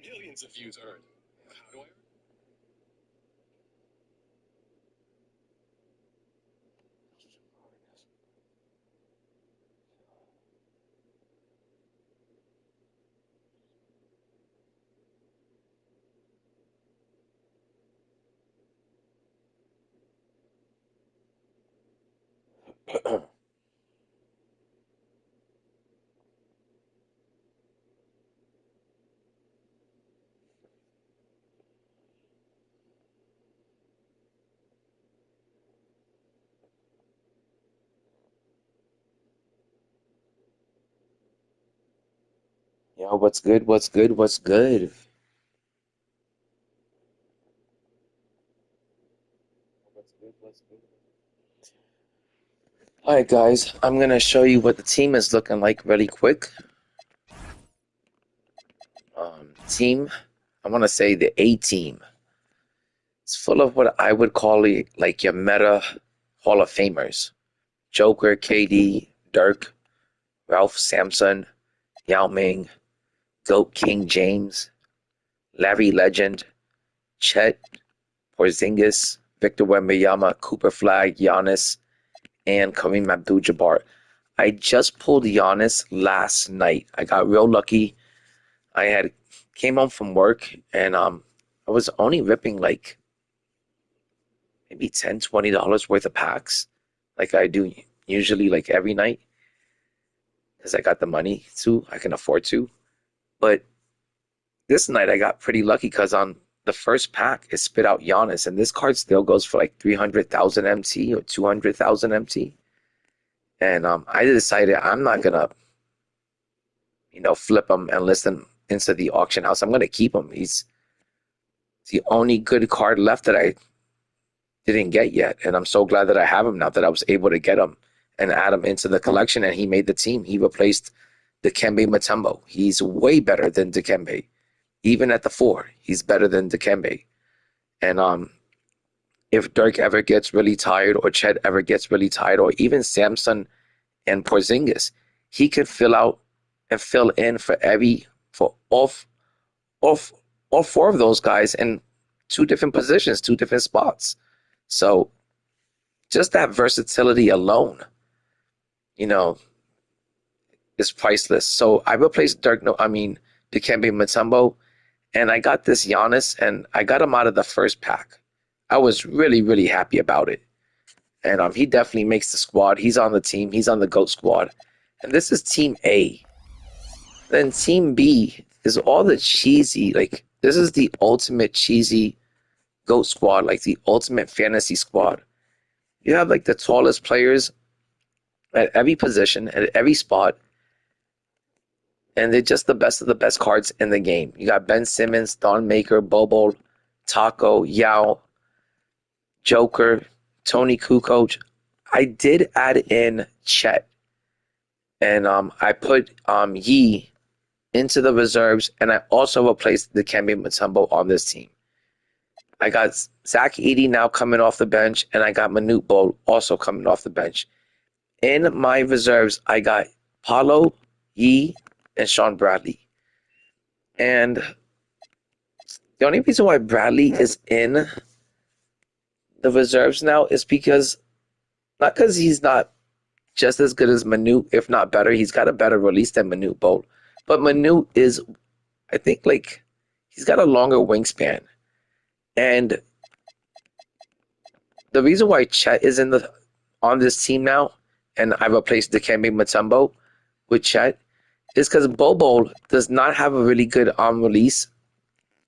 Millions of views earned. How do I Yo, what's good? What's good? What's good? All right, guys, I'm gonna show you what the team is looking like really quick. Team, I want to say the A team. It's full of what I would call it, like your meta Hall of Famers: Joker, KD, Dirk, Ralph Sampson, Yao Ming, Goat King James, Larry Legend, Chet, Porzingis, Victor Wembanyama, Cooper Flag, Giannis, and Kareem Abdul-Jabbar. I just pulled Giannis last night. I got real lucky. I had came home from work and I was only ripping like maybe $10-20 worth of packs, like I do usually like every night, because I got the money to, I can afford to. But this night I got pretty lucky because on the first pack it spit out Giannis, and this card still goes for like 300,000 MT or 200,000 MT. And I decided I'm not gonna flip him and list him into the auction house. I'm gonna keep him. He's the only good card left that I didn't get yet, and I'm so glad that I have him now, that I was able to get him and add him into the collection, and he made the team. He replaced Dikembe Mutombo. He's way better than Dikembe. Even at the 4, he's better than Dikembe. And if Dirk ever gets really tired, or Chet ever gets really tired, or even Samson and Porzingis, he could fill out and fill in for all four of those guys in two different positions, two different spots. So just that versatility alone, you know, is priceless. So I replaced Dikembe Mutombo, and I got this Giannis, and I got him out of the first pack. I was really, really happy about it. And he definitely makes the squad. He's on the team. He's on the GOAT squad. And this is Team A. Then Team B is all the cheesy, like, this is the ultimate cheesy GOAT squad, like the ultimate fantasy squad. You have like the tallest players at every position, at every spot, and they're just the best of the best cards in the game. You got Ben Simmons, Don Maker, Bobo, Taco, Yao, Joker, Tony Kukoc. I did add in Chet, and I put Yi into the reserves, and I also replaced Dikembe Mutombo on this team. I got Zach Edey now coming off the bench, and I got Manute Bol also coming off the bench. In my reserves, I got Paolo, Yi, and Sean Bradley. And the only reason why Bradley is in the reserves now is because, not because he's not just as good as Manute, if not better. He's got a better release than Manute Bol. But Manute is, I think, like, he's got a longer wingspan. And the reason why Chet is on this team now, and I replaced Dikembe Mutombo with Chet, is because Bobo does not have a really good arm release.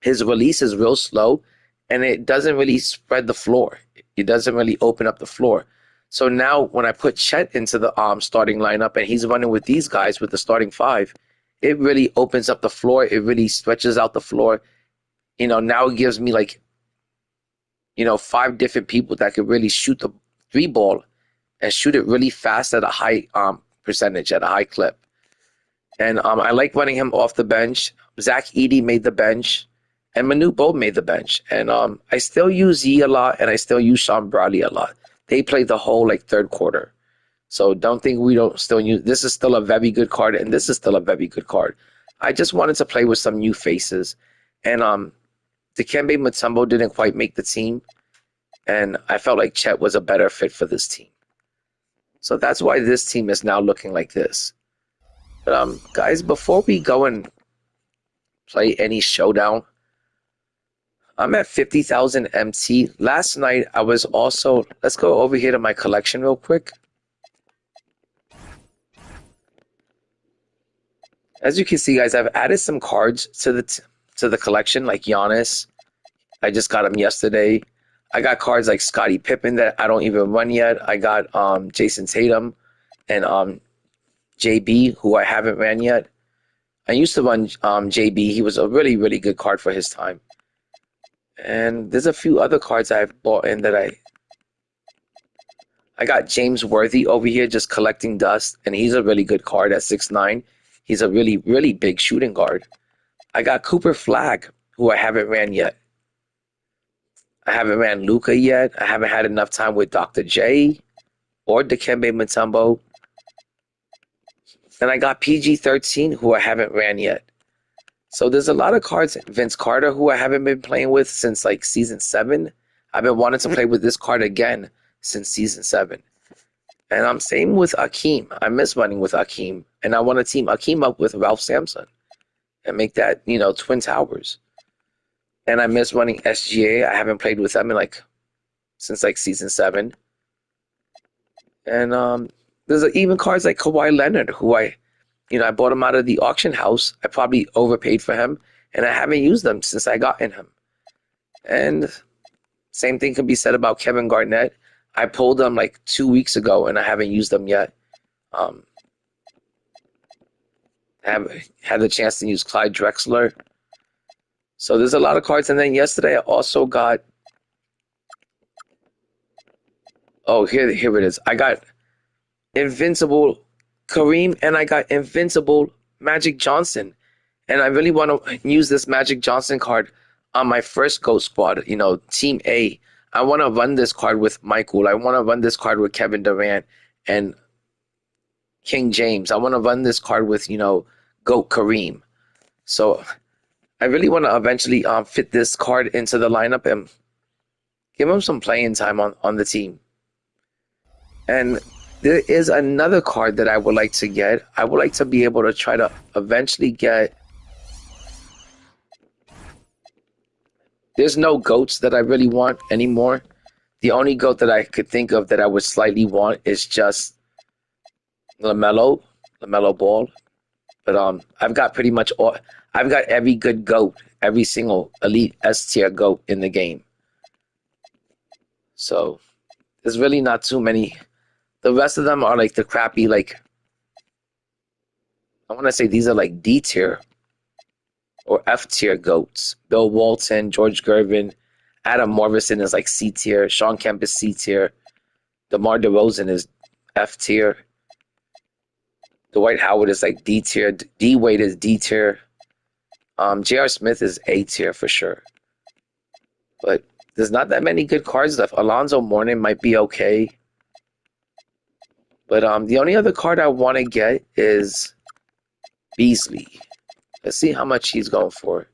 His release is real slow, and it doesn't really spread the floor. It doesn't really open up the floor. So now when I put Chet into the starting lineup, and he's running with these guys with the starting 5, it really opens up the floor. It really stretches out the floor. Now it gives me 5 different people that could really shoot the 3 ball and shoot it really fast at a high percentage, at a high clip. And I like running him off the bench. Zach Edey made the bench, and Manute Bol made the bench. And I still use Yi a lot, and I still use Sean Bradley a lot. They played the whole third quarter. So don't think we don't still use. This is still a very good card, and this is still a very good card. I just wanted to play with some new faces. And Dikembe Mutombo didn't quite make the team, and I felt like Chet was a better fit for this team. So that's why this team is now looking like this. But guys, before we go and play any showdown, I'm at 50,000 MT. Last night I was also, let's go over here to my collection real quick. As you can see, guys, I've added some cards to the collection, like Giannis. I just got him yesterday. I got cards like Scottie Pippen that I don't even run yet. I got Jason Tatum and JB, who I haven't ran yet. I used to run JB. He was a really, really good card for his time. And there's a few other cards I've bought in that I got James Worthy over here just collecting dust, and he's a really good card at 6'9". He's a really, really big shooting guard. I got Cooper Flagg, who I haven't ran yet. I haven't ran Luka yet. I haven't had enough time with Dr. J or Dikembe Mutombo. And I got PG-13, who I haven't ran yet. So there's a lot of cards. Vince Carter, who I haven't been playing with since like season 7. I've been wanting to play with this card again since season 7. And I'm same with Akeem. I miss running with Akeem. And I want to team Akeem up with Ralph Sampson and make that, Twin Towers. And I miss running SGA. I haven't played with them since season 7. And there's even cards like Kawhi Leonard, who I bought him out of the auction house. I probably overpaid for him, and I haven't used them since I got in him. And same thing could be said about Kevin Garnett. I pulled them 2 weeks ago, and I haven't used them yet. I have had the chance to use Clyde Drexler. So there's a lot of cards. And then yesterday I also got, here it is. I got Invincible Kareem, and I got Invincible Magic Johnson. And I really want to use this Magic Johnson card on my first GOAT squad, Team A. I want to run this card with Michael. I want to run this card with Kevin Durant and King James. I want to run this card with, GOAT Kareem. So I really want to eventually fit this card into the lineup and give him some playing time on the team. And there is another card that I would like to get. I would like to be able to try to eventually get... There's no GOATs that I really want anymore. The only GOAT that I could think of that I would slightly want is just LaMelo Ball. But I've got pretty much all... I've got every good GOAT, every single elite S-tier GOAT in the game. So there's really not too many. The rest of them are the crappy, I want to say these are D tier or F tier GOATs. Bill Walton, George Gervin, Adam Morrison is C tier, Sean Kemp is C tier, DeMar DeRozan is F tier, Dwight Howard is D tier, D Wade is D tier, J.R. Smith is A tier for sure. But there's not that many good cards left. Alonzo Mourning might be okay. But the only other card I want to get is Beasley. Let's see how much he's going for.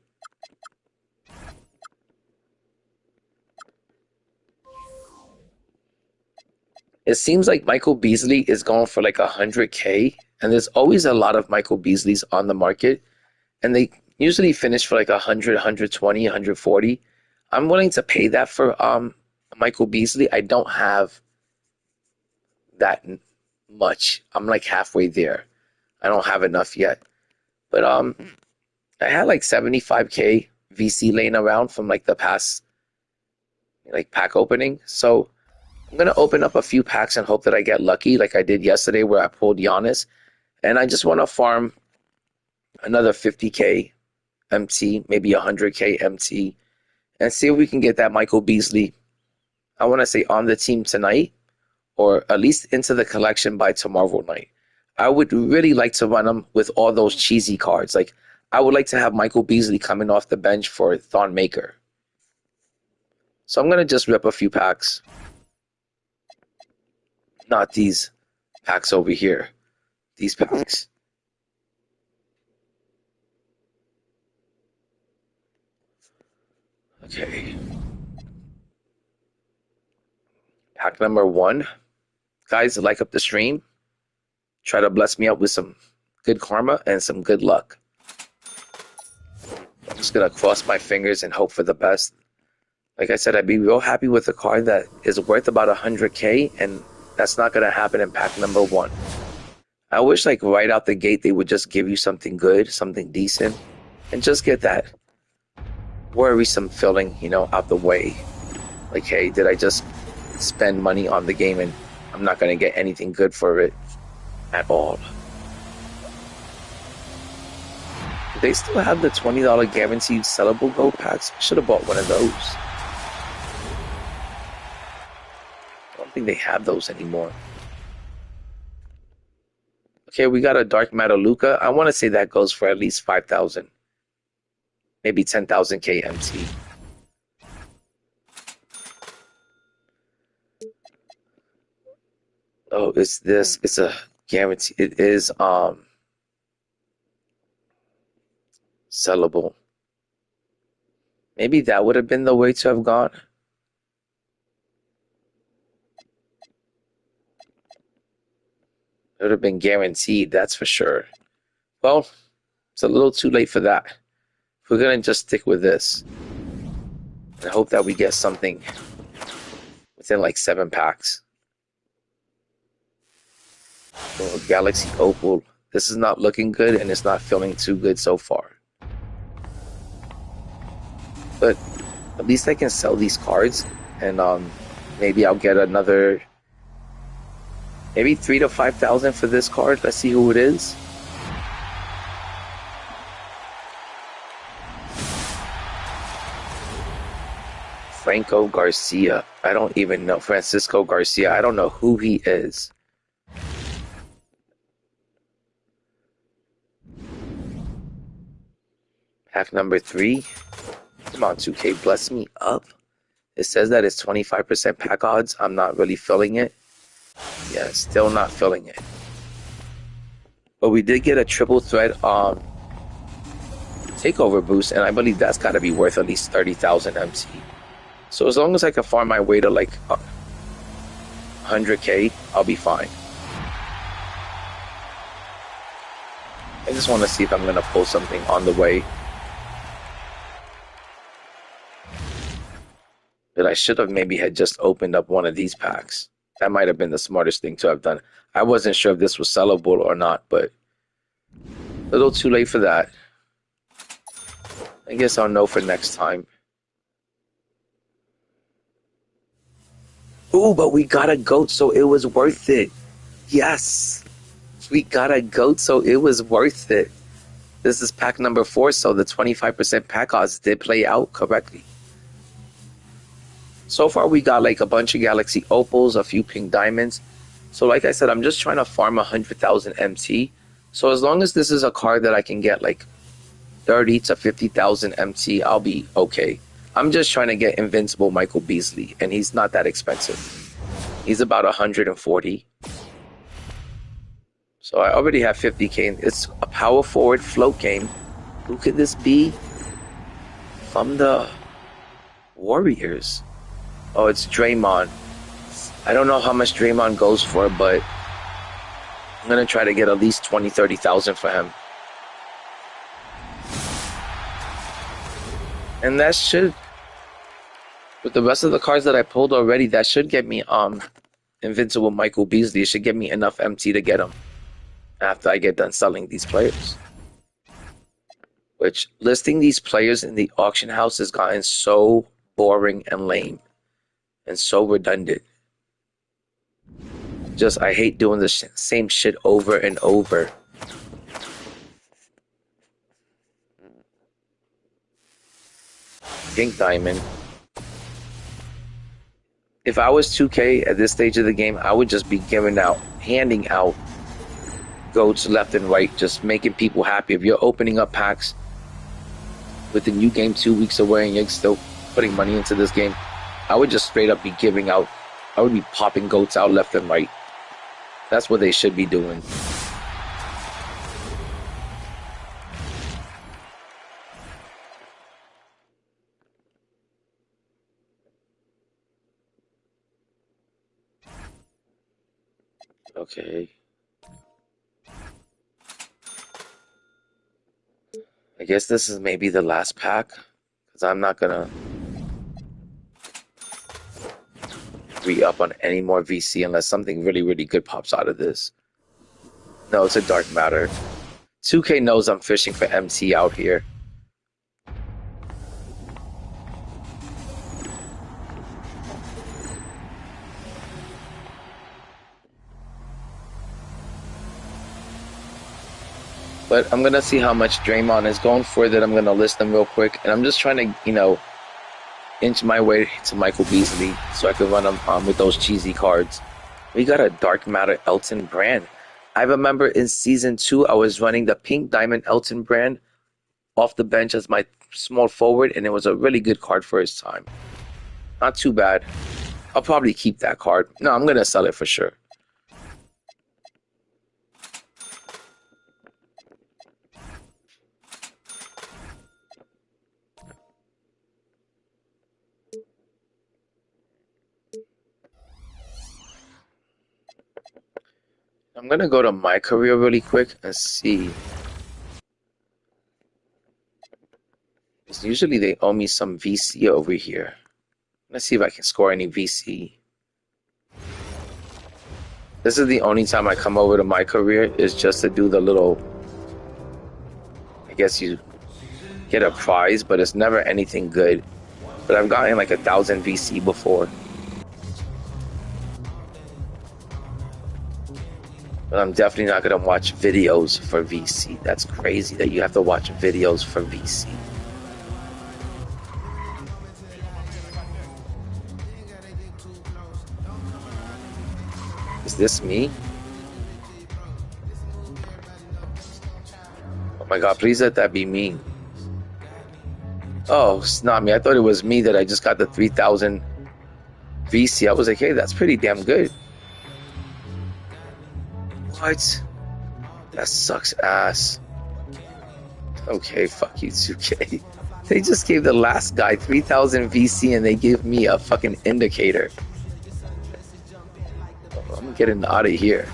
It seems like Michael Beasley is going for 100K. And there's always a lot of Michael Beasleys on the market. And they usually finish for 100, 120, 140. I'm willing to pay that for Michael Beasley. I don't have that much. I'm halfway there. I don't have enough yet. But I had 75K VC laying around from the past pack opening. So I'm gonna open up a few packs and hope that I get lucky like I did yesterday where I pulled Giannis. And I just want to farm another 50K MT, maybe 100K MT, and see if we can get that Michael Beasley, I want to say, on the team tonight, or at least into the collection by tomorrow night. I would really like to run him with all those cheesy cards. I would like to have Michael Beasley coming off the bench for Thon Maker. So I'm going to just rip a few packs. Not these packs over here. These packs. Okay. Pack number 1. Guys, like up the stream. Try to bless me up with some good karma and some good luck. I'm just going to cross my fingers and hope for the best. Like I said, I'd be real happy with a card that is worth about 100K, and that's not going to happen in pack number 1. I wish, like, right out the gate, they would just give you something good, something decent, and just get that worrisome feeling, you know, out the way. Like, hey, did I just spend money on the game and I'm not going to get anything good for it at all? Do they still have the $20 guaranteed sellable gold packs? I should have bought one of those. I don't think they have those anymore. Okay, we got a Dark Matter Luca. I want to say that goes for at least 5,000. Maybe 10,000 KMT. Oh, it's this. It's a guarantee. It is sellable. Maybe that would have been the way to have gone. It would have been guaranteed, that's for sure. Well, it's a little too late for that. We're going to just stick with this and hope that we get something within like 7 packs. Oh, Galaxy Opal. This is not looking good, and it's not feeling too good so far. But at least I can sell these cards, and maybe I'll get another, maybe 3,000 to 5,000 for this card. Let's see who it is. Franco Garcia. I don't even know. Francisco Garcia. I don't know who he is. Pack number 3. Come on, 2K, bless me up. It says that it's 25% pack odds. I'm not really feeling it. Yeah, still not feeling it. But we did get a triple threat takeover boost, and I believe that's got to be worth at least 30,000 MT. So as long as I can farm my way to like 100K, I'll be fine. I just want to see if I'm going to pull something on the way. But I should have maybe had just opened up one of these packs. That might have been the smartest thing to have done. I wasn't sure if this was sellable or not, but a little too late for that. I guess I'll know for next time. Ooh, but we got a goat, so it was worth it. Yes. We got a goat, so it was worth it. This is pack number 4, so the 25% pack odds did play out correctly. So far, we got like a bunch of Galaxy Opals, a few Pink Diamonds. So like I said, I'm just trying to farm 100,000 MT. So as long as this is a card that I can get like 30 to 50,000 MT, I'll be okay. I'm just trying to get Invincible Michael Beasley, and he's not that expensive. He's about 140. So I already have 50K. It's a power forward float game. Who could this be? From the Warriors. Oh, it's Draymond. I don't know how much Draymond goes for, but I'm going to try to get at least 20, 30,000 for him. And that should, with the rest of the cards that I pulled already, that should get me Invincible Michael Beasley. It should get me enough MT to get him after I get done selling these players. Which, listing these players in the auction house has gotten so boring and lame and so redundant. Just, I hate doing the same shit over and over. Pink Diamond. If I was 2K at this stage of the game, I would just be handing out goats left and right, just making people happy. If you're opening up packs with the new game 2 weeks away and you're still putting money into this game, I would just straight up be giving out, I would be popping goats out left and right. That's what they should be doing. Okay. I guess this is maybe the last pack, because I'm not gonna re-up on any more VC unless something really, really good pops out of this. No, it's a dark matter. 2K knows I'm fishing for MT out here. But I'm gonna see how much Draymond is going for that. I'm gonna list them real quick, and I'm just trying to, inch my way to Michael Beasley so I can run him with those cheesy cards. We got a Dark Matter Elton Brand. I remember in season 2, I was running the Pink Diamond Elton Brand off the bench as my small forward, and it was a really good card for his time. Not too bad. I'll probably keep that card. No, I'm gonna sell it for sure. I'm gonna go to my career really quick and see. Because usually they owe me some VC over here. Let's see if I can score any VC. This is the only time I come over to my career is just to do the little, I guess you get a prize, but it's never anything good. But I've gotten like 1,000 VC before. But I'm definitely not gonna watch videos for VC. That's crazy that you have to watch videos for VC. Is this me? Oh my god, please let that be me. Oh, it's not me. I thought it was me that I just got the 3,000 VC. I was like, hey, that's pretty damn good. What? That sucks ass. Okay, fuck you, 2K. They just gave the last guy 3,000 VC and they gave me a fucking indicator. I'm getting out of here.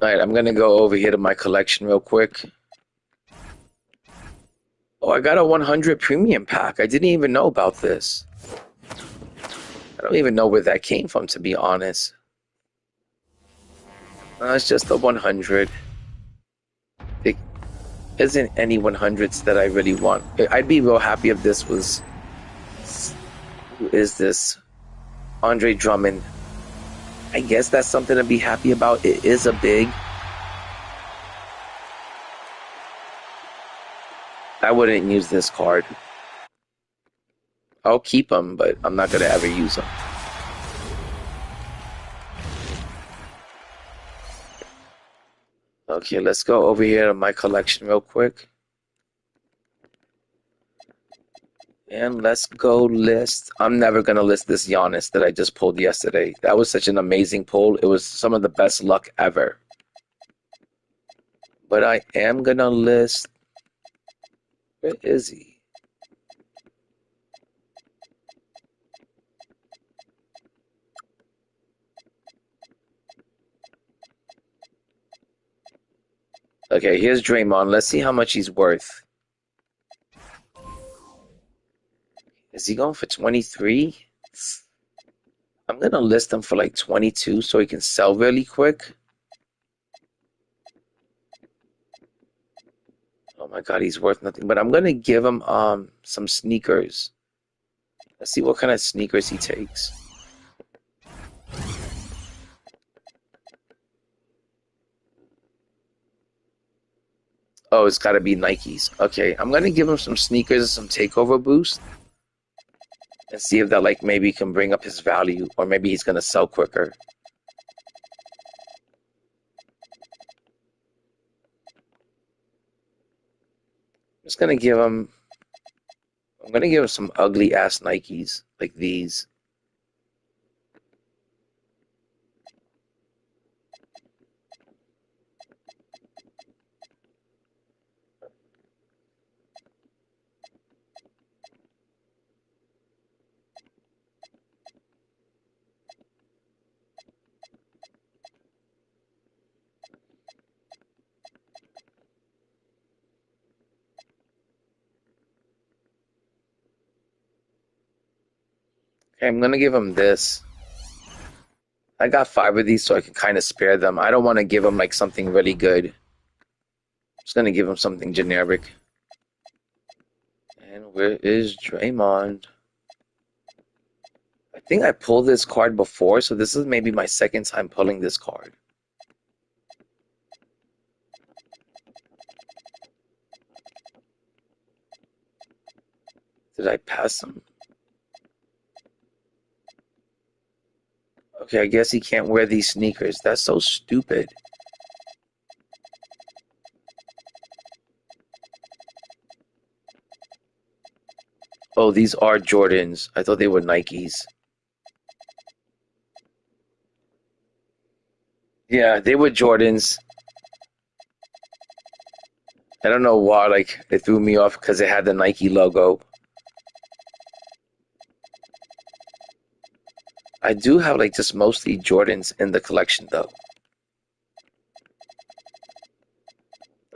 Alright, I'm gonna go over here to my collection real quick. Oh, I got a 100 premium pack. I didn't even know about this. I don't even know where that came from, to be honest. It's just a 100. There isn't any 100s that I really want. I'd be real happy if this was... Who is this? Andre Drummond. I guess that's something to be happy about. It is a big. I wouldn't use this card. I'll keep them, but I'm not going to ever use them. Okay, let's go over here to my collection real quick. And let's go list. I'm never going to list this Giannis that I just pulled yesterday. That was such an amazing pull. It was some of the best luck ever. But I am going to list. Where is he? Okay, here's Draymond. Let's see how much he's worth. Is he going for 23? I'm going to list him for like 22 so he can sell really quick. Oh my god, he's worth nothing. But I'm going to give him some sneakers. Let's see what kind of sneakers he takes. Oh, it's got to be Nikes. Okay, I'm going to give him some sneakers and some takeover boost. And see if that like maybe can bring up his value. Or maybe he's going to sell quicker. I'm just going to give him... I'm going to give him some ugly ass Nikes. Like these. Okay, I'm gonna give him this. I got 5 of these so I can kind of spare them. I don't want to give him like something really good. I'm just gonna give him something generic. And where is Draymond? I think I pulled this card before, so this is maybe my second time pulling this card. Did I pass him? Okay, I guess he can't wear these sneakers. That's so stupid. Oh, these are Jordans. I thought they were Nikes. Yeah, they were Jordans. I don't know why, like, it threw me off because it had the Nike logo. I do have, like, just mostly Jordans in the collection, though.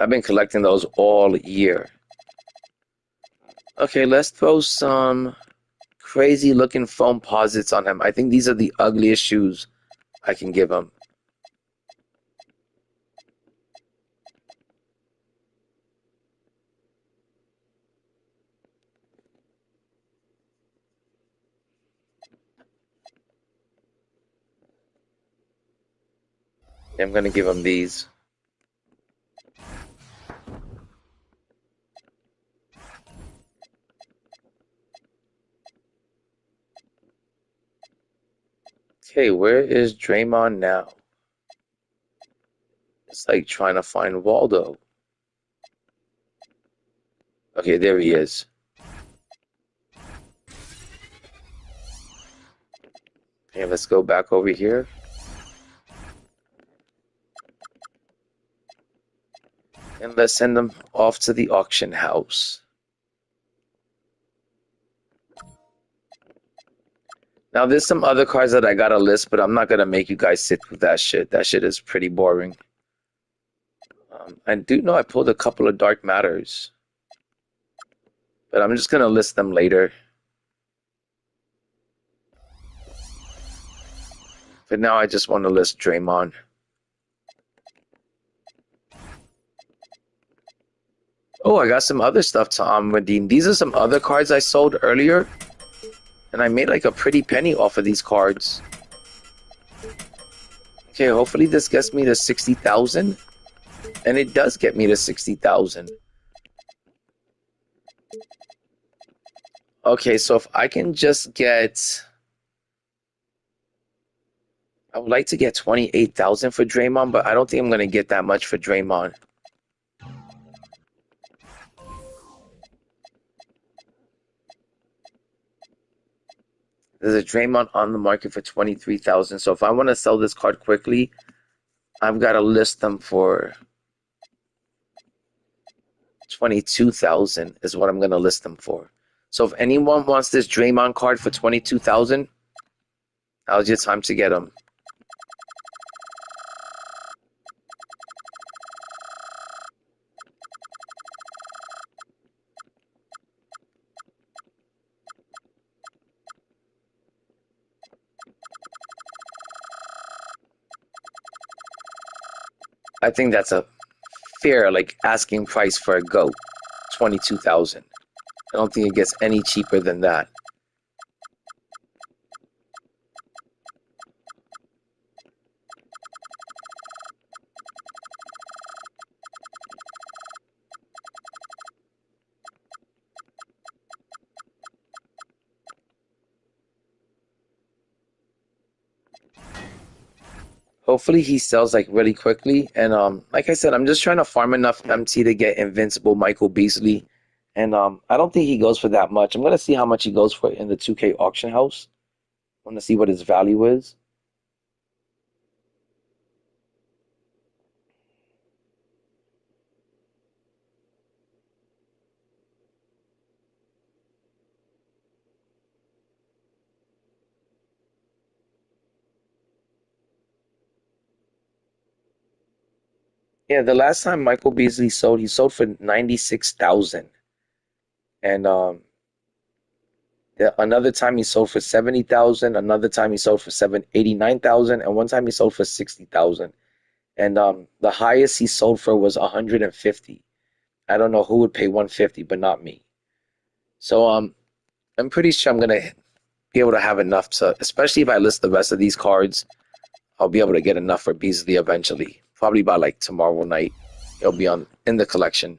I've been collecting those all year. Okay, let's throw some crazy looking foam posits on him. I think these are the ugliest shoes I can give him. I'm gonna give him these. Okay, where is Draymond now? It's like trying to find Waldo. Okay, there he is. Okay, let's go back over here. And let's send them off to the auction house. Now, there's some other cards that I gotta list, but I'm not gonna make you guys sit with that shit. That shit is pretty boring. I do know I pulled a couple of Dark Matters, but I'm just gonna list them later. But now I just want to list Draymond. Oh, I got some other stuff to redeem. These are some other cards I sold earlier, and I made like a pretty penny off of these cards. Okay, hopefully this gets me to 60,000, and it does get me to 60,000. Okay, so if I can just get, I would like to get 28,000 for Draymond, but I don't think I'm gonna get that much for Draymond. There's a Draymond on the market for 23,000. So if I want to sell this card quickly, I've got to list them for 22,000 is what I'm going to list them for. So if anyone wants this Draymond card for 22,000, now's your time to get them. I think that's a fair, like, asking price for a GOAT, 22,000. I don't think it gets any cheaper than that. Hopefully he sells like really quickly. And like I said, I'm just trying to farm enough MT to get Invincible Michael Beasley. And I don't think he goes for that much. I'm gonna see how much he goes for in the 2K auction house. I want to see what his value is. Yeah, the last time Michael Beasley sold, he sold for 96,000. And Another time he sold for 70,000. Another time he sold for 789,000, and one time he sold for 60,000. And the highest he sold for was 150. I don't know who would pay 150, but not me. So I'm pretty sure I'm gonna be able to have enough to, especially if I list the rest of these cards, I'll be able to get enough for Beasley eventually. Probably by like tomorrow night, it'll be in the collection.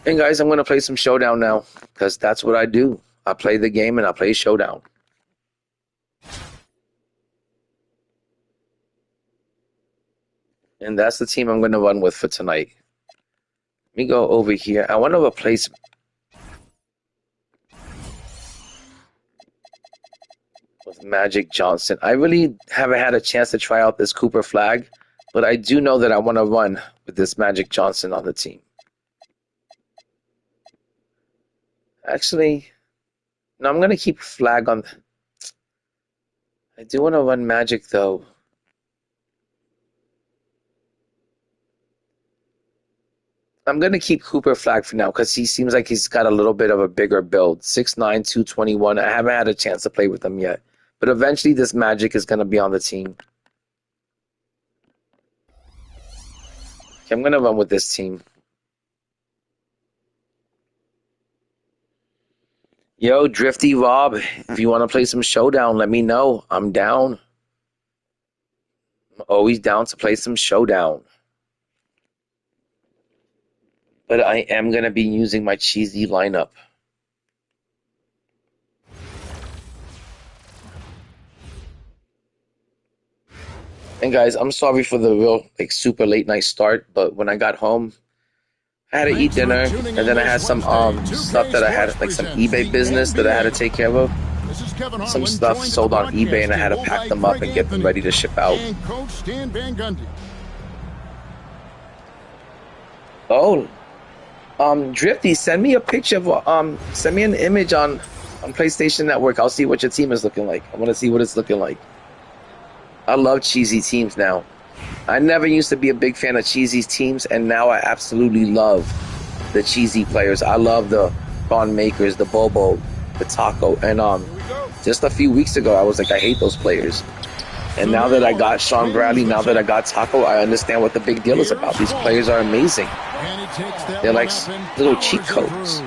And guys, I'm gonna play some Showdown now because that's what I do. I play the game and I play Showdown. And that's the team I'm gonna run with for tonight. Let me go over here. I want to replace with Magic Johnson. I really haven't had a chance to try out this Cooper flag, but I do know that I want to run with this Magic Johnson on the team. Actually, no, I'm going to keep flag on. I do want to run Magic, though. I'm going to keep Cooper flag for now because he seems like he's got a little bit of a bigger build. 6'9", 221. I haven't had a chance to play with him yet. But eventually this Magic is going to be on the team. Okay, I'm going to run with this team. Yo, Drifty Rob, if you want to play some Showdown, let me know. I'm down. I'm always down to play some Showdown. But I am going to be using my cheesy lineup. And guys, I'm sorry for the real super late night start, but when I got home, I had to eat dinner, and then I had some stuff that I had, like some eBay business that I had to take care of. Some stuff sold on eBay, and I had to pack them up and get them ready to ship out. Oh, Drifty, send me a picture of send me an image on PlayStation Network. I'll see what your team is looking like. I want to see what it's looking like. I love cheesy teams now. I never used to be a big fan of cheesy teams, and now I absolutely love the cheesy players. I love the Ron Makers, the Bobo, the Taco, and just a few weeks ago I was like, I hate those players. And now that I got Sean Bradley, now that I got Taco, I understand what the big deal is about. These players are amazing. They're like little cheat codes.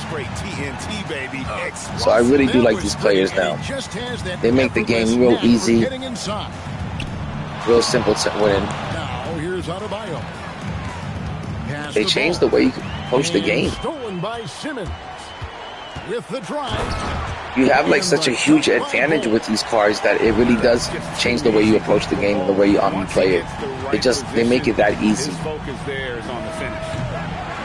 Great TNT, baby. So I really do like these players now. They make the game real easy, real simple to win. They changed the way you can approach the game. You have like such a huge advantage with these cards that it really does change the way you approach the game and the way you play it. They make it that easy.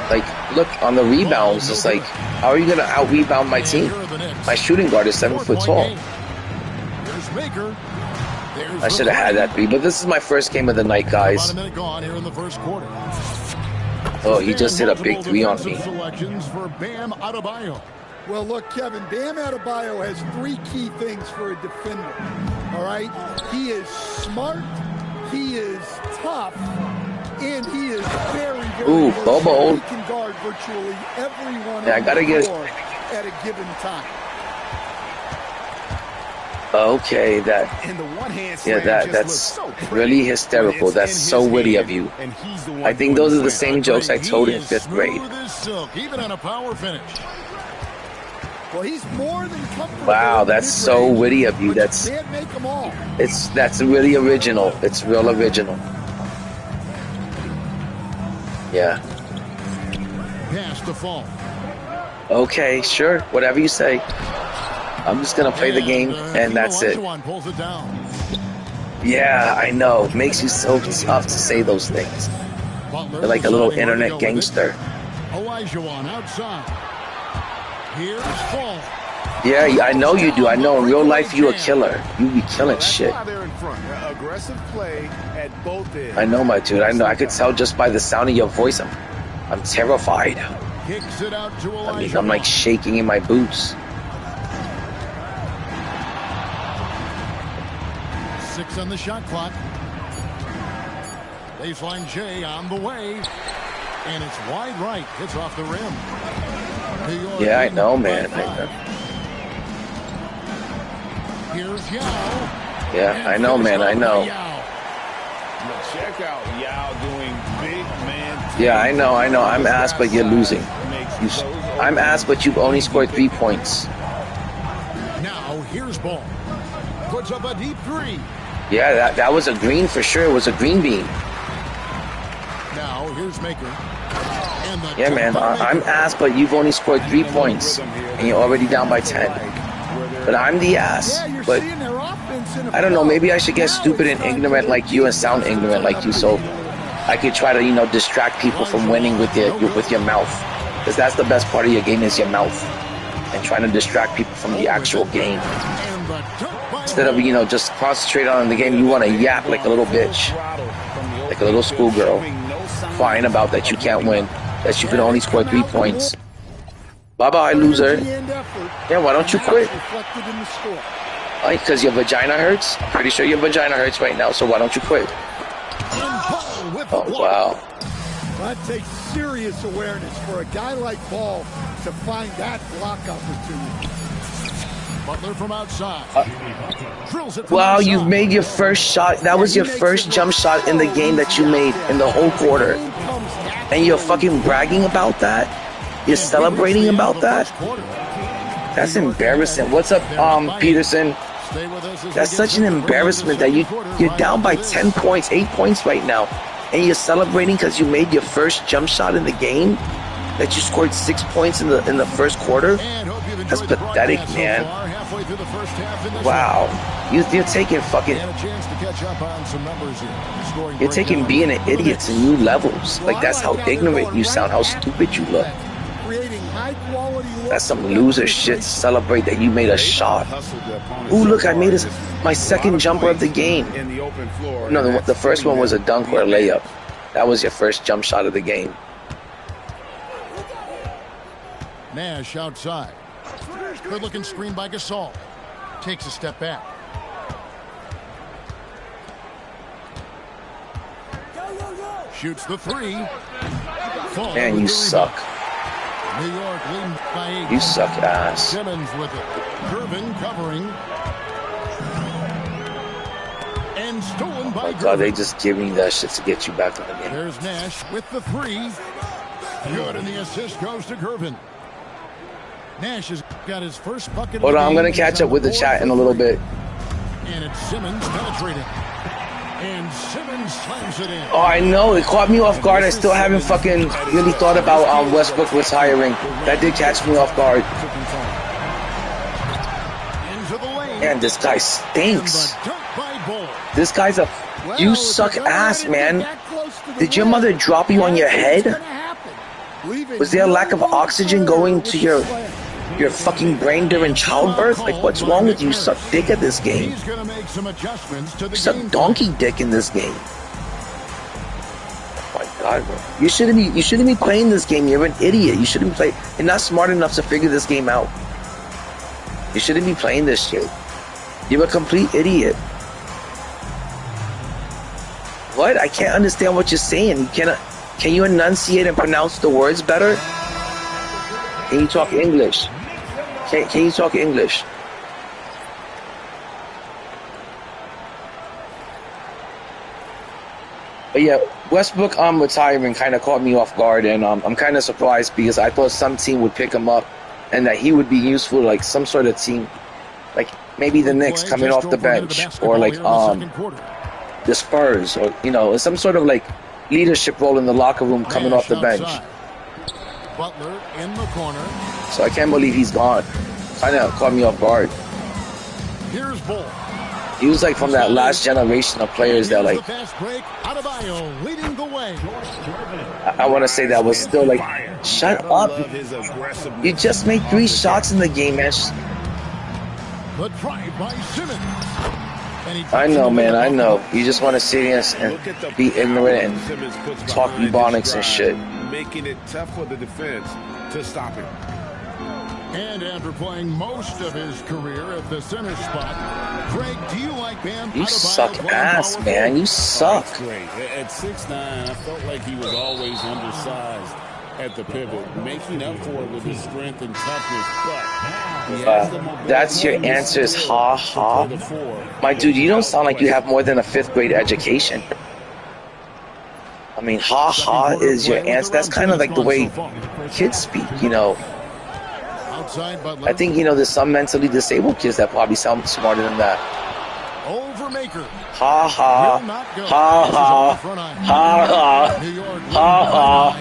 Like, look, on the rebounds, it's like, how are you going to out-rebound my team? My shooting guard is 7 foot tall. I should have had that three, but this is my first game of the night, guys. Oh, he just hit a big three on me. Well, look, Kevin, Bam Adebayo has 3 key things for a defender, all right? He is smart, he is tough, and he is very, very Bobo. He can guard virtually everyone I gotta get at a given time. Okay, that's really hysterical. That's so witty of you. I think those are the same jokes I told in 5th grade. Even on a power finish. Well, he's more than comfortable. Wow, that's so witty of you. That's really original. It's real original. Yeah. Pass to fall. Okay, sure. Whatever you say. I'm just going to play the game, and that's it. Yeah, I know. It makes you so tough to say those things. You're like a little internet gangster. Yeah, I know you do. I know in real life you a killer. You be killing shit. I know, my dude. I know. I could tell just by the sound of your voice. I'm terrified. I mean, I'm like shaking in my boots. 6 on the shot clock. Baseline J on the way. And it's wide right. It's off the rim. Yeah, I know, man. Here's Yao. Yeah, I know, man. I know. Check out Yao doing big man. Yeah, I know. I'm ass, but you're losing. I'm ass, but you've only scored 3 points. Now here's ball. Puts up a deep three. Yeah, that was a green for sure. It was a green bean. Now here's Maker. And the Yeah, man. I'm ass, but you've only scored 3 points, and you're already down by 10. But I'm the ass. But I don't know. Maybe I should get stupid and ignorant like you and sound ignorant like you, so I could try to, distract people from winning with your mouth. Because that's the best part of your game is your mouth, and trying to distract people from the actual game. Instead of, just concentrate on the game, you want to yap like a little bitch, like a little schoolgirl, crying about that you can't win, that you can only score 3 points. Bye-bye, loser. Yeah, why don't you quit? Because your vagina hurts? I'm pretty sure your vagina hurts right now, so why don't you quit? Oh, wow. That takes serious awareness for a guy like Ball to find that block opportunity. Butler from outside. Wow, you've made your first shot. That was your first jump shot in the game that you made in the whole quarter. And you're fucking bragging about that? You're celebrating about that? That's embarrassing. What's up, Peterson? That's such an embarrassment that you're down by 10 points, 8 points right now. And you're celebrating because you made your first jump shot in the game? That you scored 6 points in the first quarter? That's pathetic, man. Wow. You're taking fucking... You're taking being an idiot to new levels. Like, that's how ignorant you sound, how stupid you look. That's some loser shit to celebrate that you made a shot. Ooh, look, I made my second jumper of the game. No, the first one was a dunk or a layup. That was your first jump shot of the game. Nash outside. Good looking screen by Gasol. Takes a step back. Shoots the three. Man, you suck. New York leading by 8. You suck ass. Simmons with it. Gervin covering. And stolen by Oh God, they just giving you that shit to get you back on the game. There's Nash with the three. Good, and the assist goes to Gervin. Nash has got his first bucket. Hold on, I'm gonna catch up with the chat in a little bit. And it's Simmons penetrating. And Simmons slams it in. Oh, I know. It caught me off guard. I still haven't fucking really thought about Westbrook retiring. That did catch me off guard. Man, this guy stinks. This guy's a... You suck ass, man. Did your mother drop you on your head? Was there a lack of oxygen going to your fucking brain during childbirth? Like, what's wrong with you? You suck dick at this game. You suck donkey dick in this game. Oh my God, bro. You shouldn't be playing this game. You're an idiot. You shouldn't be playing. You're not smart enough to figure this game out. You shouldn't be playing this shit. You're a complete idiot. What? I can't understand what you're saying. You cannot. Can you enunciate and pronounce the words better? Can you talk English? Can you talk English? But yeah, Westbrook retiring kind of caught me off guard, and I'm kind of surprised because I thought some team would pick him up and that he would be useful, like some sort of team, like maybe the Knicks coming off the bench, or like the Spurs, or some sort of like leadership role in the locker room coming off the bench. Butler in the corner. So I can't believe he's gone. Kind of caught me off guard. Here's Bull. He was like from that last generation of players that like leading the way. I want to say that was still like, shut up. You just made 3 shots in the game, man. The drive by Simmons. I know, man, I know. You just want to sit here and be ignorant and talk ebonics and shit. Making it tough for the defense to stop him. And after playing most of his career at the center spot, Greg, do you like Bam? You suck ass, man. You suck. Great. At 6'9", I felt like he was always undersized. at the pivot, making up for it with his strength and toughness, but he has the mobility. That's your answer is ha ha? My dude, you don't sound like you have more than a 5th grade education. I mean, ha ha is your answer. That's kind of like the way kids speak, you know. I think, you know, there's some mentally disabled kids that probably sound smarter than that. Ha ha, ha ha, ha ha, ha ha,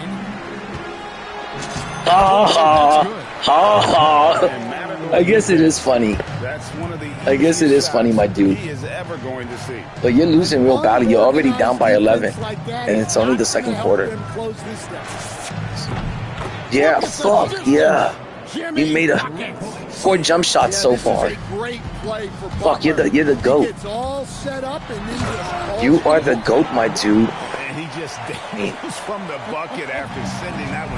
ha ha, ha ha. I guess it is funny. I guess it is funny, my dude. But you're losing real badly. You're already down by 11, and it's only the 2nd quarter. Yeah, fuck, yeah. You made 4 jump shots so far. Fuck, you're the GOAT. You are the GOAT, my dude.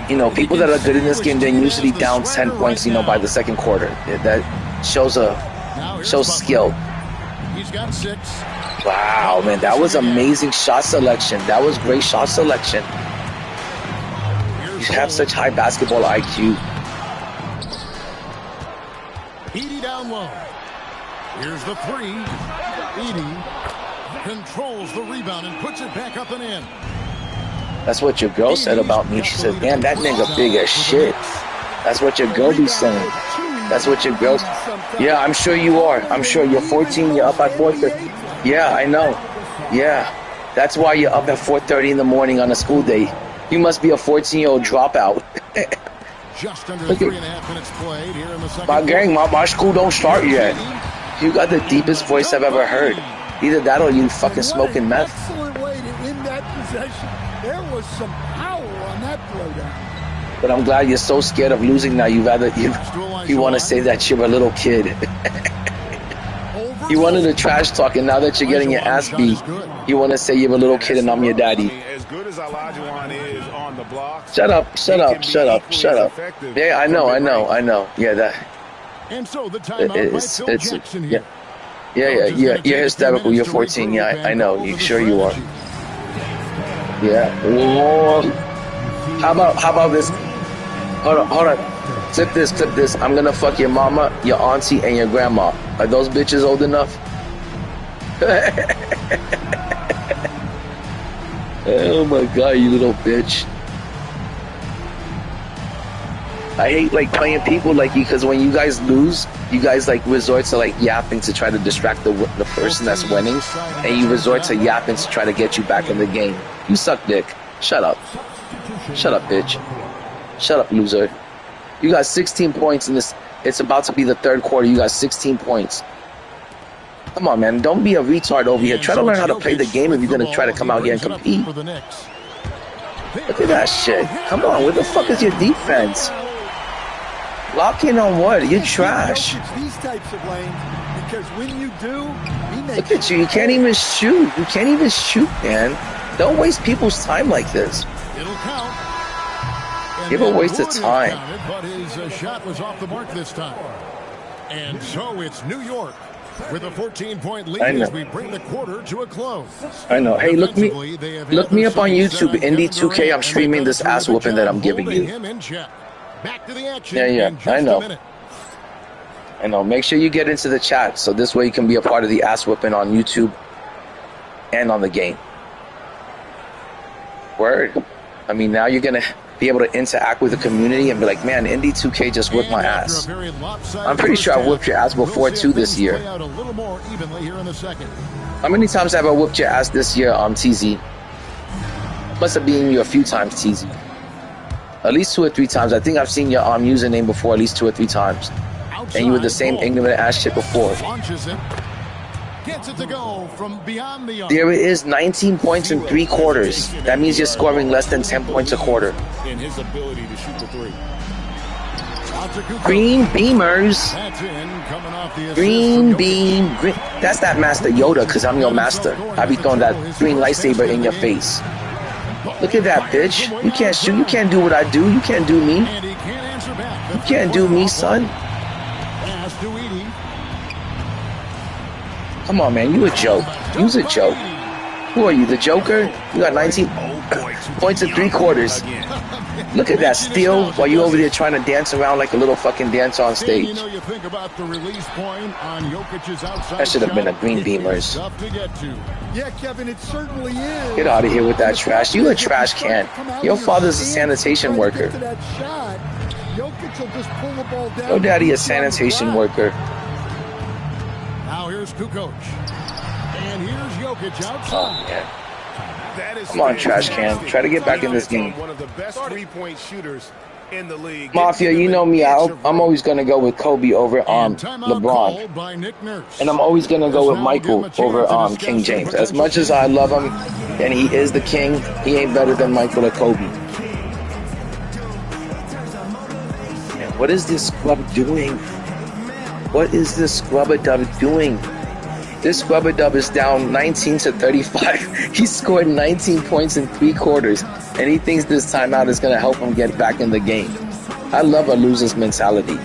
You know, people that are good in this game, they're usually down 10 points, you know, by the 2nd quarter. That shows skill. Wow, man, that was amazing shot selection. That was great shot selection. You have such high basketball IQ. Edie down low. Here's the 3. Edie controls the rebound and puts it back up and in. That's what your girl said about me. She said, damn, that nigga big as shit. That's what your girl be saying. That's what your girl... Yeah, I'm sure you are. I'm sure you're 14, you're up at 4:30. Yeah, I know. Yeah. That's why you're up at 4:30 in the morning on a school day. You must be a 14-year-old dropout. Just under 3.5 minutes played here in the second. My gang, my school don't start yet. You got the deepest voice I've ever heard. Either that or you fucking smoking meth. Excellent way to win that possession. There was some power on that throwdown. But I'm glad you're so scared of losing now. You want to say that you're a little kid. You wanted to trash talk, and now that you're getting your ass beat, you want to say you're a little kid and I'm your daddy. Shut up, shut up, shut up, shut up. Yeah, I know. Yeah, that. And so the timeout by Phil Jackson here. Yeah. You're hysterical. You're 14. Yeah, I know. Sure you are. Yeah. Whoa. How about this? Hold on. Clip this. I'm gonna fuck your mama, your auntie, and your grandma. Are those bitches old enough? Oh my god, you little bitch. I hate like playing people like you, because when you guys lose, you guys like resort to like yapping to try to distract the person that's winning, and you resort to yapping to try to get you back in the game. You suck dick. Shut up. Shut up, bitch. Shut up, loser. You got 16 points in this. It's about to be the 3rd quarter. You got 16 points. Come on, man. Don't be a retard over here. Try to learn how to play the game if you're going to try to come out here and compete. Look at that shit. Come on. Where the fuck is your defense? Lock in on what? You're trash. These types of lanes, because when you do, look at you. You can't even shoot. You can't even shoot, man. Don't waste people's time like this. It'll count. Give a waste of time. But his shot was off the mark this time. And so it's New York with a 14-point lead as we bring the quarter to a close. I know. Hey, look me up on YouTube, NBA2K. I'm streaming this ass whooping that I'm giving you. Back to the action. Yeah. I know. Make sure you get into the chat so this way you can be a part of the ass whooping on YouTube and on the game. Word. I mean, now you're gonna be able to interact with the community and be like, man, NBA2K just whipped my ass. I'm pretty sure I whooped your ass before too this year. How many times have I whooped your ass this year on TZ? Must have been you a few times, TZ. At least 2 or 3 times. I think I've seen your username before at least 2 or 3 times. And you were the same ignorant ass shit before. There it is, 19 points in 3 quarters. That means you're scoring less than 10 points a quarter. Green beamers. Green beam. That's that Master Yoda, because I'm your master. I be throwing that green lightsaber in your face. Look at that, bitch. You can't shoot. You can't do what I do. You can't do me. You can't do me, son. Come on, man. You a joke. You's a joke. Who are you, the Joker? You got 19 points in 3 quarters. Look at that steal while you over there trying to dance around like a little fucking dancer on stage. You think about the release point on Jokic's outside That should have been a green beamers. Yeah, Kevin, it certainly is. Get out of here with that trash. You a trash can. Your father's a sanitation worker. Your daddy a sanitation worker. Now here's Kukoc. And here's Jokic outside. Oh, man. Come on, trash can. Try to get back in this game. One of the best three-point shooters in the league. Mafia, you know me. I'm always going to go with Kobe over LeBron. And I'm always going to go with Michael over King James. As much as I love him and he is the king, he ain't better than Michael or Kobe. Man, what is this scrub doing? What is this scrub-a-dub doing? This scrub-a-dub is down 19 to 35. He scored 19 points in 3 quarters, and he thinks this timeout is going to help him get back in the game. I love a loser's mentality.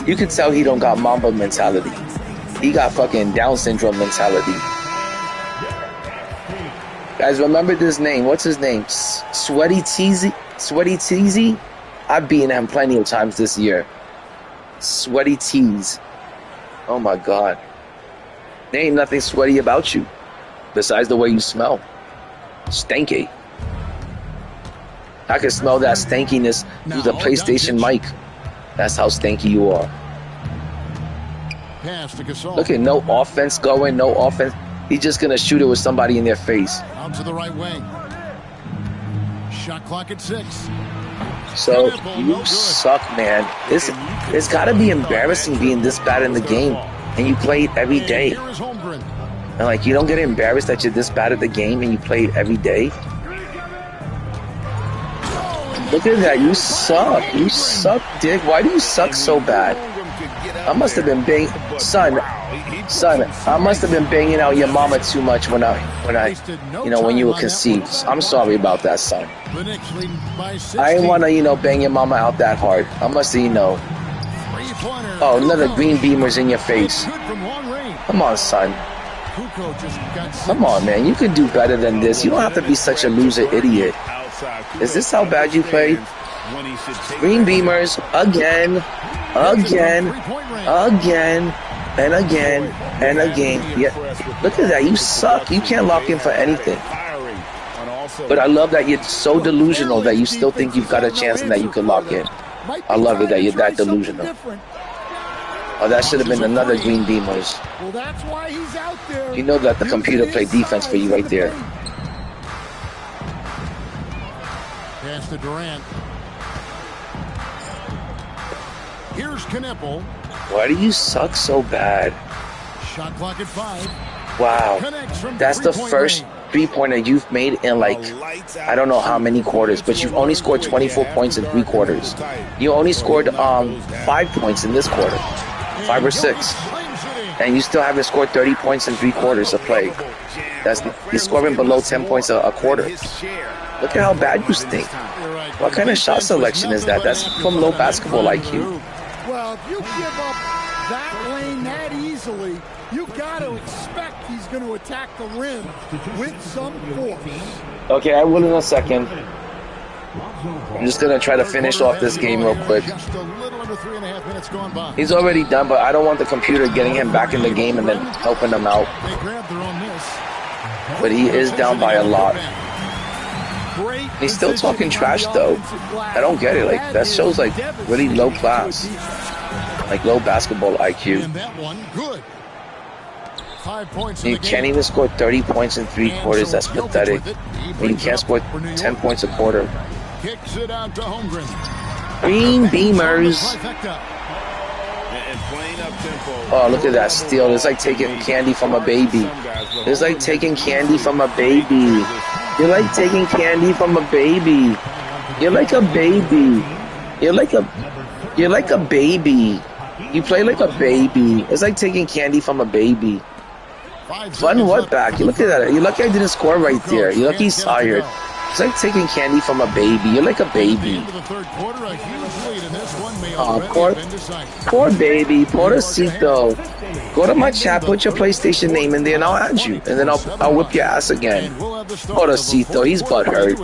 You can tell he don't got Mamba mentality. He got fucking Down syndrome mentality. Guys, remember this name. What's his name? Sweaty Teasy? Sweaty Teasy? I've beaten him plenty of times this year. Sweaty Tease. Oh my God. There ain't nothing sweaty about you besides the way you smell. Stanky. I can smell that stankiness through the PlayStation mic. That's how stanky you are. Look at no offense going, no offense. He's just going to shoot it with somebody in their face. Out to the right wing. Shot clock at 6. So, you suck, man. It's got to be embarrassing being this bad in the game. And you play it every day. And like, you don't get embarrassed that you're this bad at the game and you play it every day. Look at that. You suck. You suck, Dick. Why do you suck so bad? I must have been banging, son. I must have been banging out your mama too much when when you were conceived. I'm sorry about that, son. I didn't want to, bang your mama out that hard. I must have, Oh, another green beamers in your face. Come on, son. Come on, man. You can do better than this. You don't have to be such a loser idiot. Is this how bad you played? Green beamers again, and again. Yeah. Look at that. You suck. You can't lock in for anything. But I love that you're so delusional that you still think you've got a chance and that you can lock in. I love it that you're that delusional. Oh, that should have been another green beamers. Well, that's why he's out there. You know that the computer played defense for you right there. Pass to Durant. Here's Knipple. Why do you suck so bad? Shot clock at 5. Wow. That's the first three-pointer you've made in like, I don't know how many quarters, but you've only scored 24 points in 3 quarters. You only scored 5 points in this quarter. 5 or 6. And you still haven't scored 30 points in 3 quarters of play. You're scoring below 10 points a quarter. Look at how bad you stink. What kind of shot selection is that? That's from low basketball IQ. Well, if you give up that lane that easily, you got to expect he's going to attack the rim with some force. Okay, I will in a second. I'm just going to try to finish off this game real quick. He's already done, but I don't want the computer getting him back in the game and then helping him out. But he is down by a lot. He's still talking trash, though. I don't get it. Like, that shows, like, really low class. Like, low basketball IQ. You can't even score 30 points in 3 quarters. That's pathetic. When you can't score 10 points a quarter. Green beamers. Oh, look at that steal. It's like taking candy from a baby. It's like taking candy from a baby. You're like taking candy from a baby. You're like a baby. You're like a baby. You play like a baby. It's like taking candy from a baby. Fun what back? You look at that. You're lucky I didn't score right there. You're lucky he's tired. It's like taking candy from a baby. You're like a baby. Oh, poor baby. Pobrecito. Go to my chat, put your PlayStation name in there, and I'll add you. And then I'll whip your ass again. Pobrecito, he's butthurt.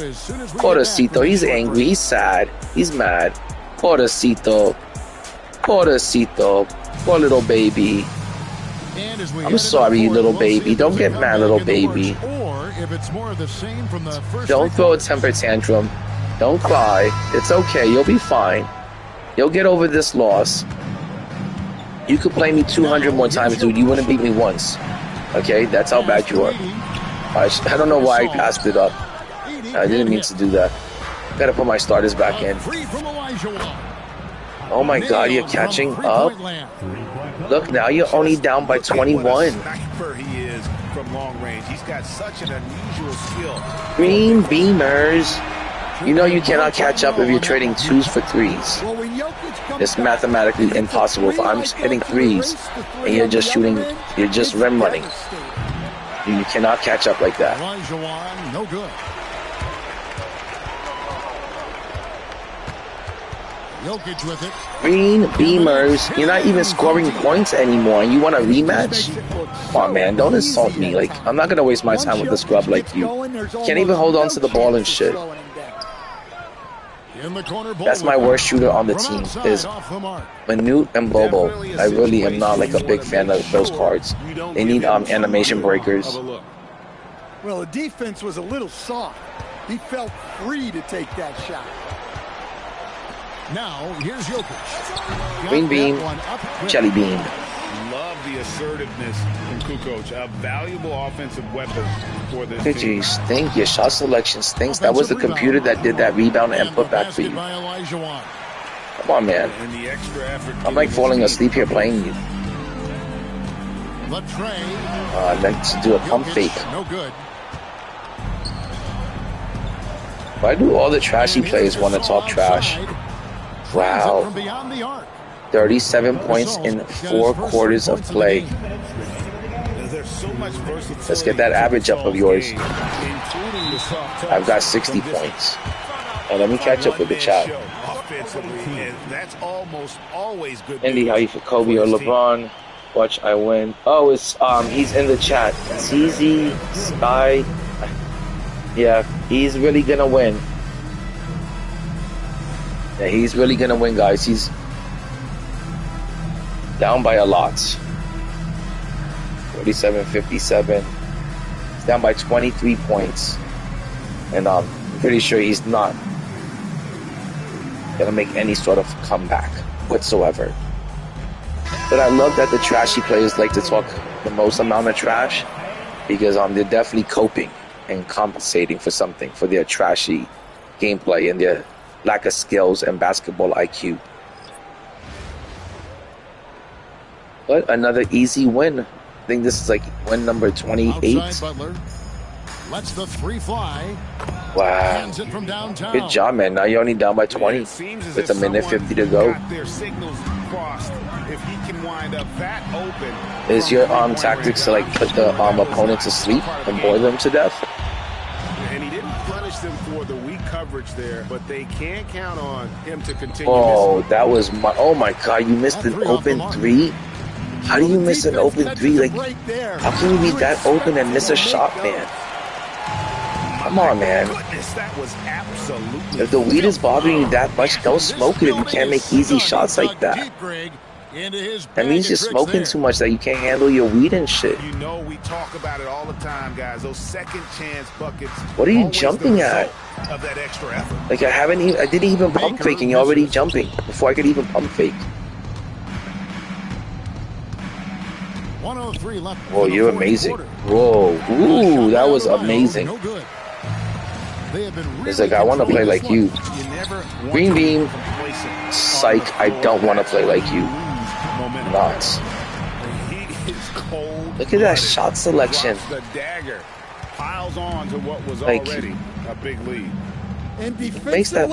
Pobrecito, he's angry. He's sad. He's mad. Pobrecito. Pobrecito. Poor little baby. I'm sorry, little baby. Don't get mad, little baby. Don't throw a temper tantrum. Don't cry. It's okay. You'll be fine. You'll get over this loss. You could play me 200 more times, dude. You wouldn't beat me once. Okay? That's how bad you are. I don't know why I passed it up. I didn't mean to do that. Gotta put my starters back in. Oh my god, you're catching up? Look, now you're only down by 21. He is from long range. He's got such an unusual skill. Green beamers. You know you cannot catch up if you're trading 2s for 3s. It's mathematically impossible. If I'm hitting 3s and you're just shooting, you're just rim running. You cannot catch up like that. No good. Jokic with it. Green beamers. You're not even scoring points anymore, and you want a rematch? Come on, man. Don't insult me. Like, I'm not gonna waste my time with a scrub like you. Can't even hold on to the ball and shit. That's my worst shooter on the team is Manute and Bobo. I really am not like a big fan of those cards. They need animation breakers. Well, the defense was a little soft. He felt free to take that shot. Now, here's Jokic. Green beam, jelly beam. Love the assertiveness from Kukoc. A valuable offensive weapon for this Look at you stink. Your shot selection stinks. That was the computer that did that rebound and put back for you. Come on, man. I'm like falling asleep here playing you. I'd like to do a pump fake. Why do all the trashy players want to talk trash? Wow. 37 points in 4 quarters of play. Let's get that average up of yours. I've got 60 points. And let me catch up with the chat. Andy, how you for Kobe or LeBron? Watch I win. Oh, it's he's in the chat. CZ Sky. Yeah, he's really gonna win. Yeah, he's really gonna win, guys. He's down by a lot. 47-57. He's down by 23 points. And I'm pretty sure he's not gonna make any sort of comeback whatsoever. But I love that the trashy players like to talk the most amount of trash, because they're definitely coping and compensating for something, for their trashy gameplay and their lack of skills and basketball IQ. But another easy win. I think this is like win number 28. Lets the three fly. Wow. Good job, man. Now you're only down by 20 with a minute 50 to go. Is your tactics to like put the opponent to sleep and bore them to death? And he didn't punish them for the weak coverage there, but they can't count on him to continue. Oh, that was my. Oh my God! You missed an open 3. How do you miss an open 3? Like, how can you be that open and miss a shot, man? Come on, man. If the weed is bothering you that much, don't smoke it if you can't make easy shots like that. That means you're smoking too much, that you can't handle your weed and shit. You know, we talk about it all the time, guys. Those second chance buckets. What are you jumping at? Of that extra effort. Like, I didn't even pump fake and you're already jumping before I could even pump fake. 103 left. Whoa, you're amazing. Whoa, ooh, that was amazing. It's like, I want to play like you. Green beam. Psych, I don't want to play like you. Not. Look at that shot selection. Like,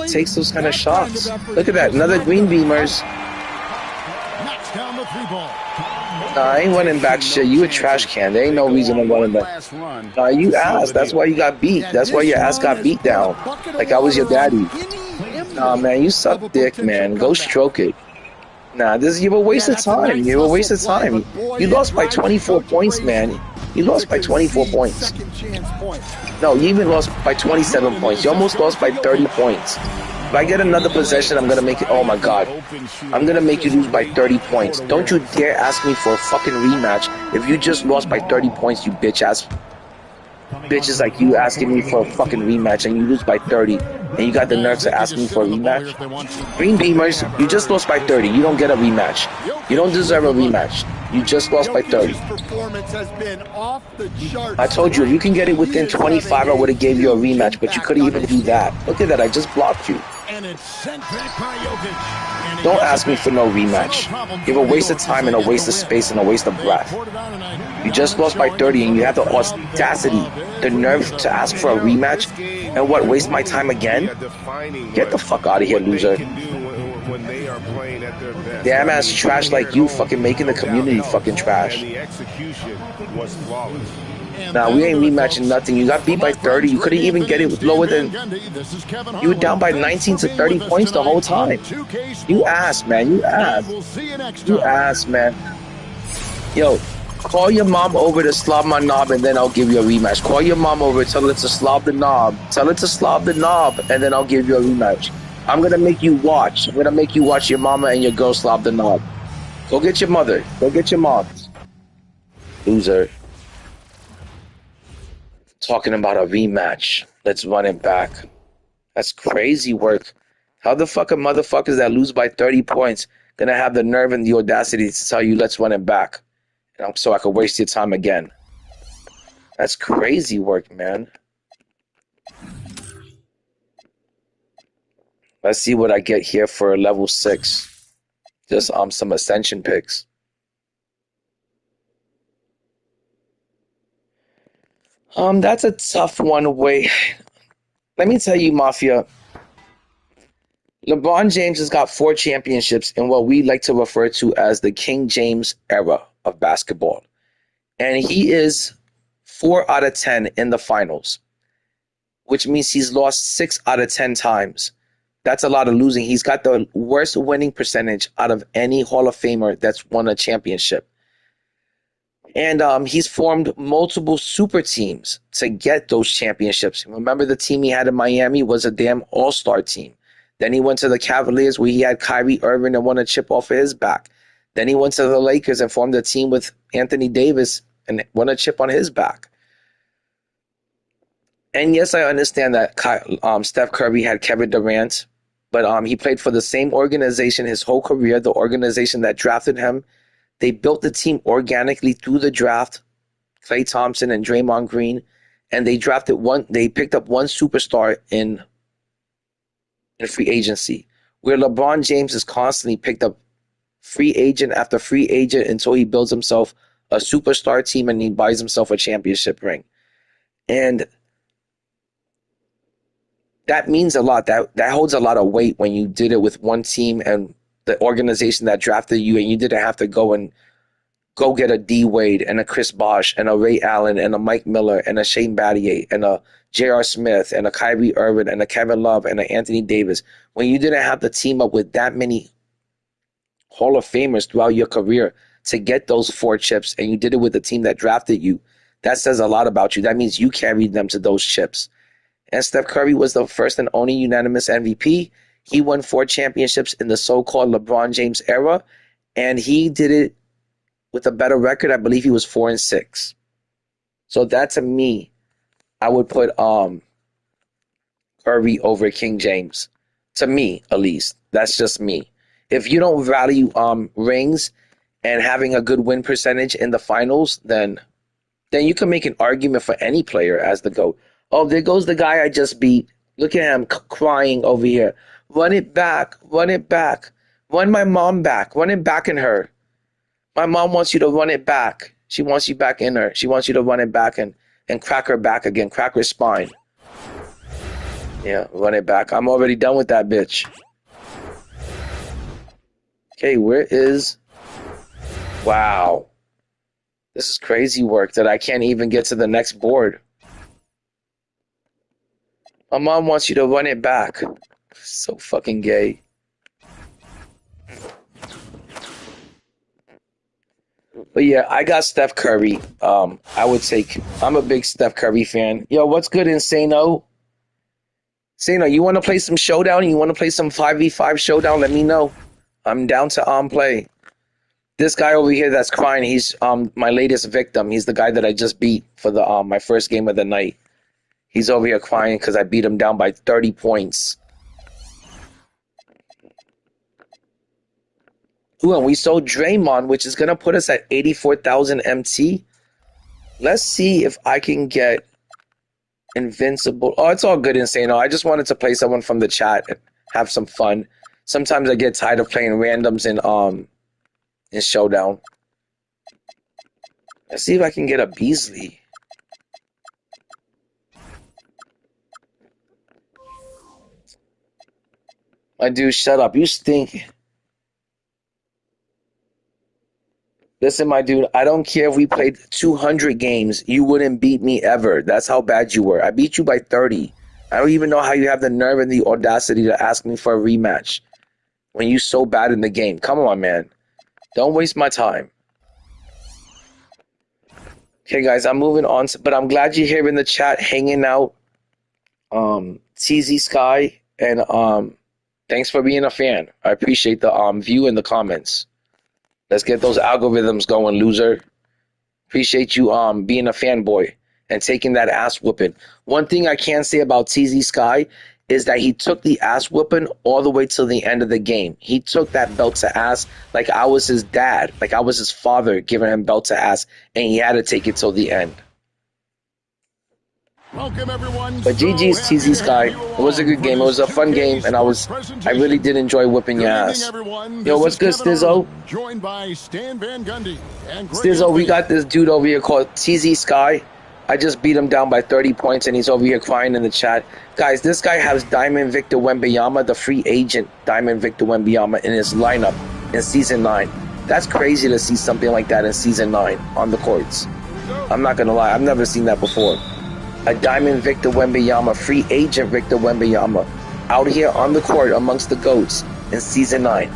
takes those kind of shots. Look at that, another green beamers. Nah, I ain't running back shit. You a trash can. There ain't no reason to run back. Nah, you ass. That's why you got beat. That's why your ass got beat down. Like I was your daddy. Nah, man, you suck dick, man. Go stroke it. Nah, you're a waste of time. You're a waste of time. You lost by 24 points, man. You lost by 24 points. No, you even lost by 27 points. You almost lost by 30 points. If I get another possession, I'm going to make it. Oh, my God. I'm going to make you lose by 30 points. Don't you dare ask me for a fucking rematch if you just lost by 30 points, you bitch ass. Bitches like you asking me for a fucking rematch and you lose by 30 and you got the nerve to ask me for a rematch? Green Beamers, you just lost by 30. You don't get a rematch. You don't deserve a rematch. You just lost by 30. I told you, if you can get it within 25, I would have gave you a rematch, but you couldn't even do that. Look at that, I just blocked you. Don't ask me for no rematch. You have a waste of time and a waste of space and a waste of breath. You just lost by 30 and you have the audacity, the nerve to ask for a rematch? And what, waste my time again? Get the fuck out of here, loser. Damn ass trash like you fucking making the community fucking trash. Nah, we ain't rematching nothing. You got beat by 30. You couldn't even get it lower than... You were down by 19 to 30 points the whole time. You ass, man. You ass. You ass, man. Yo, call your mom over to slob my knob and then I'll give you a rematch. Call your mom over, tell her to slob the knob. Tell her to slob the knob and then I'll give you a rematch. I'm going to make you watch. I'm going to make you watch your mama and your girl slob the knob. Go get your mother. Go get your mom. Loser. Talking about a rematch. Let's run it back. That's crazy work. How the fuck are motherfuckers that lose by 30 points gonna have the nerve and the audacity to tell you let's run it back? So I could waste your time again. That's crazy work, man. Let's see what I get here for level 6. Just some ascension picks. That's a tough one. Wait, let me tell you, Mafia. LeBron James has got 4 championships in what we like to refer to as the King James era of basketball. And he is 4 out of 10 in the finals, which means he's lost 6 out of 10 times. That's a lot of losing. He's got the worst winning percentage out of any Hall of Famer that's won a championship. And he's formed multiple super teams to get those championships. Remember, the team he had in Miami was a damn all-star team. Then he went to the Cavaliers where he had Kyrie Irving and won a chip off of his back. Then he went to the Lakers and formed a team with Anthony Davis and won a chip on his back. And yes, I understand that Steph Curry had Kevin Durant, but he played for the same organization his whole career, the organization that drafted him. They built the team organically through the draft, Klay Thompson and Draymond Green, and they picked up one superstar in free agency, where LeBron James has constantly picked up free agent after free agent until he builds himself a superstar team and he buys himself a championship ring. And that means a lot. That holds a lot of weight when you did it with one team and the organization that drafted you, and you didn't have to go get a D Wade and a Chris Bosh and a Ray Allen and a Mike Miller and a Shane Battier and a J.R. Smith and a Kyrie Irving and a Kevin Love and a Anthony Davis. When you didn't have to team up with that many Hall of Famers throughout your career to get those 4 chips, and you did it with the team that drafted you, that says a lot about you. That means you carried them to those chips. And Steph Curry was the first and only unanimous MVP. He won 4 championships in the so-called LeBron James era, and he did it with a better record. I believe he was 4-6. So that, to me, I would put Curry over King James. To me, at least. That's just me. If you don't value rings and having a good win percentage in the finals, then you can make an argument for any player as the GOAT. Oh, there goes the guy I just beat. Look at him crying over here. Run it back. Run it back. Run my mom back. Run it back in her. My mom wants you to run it back. She wants you back in her. She wants you to run it back and crack her back again. Crack her spine. Yeah, run it back. I'm already done with that bitch. Okay, where is Wow. This is crazy work that I can't even get to the next board. My mom wants you to run it back. So fucking gay. But yeah, I got Steph Curry. I'm a big Steph Curry fan. Yo, what's good, Insano? Insano, you want to play some Showdown? You want to play some 5v5 Showdown? Let me know. I'm down to play. This guy over here that's crying, he's my latest victim. He's the guy that I just beat for the my first game of the night. He's over here crying because I beat him down by 30 points. Ooh, and we sold Draymond, which is going to put us at 84,000 MT. Let's see if I can get Invincible. Oh, it's all good, Insano. I just wanted to play someone from the chat and have some fun. Sometimes I get tired of playing randoms in Showdown. Let's see if I can get a Beasley. My dude, shut up. You stink. Listen, my dude, I don't care if we played 200 games. You wouldn't beat me ever. That's how bad you were. I beat you by 30. I don't even know how you have the nerve and the audacity to ask me for a rematch when you're so bad in the game. Come on, man. Don't waste my time. Okay, guys, I'm moving on. But I'm glad you're here in the chat hanging out. TZ Sky, and thanks for being a fan. I appreciate the view in the comments. Let's get those algorithms going, loser. Appreciate you being a fanboy and taking that ass whooping. One thing I can say about TZ Sky is that he took the ass whooping all the way till the end of the game. He took that belt to ass like I was his dad, like I was his father giving him belt to ass, and he had to take it till the end. Welcome everyone. But GG's TZ Sky. It was a good game. It was a fun game, and I really did enjoy whipping your ass. Yo, what's good, Stizzo? Joined by Stan Van Gundy and Stizzo, we got this dude over here called TZ Sky. I just beat him down by 30 points, and he's over here crying in the chat. Guys, this guy has Diamond Victor Wembanyama, the free agent Diamond Victor Wembanyama, in his lineup in Season 9. That's crazy to see something like that in Season 9 on the courts. I'm not going to lie. I've never seen that before. A Diamond Victor Wembanyama, free agent Victor Wembanyama, out here on the court amongst the GOATs in Season 9.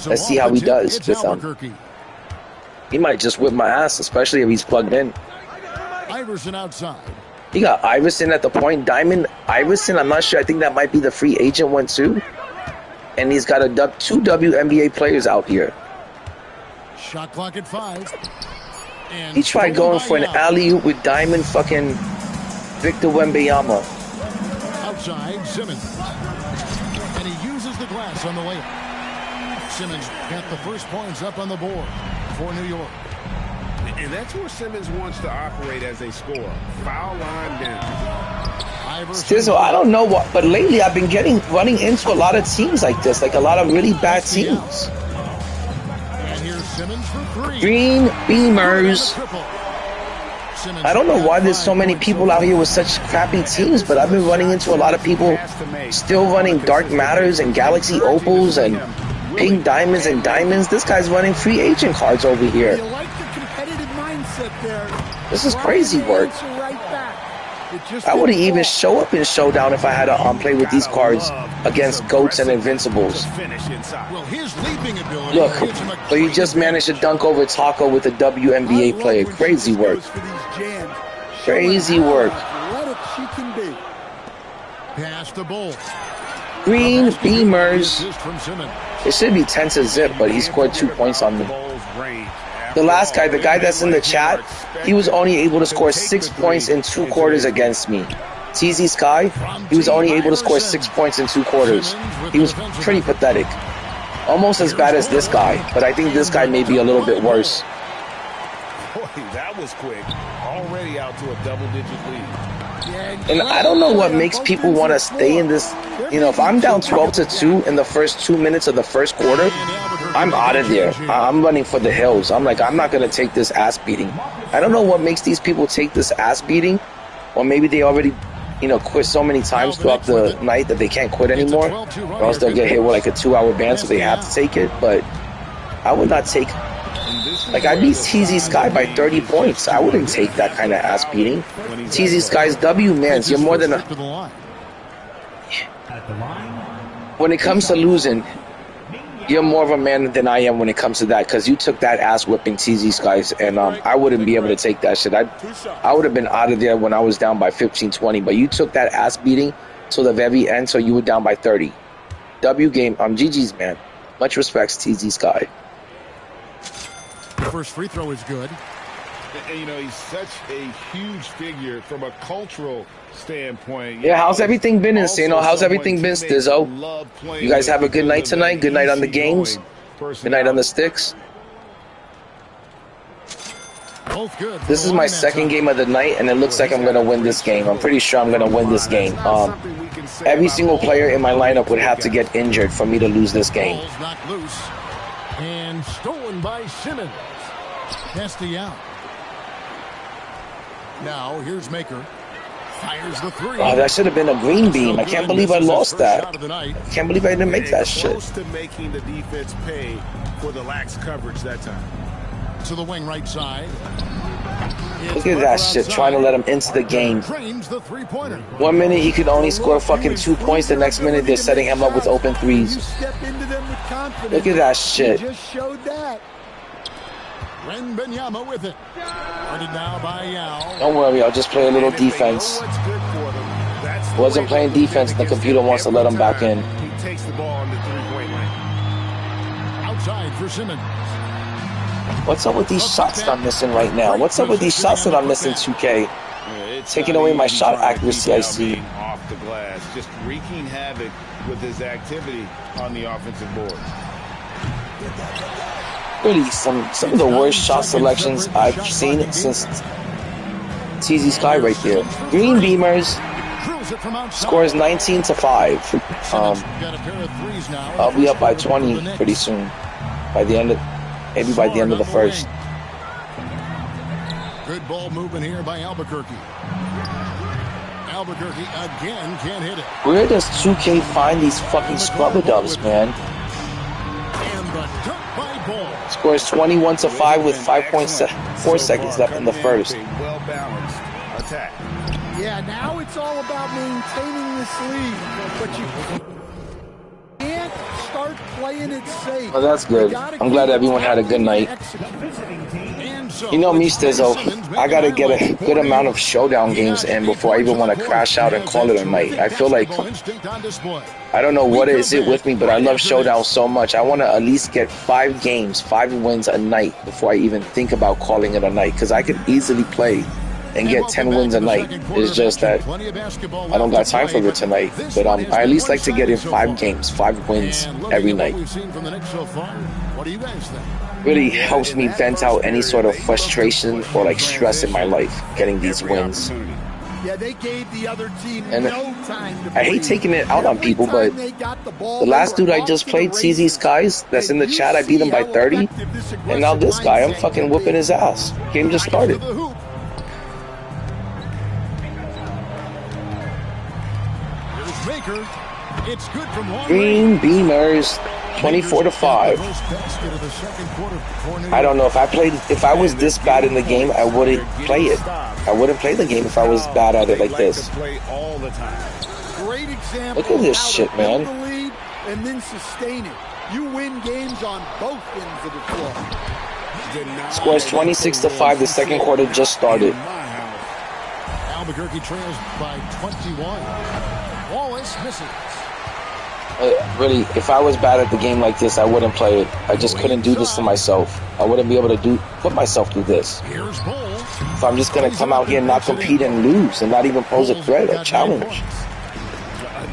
Let's see how he does with them. He might just whip my ass, especially if he's plugged in. Iverson outside. He got Iverson at the point. Diamond Iverson, I'm not sure. I think that might be the free agent one too. And he's got two WNBA players out here. Shot clock at 5. And he tried going for an alley-oop with Diamond fucking Victor Wembanyama. Outside, Simmons. And he uses the glass on the layup. Simmons got the first points up on the board for New York. And that's where Simmons wants to operate as a scorer. Foul line down. Stizzle, I don't know what, but lately I've been running into a lot of teams like this, like a lot of really bad teams. And here's Simmons for 3. Green Beamers. I don't know why there's so many people out here with such crappy teams, but I've been running into a lot of people still running Dark Matters and Galaxy Opals and Pink Diamonds and Diamonds. This guy's running free agent cards over here. This is crazy work. I wouldn't even show up in Showdown if I had to play with these cards against GOATs and Invincibles. Look, but he just managed to dunk over Taco with a WNBA player. Crazy work. Crazy work. Green Beamers. It should be 10-0, but he scored 2 points on them. The last guy, the guy that's in the chat, he was only able to score 6 points in 2 quarters against me. TZ Sky, he was only able to score 6 points in 2 quarters. He was pretty pathetic. Almost as bad as this guy, but I think this guy may be a little bit worse. Boy, that was quick. Already out to a double-digit lead. And I don't know what makes people want to stay in this. You know, if I'm down 12-2 in the first 2 minutes of the first quarter, I'm out of there. I'm running for the hills. I'm like, I'm not going to take this ass beating. I don't know what makes these people take this ass beating. Or maybe they already, quit so many times throughout the night that they can't quit anymore. Or else they'll get hit with like a 2-hour ban, so they have to take it. But I would not take Like, I beat TZ Sky by 30 points. I wouldn't take that kind of ass beating. TZ Sky's W, man. You're more than a... When it comes to losing, you're more of a man than I am when it comes to that, because you took that ass whipping TZ Skies, and I wouldn't be able to take that shit. I would have been out of there when I was down by 15-20, but you took that ass beating till the very end, so you were down by 30. W game. GG's, man. Much respects, TZ Sky. The first free throw is good. And, you know, he's such a huge figure from a cultural standpoint. Yeah, how's everything been, Insano? How's everything been, Stizzo? You guys have a good night tonight? Good night on the games? Good night on the sticks? Both good. This is my second game of the night, and it looks like I'm going to win this game. I'm pretty sure I'm going to win this game. Every single player in my lineup would have to get injured for me to lose this game. Ball's knocked loose and stolen by Simmons. Nasty out. Now here's Maker. Fires the three. Oh, that should have been a green beam. I can't believe I lost that. I can't believe I didn't make that shit. Close to making the defense pay for the lax coverage that time. To the wing right side. Look at that shit, trying to let him into the game. 1 minute he could only score fucking 2 points. The next minute they're setting him up with open threes. Look at that shit. Just showed that. Benyama with it. Now by Yao. Don't worry, I'll just play a little defense. Wasn't playing defense, the computer wants to let him back in. He takes the ball on the three-point line. Outside for Simmons. What's up with these shots that I'm missing right now? What's up with these shots that I'm missing, 2K? Taking away my shot accuracy, I see. Off the glass, just wreaking havoc with his activity on the offensive board. Really, some of the worst shot selections I've seen since TZ Sky right there. Green Beamers scores 19-5. I'll be up by 20 pretty soon. By the end of, maybe by the end of the first. Good ball movement here by Albuquerque. Albuquerque again can't hit it. Where does 2K find these fucking scrubber dubs, man? And the dunk by Ball. Scores 21-5 with 5.4 seconds left in the first. Well-balanced attack. Yeah, now it's all about maintaining this lead, but you can't start playing it safe. Oh, that's good. I'm glad everyone had a good night. You know me, Stizzo. I gotta get a good amount of Showdown games in before I even want to crash out and call it a night. I feel like, I don't know what is it with me, but I love Showdown so much. I want to at least get 5 games, 5 wins a night before I even think about calling it a night, because I could easily play and get 10 wins a night. It's just that I don't got time for it tonight. But I at least like to get in 5 games, 5 wins every night. Really helps me vent out any sort of frustration or like stress in my life, getting these wins. Yeah, they gave the other team And no time to I hate taking it out on people, but the last dude I just played, TZ Skies, that's in the chat, I beat him by 30. And now this guy, I'm fucking whooping his ass. Game just started. It's good from Green Beamers, 24-5. I don't know if I was this bad in the game, I wouldn't play it. I wouldn't play the game if I was bad at it like this. Great example. Look at this shit, man. The lead and then sustain it. You win games on both ends of the floor. Scores 26-5. The second quarter just started. Albuquerque trails by 21. Wallace misses. Really, if I was bad at the game like this, I wouldn't play it. I just couldn't do this to myself. I wouldn't be able to put myself through this. If I'm just gonna come out here and not compete and lose and not even pose a threat or challenge.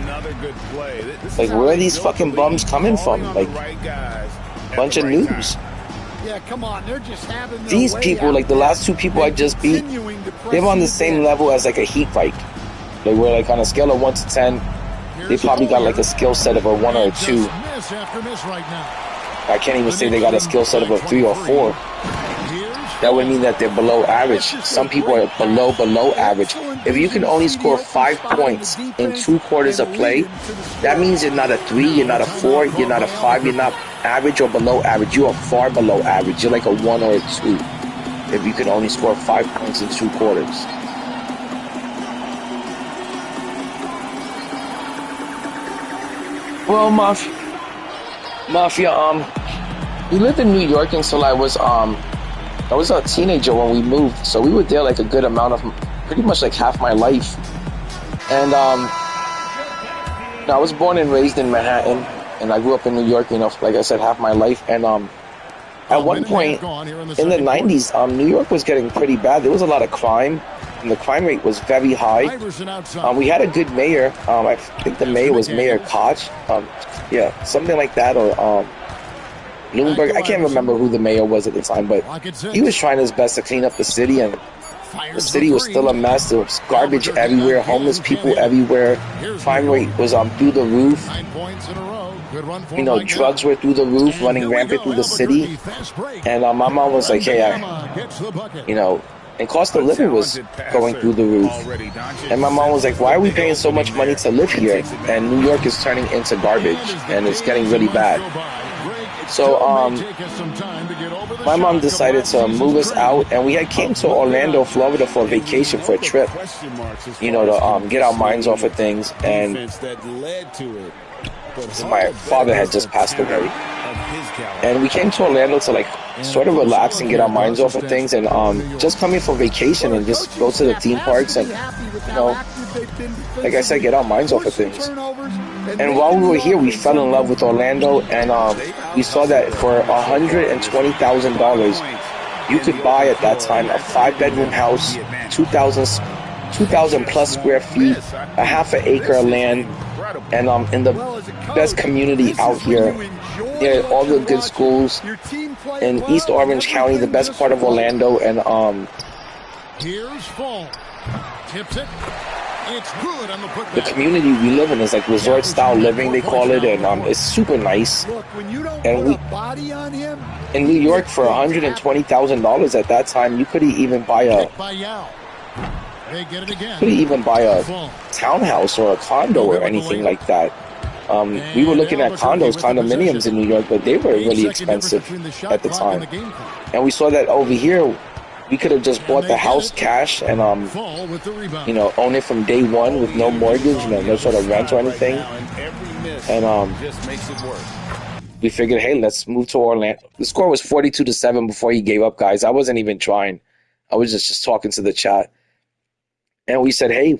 Another good play. Like, where are these fucking bums coming from? Like, bunch of noobs. Yeah, come on, they're just having These people, like the last 2 people I just beat, they're on the same level as like a heat fight. Like, we're like on a scale of 1 to 10. They probably got like a skill set of a 1 or a 2. I can't even say they got a skill set of a 3 or 4. that would mean that they're below average. Some people are below average. If you can only score 5 points in 2 quarters of play, that means you're not a 3, you're not a 4, you're not a 5, you're not average or below average. You are far below average. You're like a 1 or a 2 if you can only score 5 points in 2 quarters. Well, Mafia, we lived in New York until I was a teenager when we moved, so we were there like a good amount of, pretty much like half my life. And I was born and raised in Manhattan, and I grew up in New York, like I said, half my life. And at one point in the 90s, New York was getting pretty bad. There was a lot of crime, and the crime rate was very high. We had a good mayor. I think the mayor was Mayor Koch. Yeah, something like that, or Bloomberg. I can't remember who the mayor was at the time, but he was trying his best to clean up the city, and the city was still a mess. There was garbage everywhere, homeless people everywhere. Crime rate was through the roof. Drugs were through the roof, running rampant through the city. And my mom was like, hey, and cost of living was going through the roof. And my mom was like, why are we paying so much money to live here? And New York is turning into garbage, and it's getting really bad. So my mom decided to move us out, and we had came to Orlando, Florida for a vacation, for a trip, to get our minds off of things. And my father had just passed away, and we came to Orlando to sort of relax and get our minds off of things, and just coming for vacation and just go to the theme parks and like I said, get our minds off of things. And while we were here, we fell in love with Orlando, and we saw that for $120,000 you could buy at that time a 5-bedroom house, 2,000 plus square feet, a half an acre of land, and in the best community out here, near all the good schools in East Orange County, the best part of Orlando. And here's Fall. Tips it. It's good on the putback. The community we live in is like resort style living, they call it, and it's super nice. And we, in New York, for $120,000 at that time, you couldn't even buy a townhouse or a condo or anything like that. We were looking at condominiums in New York, but they were really expensive at the time. And we saw that over here, we could have just bought the house cash and, own it from day one with no mortgage, no sort of rent or anything. And we figured, hey, let's move to Orlando. The score was 42-7 before he gave up, guys. I wasn't even trying. I was just talking to the chat. And we said, hey,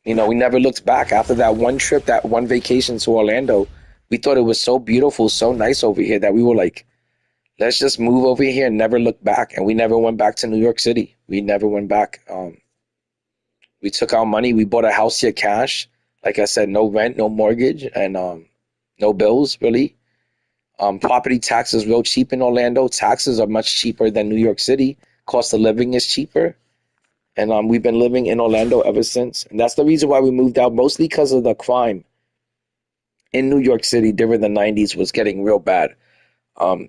we never looked back. After that one trip, that one vacation to Orlando, we thought it was so beautiful, so nice over here that we were like, let's just move over here and never look back. And we never went back to New York City. We never went back. We took our money. We bought a house here cash. Like I said, no rent, no mortgage, and no bills, really. Property taxes real cheap in Orlando. Taxes are much cheaper than New York City. Cost of living is cheaper. And we've been living in Orlando ever since. And that's the reason why we moved out, mostly because of the crime in New York City during the 90s was getting real bad.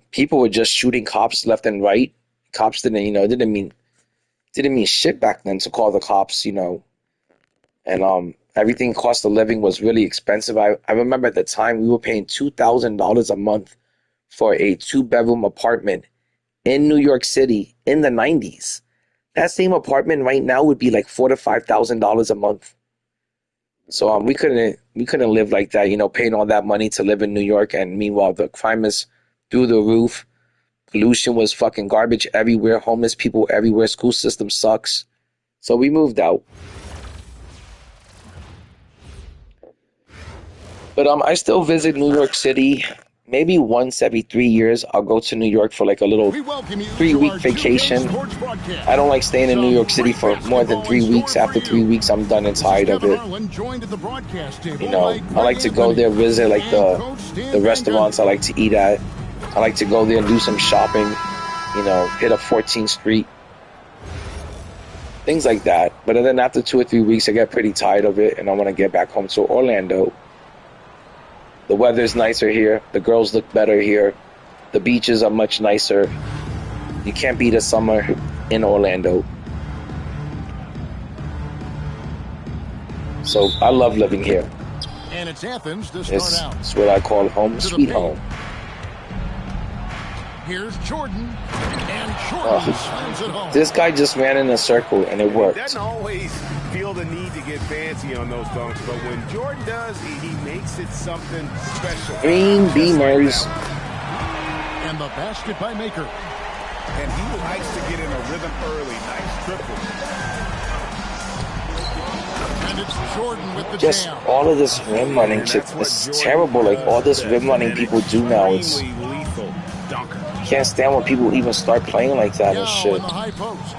People were just shooting cops left and right. Cops didn't mean shit back then to call the cops, And everything, cost of living was really expensive. I remember at the time we were paying $2,000 a month for a 2-bedroom apartment in New York City in the 90s. That same apartment right now would be like $4,000 to $5,000 a month. So we couldn't live like that, paying all that money to live in New York. And meanwhile, the crime is through the roof. Pollution was fucking garbage everywhere. Homeless people everywhere. School system sucks. So we moved out. But I still visit New York City. Maybe once every 3 years, I'll go to New York for like a little 3-week vacation. I don't like staying in New York City for more than 3 weeks. After 3 weeks, I'm done and tired of it. I like to go there, visit like the restaurants I like to eat at. I like to go there and do some shopping, hit up 14th Street. Things like that. But then after 2 or 3 weeks, I get pretty tired of it and I want to get back home to Orlando. The weather's nicer here. The girls look better here. The beaches are much nicer. You can't beat a summer. in Orlando. So I love living here. And it's Athens to start out. It's what I call home sweet home. Here's Jordan. And Jordan slams it home. This guy just ran in a circle and it worked. He doesn't always feel the need to get fancy on those dunks, but when Jordan does, he makes it something special. Green Beamers. And the basket by Maker. And he likes to get in a rhythm early. Nice triple. And it's Jordan with the Just jam. all of this rim running shit is terrible. Like all this rim running people do now, it's lethal dunker. can't stand when people even start playing like that and Yao shit. in the high post.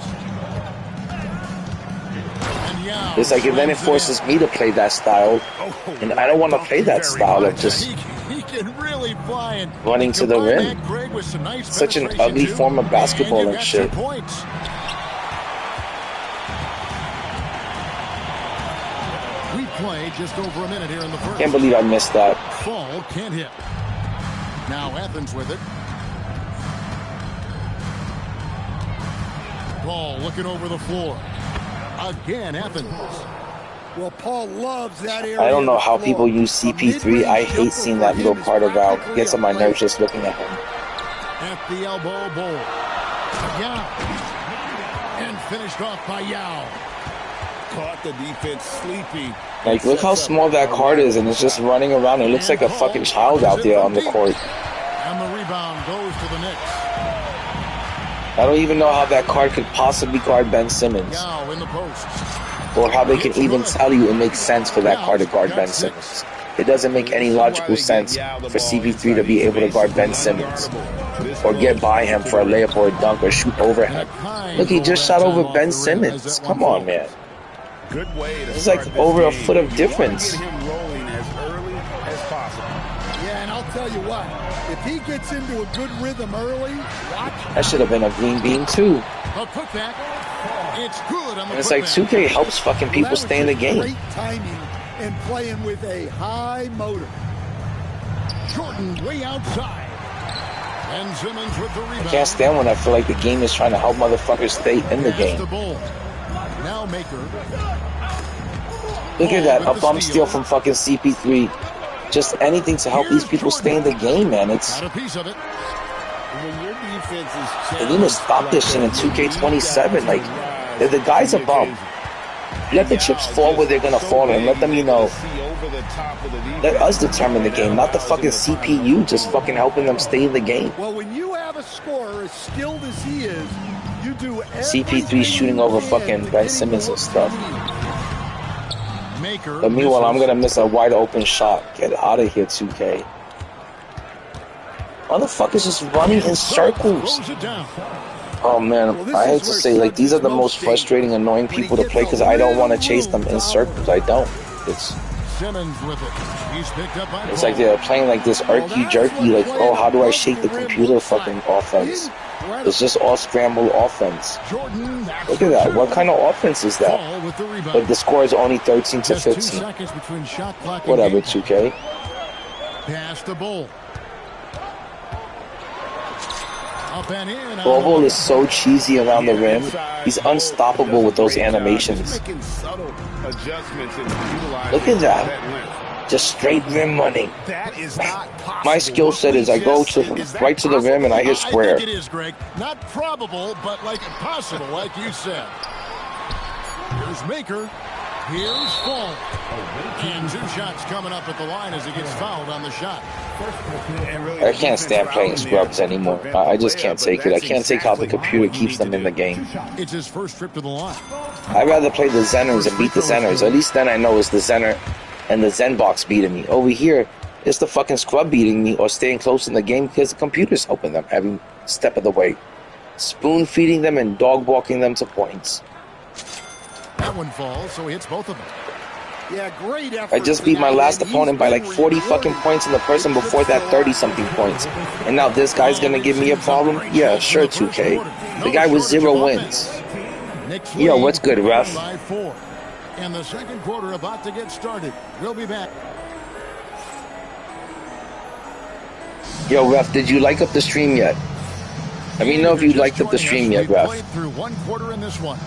And Yao It's like, and then it slams forces me to play that style, and I don't want to play that style of just He can really fly and running to the combine rim. that, Greg, with some nice Such an penetration, ugly too. form of basketball you and got shit. 2 points. We play just over a minute here in the first. Can't believe I missed that. Fall can't hit. Now Athens with it. Paul looking over the floor. Again, Athens. Well, Paul loves that area. I don't know of the how floor. people use CP3. I hate seeing that little part about. Gets on my nerves just looking at him. At the elbow bowl. Yao. And finished off by Yao. Caught the defense sleepy. Like, look how small that card is, and it's just running around. It looks like a fucking child out there on the court. And the rebound goes to the Knicks. I don't even know how that card could possibly guard Ben Simmons, Yao in the post. or how they can even tell you it makes sense for that card to guard Ben Simmons. It doesn't make any logical sense for CP3 to be able to guard Ben Simmons, or get by him for a layup or a dunk, or shoot over him. Look, he just shot over Ben Simmons. Come on, man. Good way to It's like start over a this foot of game. difference. Get him rolling as early as possible. Yeah, and I'll tell you what, if he gets into a good rhythm early, watch. That should have been a green beam too. A putback. It's good on the And it's like putback. 2K helps fucking Well, people that was stay in the just game. Great timing and playing with a high motor. Jordan way outside. And Simmons with the rebound. I can't stand when I feel like the game is trying to help motherfuckers stay in the Pass game. the ball. Now Maker. Look at that, a bump steal from fucking CP3. Just anything to help these people stay in the game, man. It's Got a piece of it. When your defense is they need to stop this shit in 2K27. Like, if the guy's a bum, let the chips fall where they're gonna fall, and let them, let us determine the game, not the fucking CPU just fucking helping them stay in the game. Well, when you have a scorer as skilled as he is, you do CP3 shooting over fucking Ben Simmons and stuff. Maker. But meanwhile, I'm misses. gonna miss a wide open shot. Get out of here, 2K. Motherfuckers just running in circles. Throws it down. Oh man, I hate to say, like, these are the most frustrating, annoying people to play because I don't want to chase them in circles. I don't. It's Simmons with it. He's picked up by like they're playing like this irky jerky, like, oh, how do I shake the computer fucking offense? It's just all scramble offense. Jordan. Look at that. What kind of offense is that? Paul with the rebound. But the score is only 13 to Just 2 15. seconds between shot clock and Whatever, game time. 2K. Pass the ball. Up and in. Bobo is so cheesy around the rim. He's unstoppable with those animations. Making subtle adjustments and utilizing Look at that. length. Just straight rim running. That is not possible. My skill set is I go to right to the rim and I hit square. I think it is, Greg. Not probable, but like possible, like you said. Here's Maker. Here's Fall. And 2 shots coming up at the line as he gets fouled on the shot. I can't stand playing scrubs anymore. I just can't take it. I can't take how the computer keeps them in the game. It's his first trip to the line. I'd rather play the Zeners and beat the Zeners. At least then I know it's the Zener and the Zen box beating me. Over here, it's the fucking scrub beating me or staying close in the game because the computer's helping them every step of the way. Spoon feeding them and dog walking them to points. That one falls, so he hits both of them. Yeah, great effort. I just beat my last opponent by like 40 fucking points and the person before that 30 something points. And now this guy's gonna give me a problem? Yeah, sure, 2K. The guy with 0 wins. Yo, what's good, ref? By 4. And the second quarter about to get started. We'll be back. Yo, ref, did you like up the stream yet? Let me know if you liked the stream yet, Ref. Through one quarter in this one.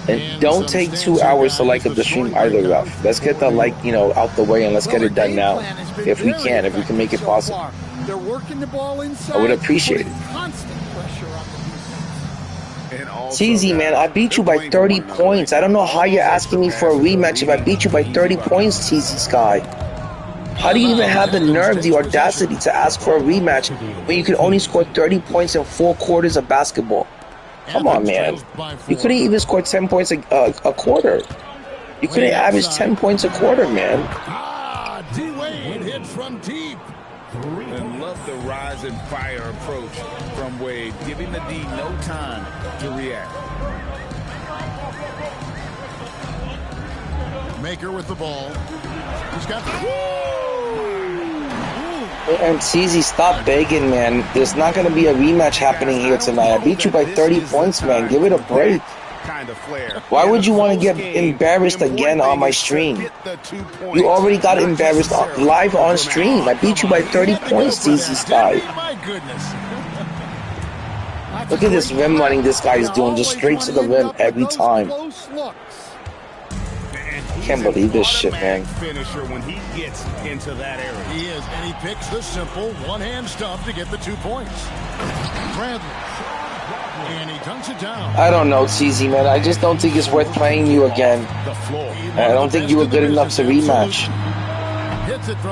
And don't take 2 hours to like up the stream either, Ref. Let's get the out the way and let's get it done now. If we can make it possible. They're working the ball inside. I would appreciate it. Constant pressure on the defense. TZ, man, I beat you by 30 points. I don't know how you're asking me for a rematch if I beat you by 30 points, TZ Sky. How do you even have the nerve, the audacity to ask for a rematch when you can only score 30 points in 4 quarters of basketball? Come on, man. You couldn't even score 10 points a quarter. You couldn't average 10 points a quarter, man. D-Wade hits from deep. And love the rise and fire approach from Wade, giving the D no time to react. Maker with the ball. He's got... And CZ, stop begging, man. There's not going to be a rematch happening here tonight. I beat you by 30 points, man. Give it a break. Why would you want to get embarrassed again on my stream? You already got embarrassed live on stream. I beat you by 30 points, CZ Sky. Look at this rim running this guy is doing, just straight to the rim every time. Can't believe this shit, man. Finisher when he gets into that area. He is, and he picks the simple one-hand stuff to get the 2 points. Bradley, and he dunks it down. I don't know, TZ, man. I just don't think it's worth playing you again. I don't think you were good enough to rematch.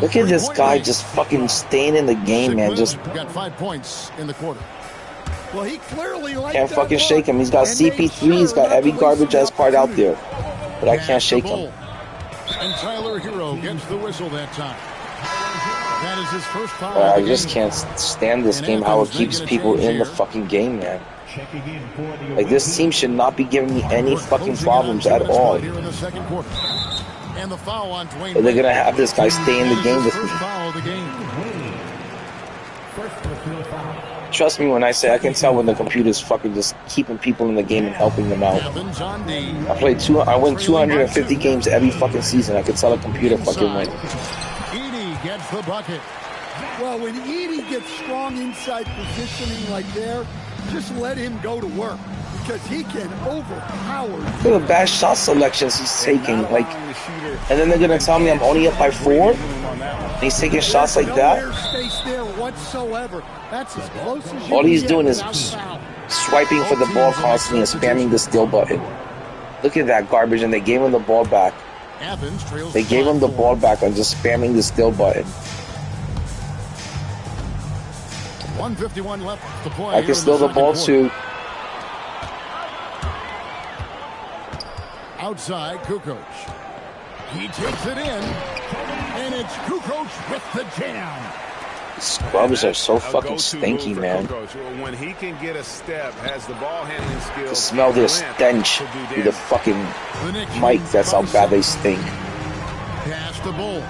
Look at this guy just fucking staying in the game, man. Just got 5 points in the quarter. Well, he clearly can't fucking shake him. He's got CP3. He's got every garbage ass part out there, but I can't shake him. And Tyler Hero gets the whistle that time. That is his first foul. I just can't stand this game, how it keeps people in the fucking game, man. Like, this team should not be giving me any fucking problems at all. And the foul on Dwayne. They're gonna have this guy stay in the game with me. Trust me when I say I can tell when the computer's fucking just keeping people in the game and helping them out. I win 250 games every fucking season. I can tell a computer fucking win. Edey gets the bucket. Well, when Edey gets strong inside positioning like there, just let him go to work because he can overpower. Look at the bad shot selections he's taking, like, and then they're gonna tell me I'm only up by 4. And he's taking shots like that. All he's doing is swiping for the ball constantly and spamming the steal button. Look at that garbage, and they gave him the ball back. They gave him the ball back on just spamming the steal button. 1:51 left to play. I can steal the ball too. Outside, Kukoc. He takes it in, and it's Kukoc with the jam. Scrubs are so fucking stinky, man. When he can get a step, has the ball handling skills. To smell their stench through the fucking mic, that's how bad they stink. Pass the Bull.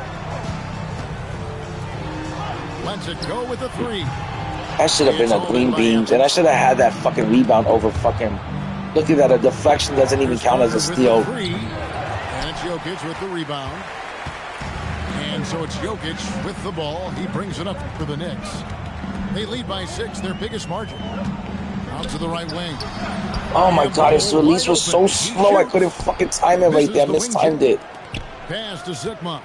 Lets it go with the 3. That should have been a green beams, and I should have had that fucking rebound over fucking. Look at that, a deflection doesn't even count as a steal. And it's Jokic with the rebound. And so it's Jokic with the ball. He brings it up for the Knicks. They lead by 6, their biggest margin. Out to the right wing. Oh my god, his release was so slow, I couldn't fucking time it right there. I mistimed it. Pass to Zikma.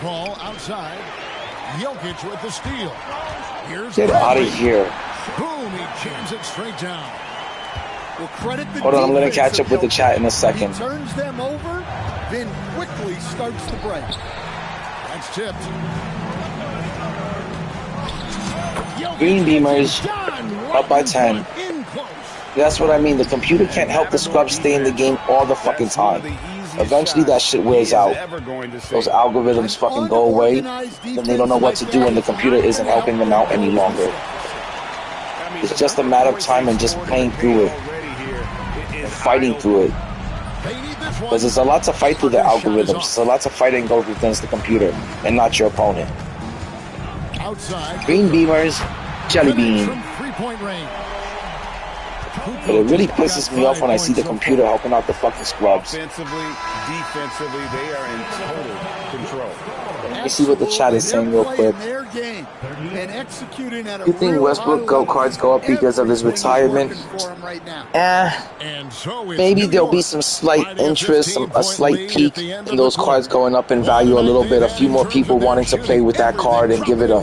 Ball outside. Jokic with the steal. Get out of here. Boom, he jams it straight down. Well, credit the Hold on, I'm going to catch up with the chat in a second. He turns them over, then quickly starts the break. That's tipped. Green Beamers up by 10. That's what I mean. The computer can't help the scrubs stay in the game all the fucking time. Eventually that shit wears out. Those algorithms fucking go away, and they don't know what to do when the computer isn't helping them out any longer. It's just a matter of time and just playing through it and fighting through it. Because there's a lot to fight through the algorithms. There's a lot to fight and go against the computer and not your opponent. Green Beamers, Jelly Bean. But it really pisses me off when I see the computer helping out the fucking scrubs. Offensively, defensively, they are in total control. Let me see what the chat is saying real quick. You think Westbrook cards go up because of his retirement? Maybe there'll be some slight interest, a slight peak in those cards going up in value a little bit. A few more people wanting to play with that card and give it a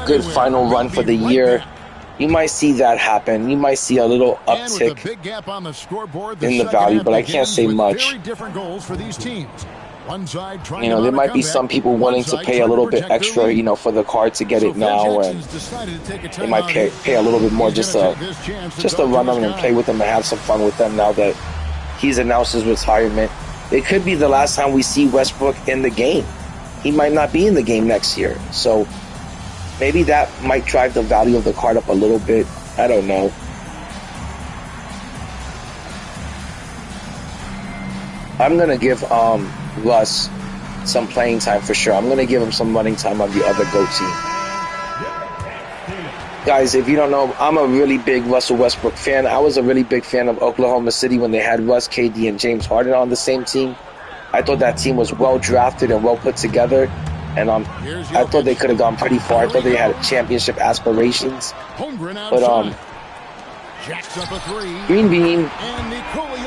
good final run for the year. You might see that happen. You might see a little uptick in the value, but I can't say much. You know, there might be some people willing to pay a little bit extra, you know, for the card to get it now, and they might pay a little bit more just to run them and play with them and have some fun with them now that he's announced his retirement. It could be the last time we see Westbrook in the game. He might not be in the game next year, so maybe that might drive the value of the card up a little bit. I don't know. I'm gonna give Russ some playing time for sure. I'm gonna give him some running time on the other GOAT team. Guys, if you don't know, I'm a really big Russell Westbrook fan. I was a really big fan of Oklahoma City when they had Russ, KD, and James Harden on the same team. I thought that team was well drafted and well put together, and I thought they could have gone pretty far. I thought they had championship aspirations, but Green Bean,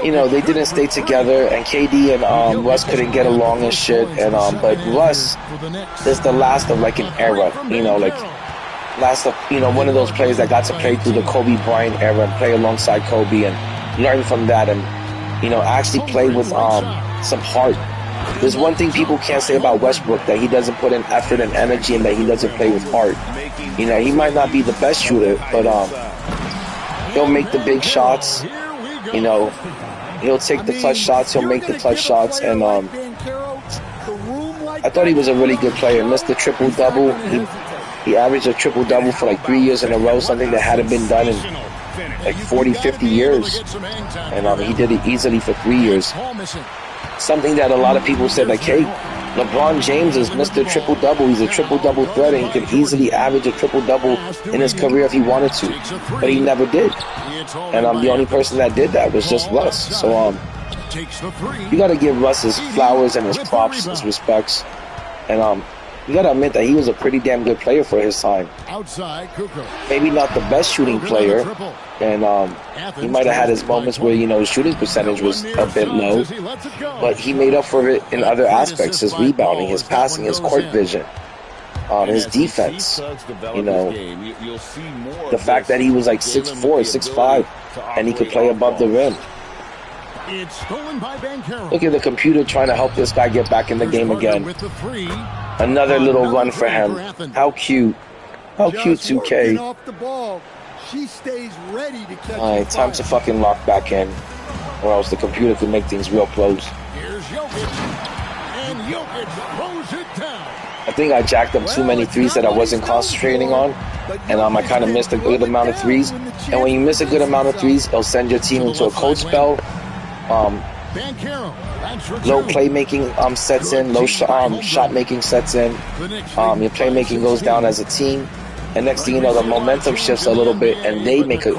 you know, they didn't stay together, and KD and Russ couldn't get along and shit. And but Russ is the last of like an era, you know, like last of, you know, one of those players that got to play through the Kobe Bryant era and play alongside Kobe and learn from that, and you know, actually play with some heart. There's one thing people can't say about Westbrook, that he doesn't put in effort and energy, and that he doesn't play with heart. You know, he might not be the best shooter, but he'll make the big shots. You know, he'll take the clutch shots. He'll make the clutch shots. And I thought he was a really good player. Missed the triple-double. He averaged a triple-double for like 3 years in a row, something that hadn't been done in like 40, 50 years. And he did it easily for 3 years. Something that a lot of people said, like, hey, LeBron James is Mr. Triple-Double. He's a triple-double threat, and he could easily average a triple-double in his career if he wanted to. But he never did. And the only person that did that was just Russ. So you got to give Russ his flowers and his props, his respects. And you got to admit that he was a pretty damn good player for his time. Maybe not the best shooting player, and he might have had his moments where, you know, his shooting percentage was a bit low, but he made up for it in other aspects: his rebounding, his passing, his court vision, his defense. You know, the fact that he was like 6'4", 6'5", and he could play above the rim. Look at the computer trying to help this guy get back in the game again. Another little run for him. How cute. How cute, 2K. Alright, time to fucking lock back in, or else the computer could make things real close. I think I jacked up too many threes that I wasn't concentrating on, and I kind of missed a good amount of threes. And when you miss a good amount of threes, it'll send your team into a cold spell. Low playmaking sets in, low shot making sets in. Your playmaking goes down as a team, and next thing you know, the momentum shifts a little bit, and they make a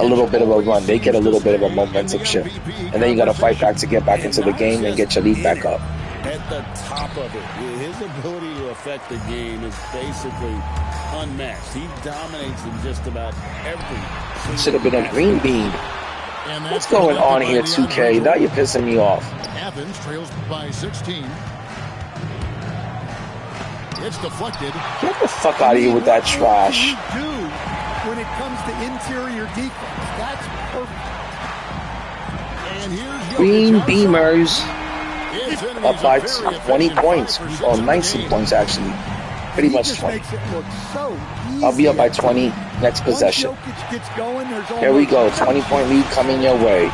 little bit of a run. They get a little bit of a momentum shift, and then you got to fight back to get back into the game and get your lead back up. At the top of it, his ability to affect the game is basically unmatched. He dominates in just about every. Should have been a green bean. What's going on here, 2K? Now you're pissing me off. Athens trails by 16. It's deflected. Get the fuck out of here with that trash. What do you do when it comes to interior defense? That's perfect. And here's Green Beamers up by 20 points, or 19 points actually. Pretty much 20. I'll be up by 20 next possession. Here we go, 20-point lead coming your way.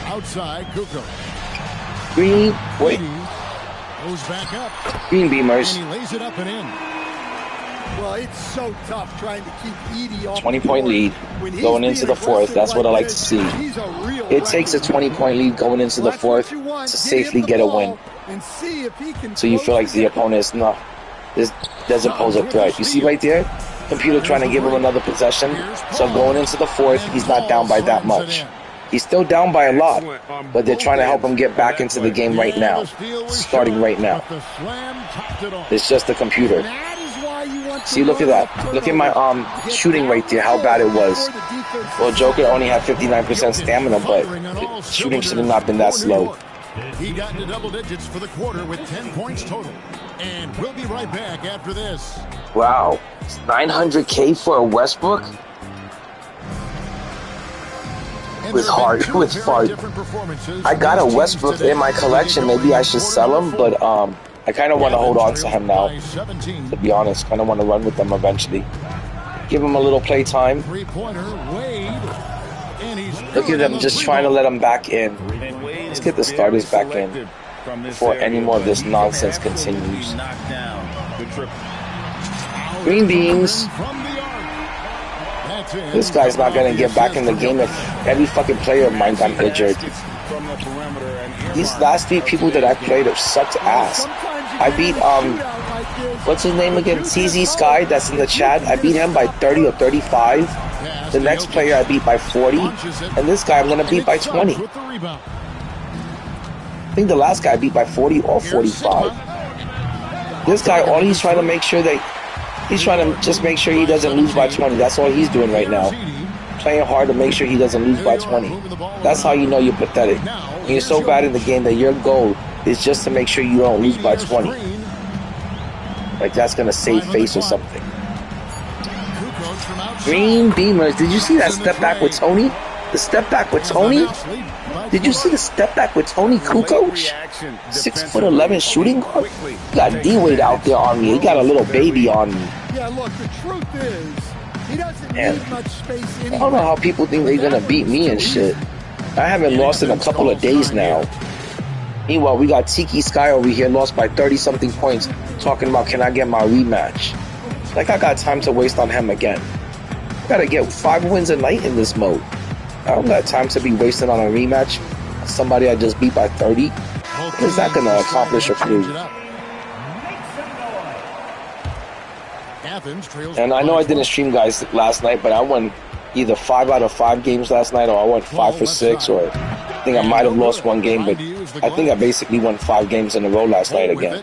Outside, Kukoc. Green, wait. Goes back up. Green Beamers. And he lays it up and in. Well, it's so tough trying to keep Edie off. 20-point lead going into the fourth. That's what I like to see. It takes a 20-point lead going into the fourth to safely get a win. So you feel like the opponent doesn't pose a threat. You see right there? Computer trying to give him another possession. So going into the fourth, he's not down by that much. He's still down by a lot, but they're trying to help him get back into the game right now, starting right now. It's just the computer. See, look at that. Look at my shooting right there, how bad it was. Well, Joker only had 59% stamina, but shooting should have not been that slow. He got into double digits for the quarter with 10 points total. And we'll be right back after this. Wow. 900K for a Westbrook? With heart, with fart. I got a Westbrook in my collection. Maybe I should sell him, but I kind of want to hold on to him now. To be honest, kind of want to run with them eventually. Give him a little play time. Look at them just trying to let him back in. Let's get the starters back in before any more of this nonsense continues. Green beans. This guy's not going to get back in the game if every fucking player of mine got injured. These last 3 people that I played have sucked ass. I beat, what's his name again? TZ Sky, that's in the chat. I beat him by 30 or 35. The next player I beat by 40. And this guy I'm going to beat by 20. I think the last guy I beat by 40 or 45. This guy, all he's trying to make sure that he's trying to just make sure he doesn't lose by 20. That's all he's doing right now. Playing hard to make sure he doesn't lose by 20. That's how you know you're pathetic. And you're so bad in the game that your goal is just to make sure you don't lose by 20. Like that's going to save face or something. Green Beamers. Did you see that step back with Tony? The step back with Tony? Did you see the step back with Tony Kukoc? 6'11" shooting guard? You got D-Wade out there on me. He got a little baby on me. Yeah, look, the truth is, he doesn't Man, need much space anyway. I don't know how people think they're gonna beat me and shit. I haven't lost in a couple of days now. Meanwhile, we got Tiki Sky over here, lost by 30-something points, talking about can I get my rematch? Like I got time to waste on him again. I gotta get 5 wins a night in this mode. I don't got time to be wasting on a rematch. Somebody I just beat by 30. What is that going to accomplish or prove? And I know I didn't stream guys last night, but I won either 5 out of 5 games last night, or I won 5 for 6, or I think I might have lost 1 game, but I think I basically won 5 games in a row last night again.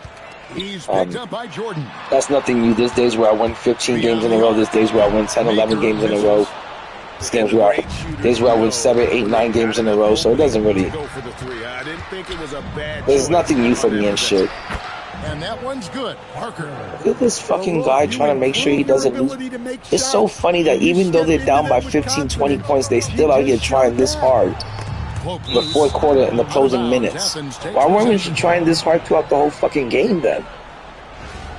That's nothing new. There's days where I win 15 games in a row. There's days where I win 10, 11 games in a row. Days where I win 7, 8, 9 games in a row, so it doesn't really. There's nothing new for me and shit. And that one's good. Parker. Look at this fucking guy trying to make sure he doesn't lose. It's so funny that even though they're down by 15, 20 points, they still out here trying this hard. The fourth quarter and the closing minutes. Why weren't we trying this hard throughout the whole fucking game then?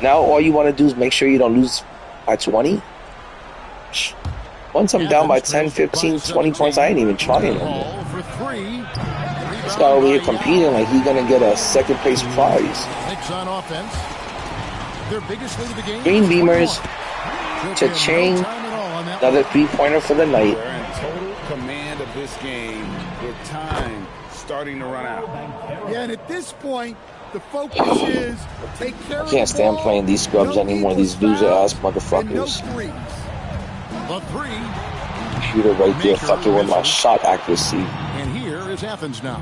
Now all you want to do is make sure you don't lose by 20? Once I'm down by 10, 15, 20 points, I ain't even trying anymore. This guy over here competing like he's going to get a second place prize. Green Beamers, cha-ching, another 3-pointer for the night. We're in total command of this game with time starting to run out. Yeah, and at this point, the focus is take care of the ball. I can't stand playing these scrubs anymore, these loser-ass motherfuckers. Computer right there fucking with my shot accuracy. And here is Athens now.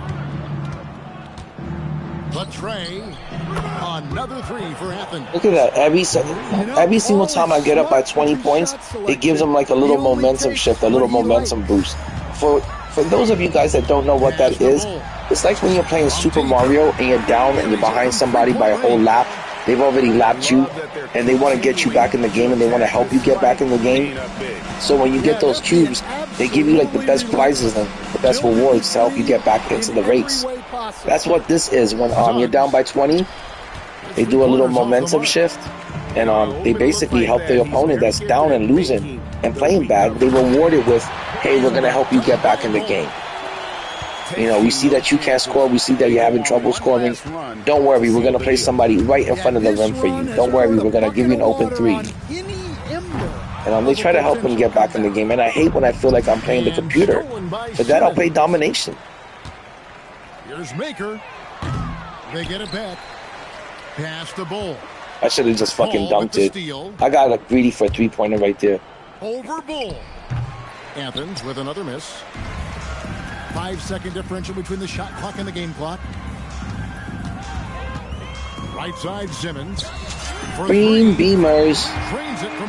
The tray. Another 3 for Athens. Look at that. Every single time I get up by 20 points, it gives them like a little momentum shift, a little momentum boost. For those of you guys that don't know what that is, it's like when you're playing Super Mario and you're down and you're behind somebody by a whole lap. They've already lapped you, and they want to get you back in the game, and they want to help you get back in the game. So when you get those cubes, they give you like the best prizes and the best rewards to help you get back into the race. That's what this is. When you're down by 20, they do a little momentum shift, and they basically help the opponent that's down and losing and playing bad. They reward it with, hey, we're going to help you get back in the game. You know, we see that you can't score. We see that you're having trouble scoring. Don't worry, we're going to play somebody right in front of the rim for you. Don't worry, we're going to give you an open 3. And they try to help him get back in the game. And I hate when I feel like I'm playing the computer. For that, I'll play domination. Here's Maker. They get it back. Pass the Bull. I should have just fucking Ball with dunked the it. steal. I got like greedy for a 3-pointer right there. Over Bull. Athens with another miss. 5-second differential between the shot clock and the game clock. Right side Simmons. Green Beamers.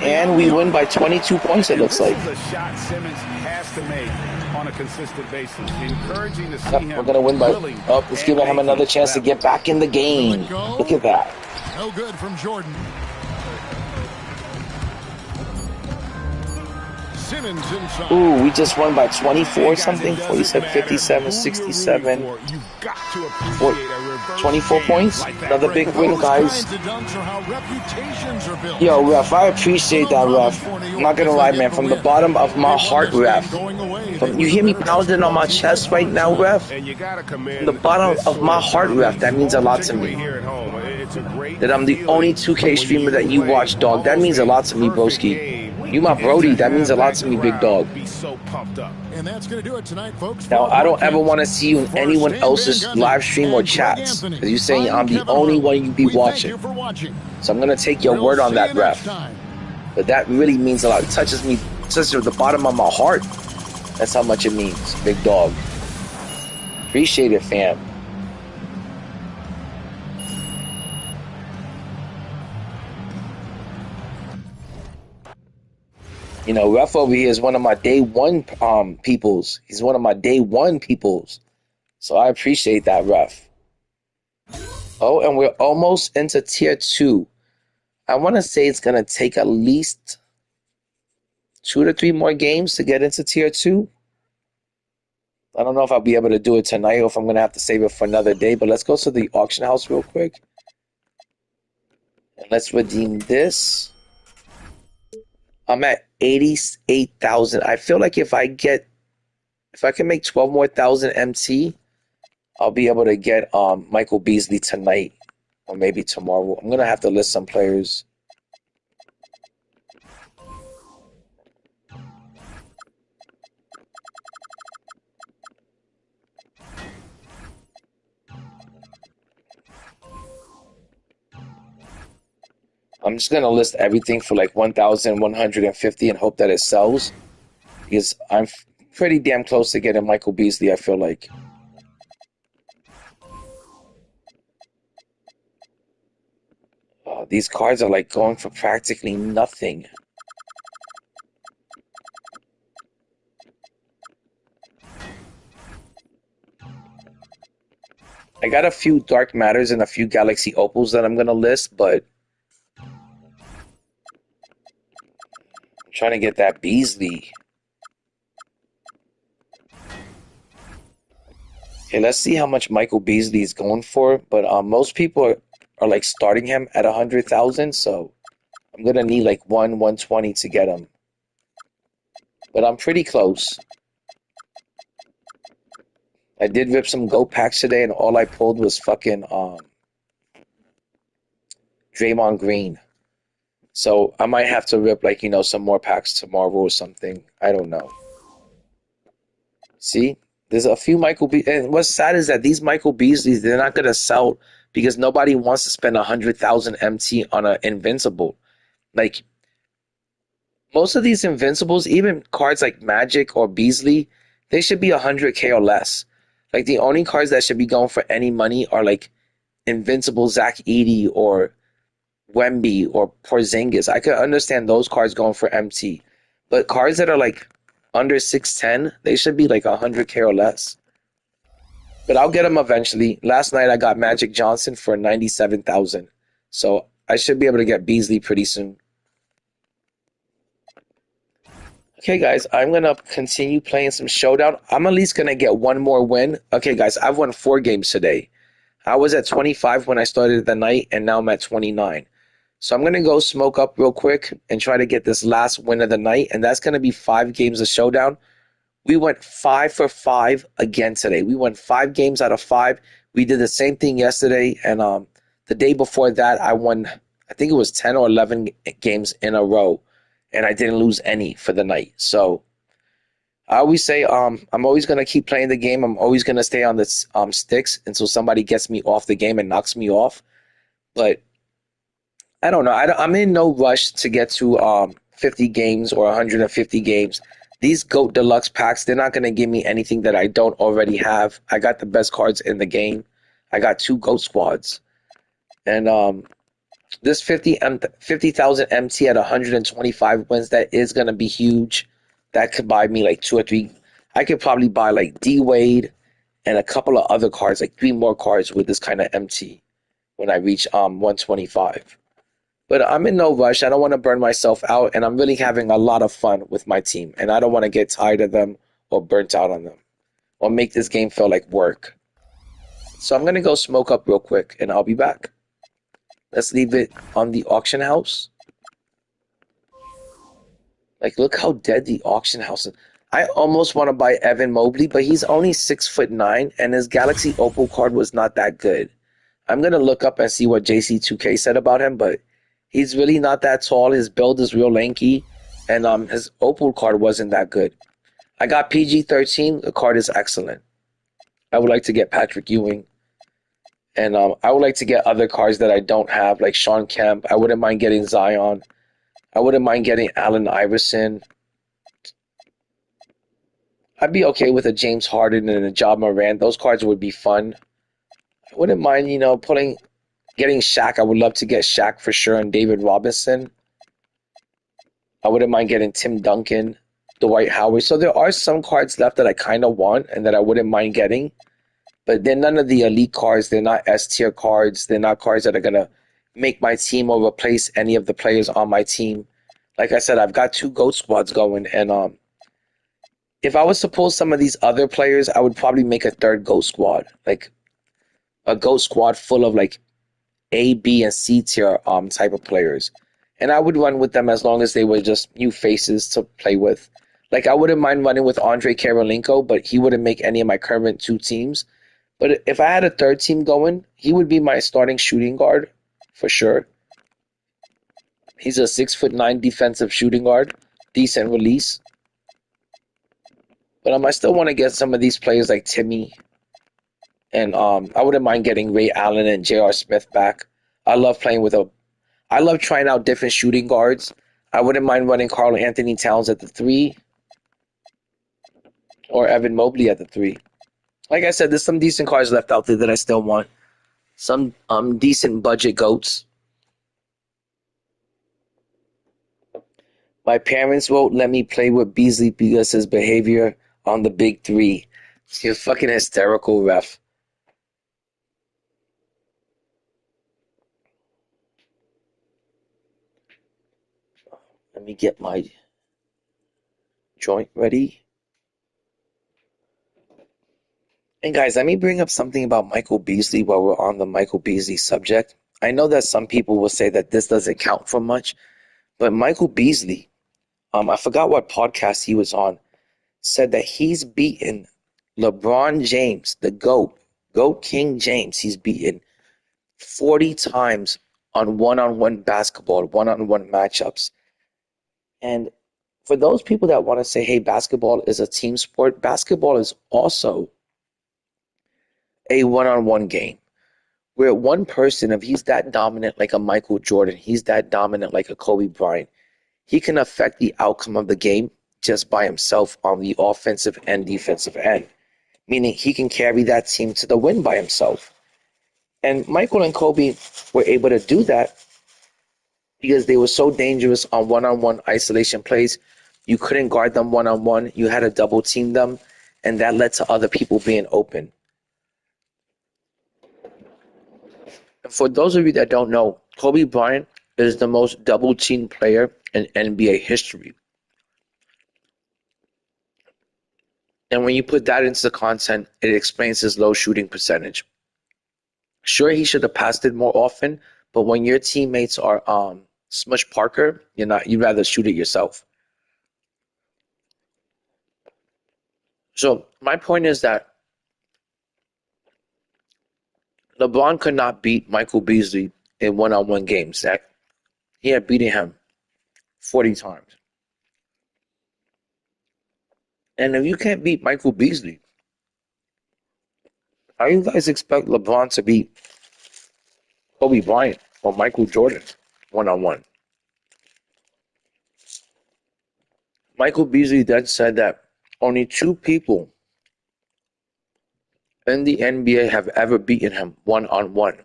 And we win by 22 points, it looks like. This is a shot Simmons has to make on a consistent basis. Encouraging to see him. We're going to win by... Oh, let's give him another chance to get back in the game. Look at that. No good from Jordan. Simmons inside. Ooh, we just won by 24 something. 47, 57, 67. 24 points. Another big win, guys. Yo, ref, I appreciate that, ref. I'm not gonna lie, man. From the bottom of my heart, ref. You hear me pounding on my chest right now, ref? From the bottom of my heart, ref. That means a lot to me. That I'm the only 2K streamer that you watch, dog. That means a lot to me, broski. You my Brody, that means a lot to me, big dog. And that's going to do it tonight, folks. Now, I don't ever want to see you in anyone else's live stream or chats. Because you're saying I'm the only one you be watching. So I'm going to take your word on that, ref. But that really means a lot. It touches me, touches the bottom of my heart. That's how much it means, big dog. Appreciate it, fam. You know, Ref over here is one of my day one peoples. He's one of my day one peoples. So I appreciate that, Ref. Oh, and we're almost into tier 2. I want to say it's going to take at least 2 to 3 more games to get into tier 2. I don't know if I'll be able to do it tonight or if I'm going to have to save it for another day. But let's go to the auction house real quick. And let's redeem this. I'm at 88,000. I feel like if I can make 12 more thousand MT, I'll be able to get Michael Beasley tonight or maybe tomorrow. I'm gonna have to list some players. I'm just going to list everything for like 1,150 and hope that it sells. Because I'm pretty damn close to getting Michael Beasley, I feel like. These cards are like going for practically nothing. I got a few Dark Matters and a few Galaxy Opals that I'm going to list, but trying to get that Beasley. Okay, let's see how much Michael Beasley is going for. But most people are like starting him at 100,000, so I'm gonna need like 120 to get him. But I'm pretty close. I did rip some Go packs today, and all I pulled was fucking Draymond Green. So I might have to rip like, you know, some more packs tomorrow or something. I don't know. See, there's a few Michael Beasley. And what's sad is that these Michael Beasleys, they're not going to sell because nobody wants to spend 100,000 MT on an Invincible. Like, most of these Invincibles, even cards like Magic or Beasley, they should be 100K or less. Like, the only cards that should be going for any money are like Invincible Zach Edey or Wemby or Porzingis. I could understand those cards going for MT. But cards that are like under 610, they should be like 100K or less. But I'll get them eventually. Last night I got Magic Johnson for 97,000. So I should be able to get Beasley pretty soon. Okay, guys, I'm going to continue playing some Showdown. I'm at least going to get one more win. Okay, guys, I've won 4 games today. I was at 25 when I started the night, and now I'm at 29. So I'm going to go smoke up real quick and try to get this last win of the night, and that's going to be 5 games of Showdown. We went 5 for 5 again today. We won 5 games out of 5. We did the same thing yesterday, and the day before that, I won, I think it was 10 or 11 games in a row, and I didn't lose any for the night. So I always say I'm always going to keep playing the game. I'm always going to stay on the sticks until somebody gets me off the game and knocks me off. But I don't know. I'm in no rush to get to 50 games or 150 games. These GOAT Deluxe packs, they're not going to give me anything that I don't already have. I got the best cards in the game. I got 2 GOAT squads. And this 50,000 MT at 125 wins, that is going to be huge. That could buy me like 2 or 3. I could probably buy like D-Wade and a couple of other cards, like 3 more cards with this kind of MT when I reach 125. But I'm in no rush. I don't want to burn myself out, and I'm really having a lot of fun with my team. And I don't want to get tired of them or burnt out on them or make this game feel like work. So I'm going to go smoke up real quick, and I'll be back. Let's leave it on the auction house. Like, look how dead the auction house is. I almost want to buy Evan Mobley, but he's only 6'9", and his Galaxy Opal card was not that good. I'm going to look up and see what JC2K said about him, but he's really not that tall. His build is real lanky, and his Opal card wasn't that good. I got PG-13. The card is excellent. I would like to get Patrick Ewing, and I would like to get other cards that I don't have, like Sean Kemp. I wouldn't mind getting Zion. I wouldn't mind getting Allen Iverson. I'd be okay with a James Harden and a Ja Morant. Those cards would be fun. I wouldn't mind, getting Shaq. I would love to get Shaq for sure, and David Robinson. I wouldn't mind getting Tim Duncan, Dwight Howard. So there are some cards left that I kind of want and that I wouldn't mind getting. But they're none of the elite cards. They're not S-tier cards. They're not cards that are going to make my team or replace any of the players on my team. Like I said, I've got 2 GOAT squads going, and if I was to pull some of these other players, I would probably make a 3rd GOAT squad, like a GOAT squad full of like A, B, and C tier type of players. And I would run with them as long as they were just new faces to play with. Like, I wouldn't mind running with Andre Karolinko, but he wouldn't make any of my current 2 teams. But if I had a 3rd team going, he would be my starting shooting guard for sure. He's a 6'9" defensive shooting guard, decent release. But I still want to get some of these players like Timmy, and I wouldn't mind getting Ray Allen and J.R. Smith back. I love trying out different shooting guards. I wouldn't mind running Karl Anthony Towns at the 3 or Evan Mobley at the 3. Like I said, there's some decent cards left out there that I still want. Some decent budget GOATs. My parents won't let me play with Beasley because his behavior on the big 3. You're fucking hysterical, ref. Let me get my joint ready. And guys, let me bring up something about Michael Beasley while we're on the Michael Beasley subject. I know that some people will say that this doesn't count for much, but Michael Beasley, I forgot what podcast he was on, said that he's beaten LeBron James, the GOAT King James. He's beaten 40 times on one-on-one basketball, one-on-one matchups. And for those people that want to say, hey, basketball is a team sport, basketball is also a one-on-one game where one person, if he's that dominant like a Michael Jordan, he's that dominant like a Kobe Bryant, he can affect the outcome of the game just by himself on the offensive and defensive end, meaning he can carry that team to the win by himself. And Michael and Kobe were able to do that because they were so dangerous on one-on-one isolation plays. You couldn't guard them one-on-one. You had to double team them, and that led to other people being open. And for those of you that don't know, Kobe Bryant is the most double-teamed player in NBA history. And when you put that into the content, it explains his low shooting percentage. Sure, he should have passed it more often, but when your teammates are Smush Parker, you'd rather shoot it yourself. So my point is that LeBron could not beat Michael Beasley in one-on-one games. That he had beaten him 40 times. And if you can't beat Michael Beasley, how do you guys expect LeBron to beat Kobe Bryant or Michael Jordan? one-on-one. Michael Beasley then said that only 2 people in the NBA have ever beaten him one-on-one.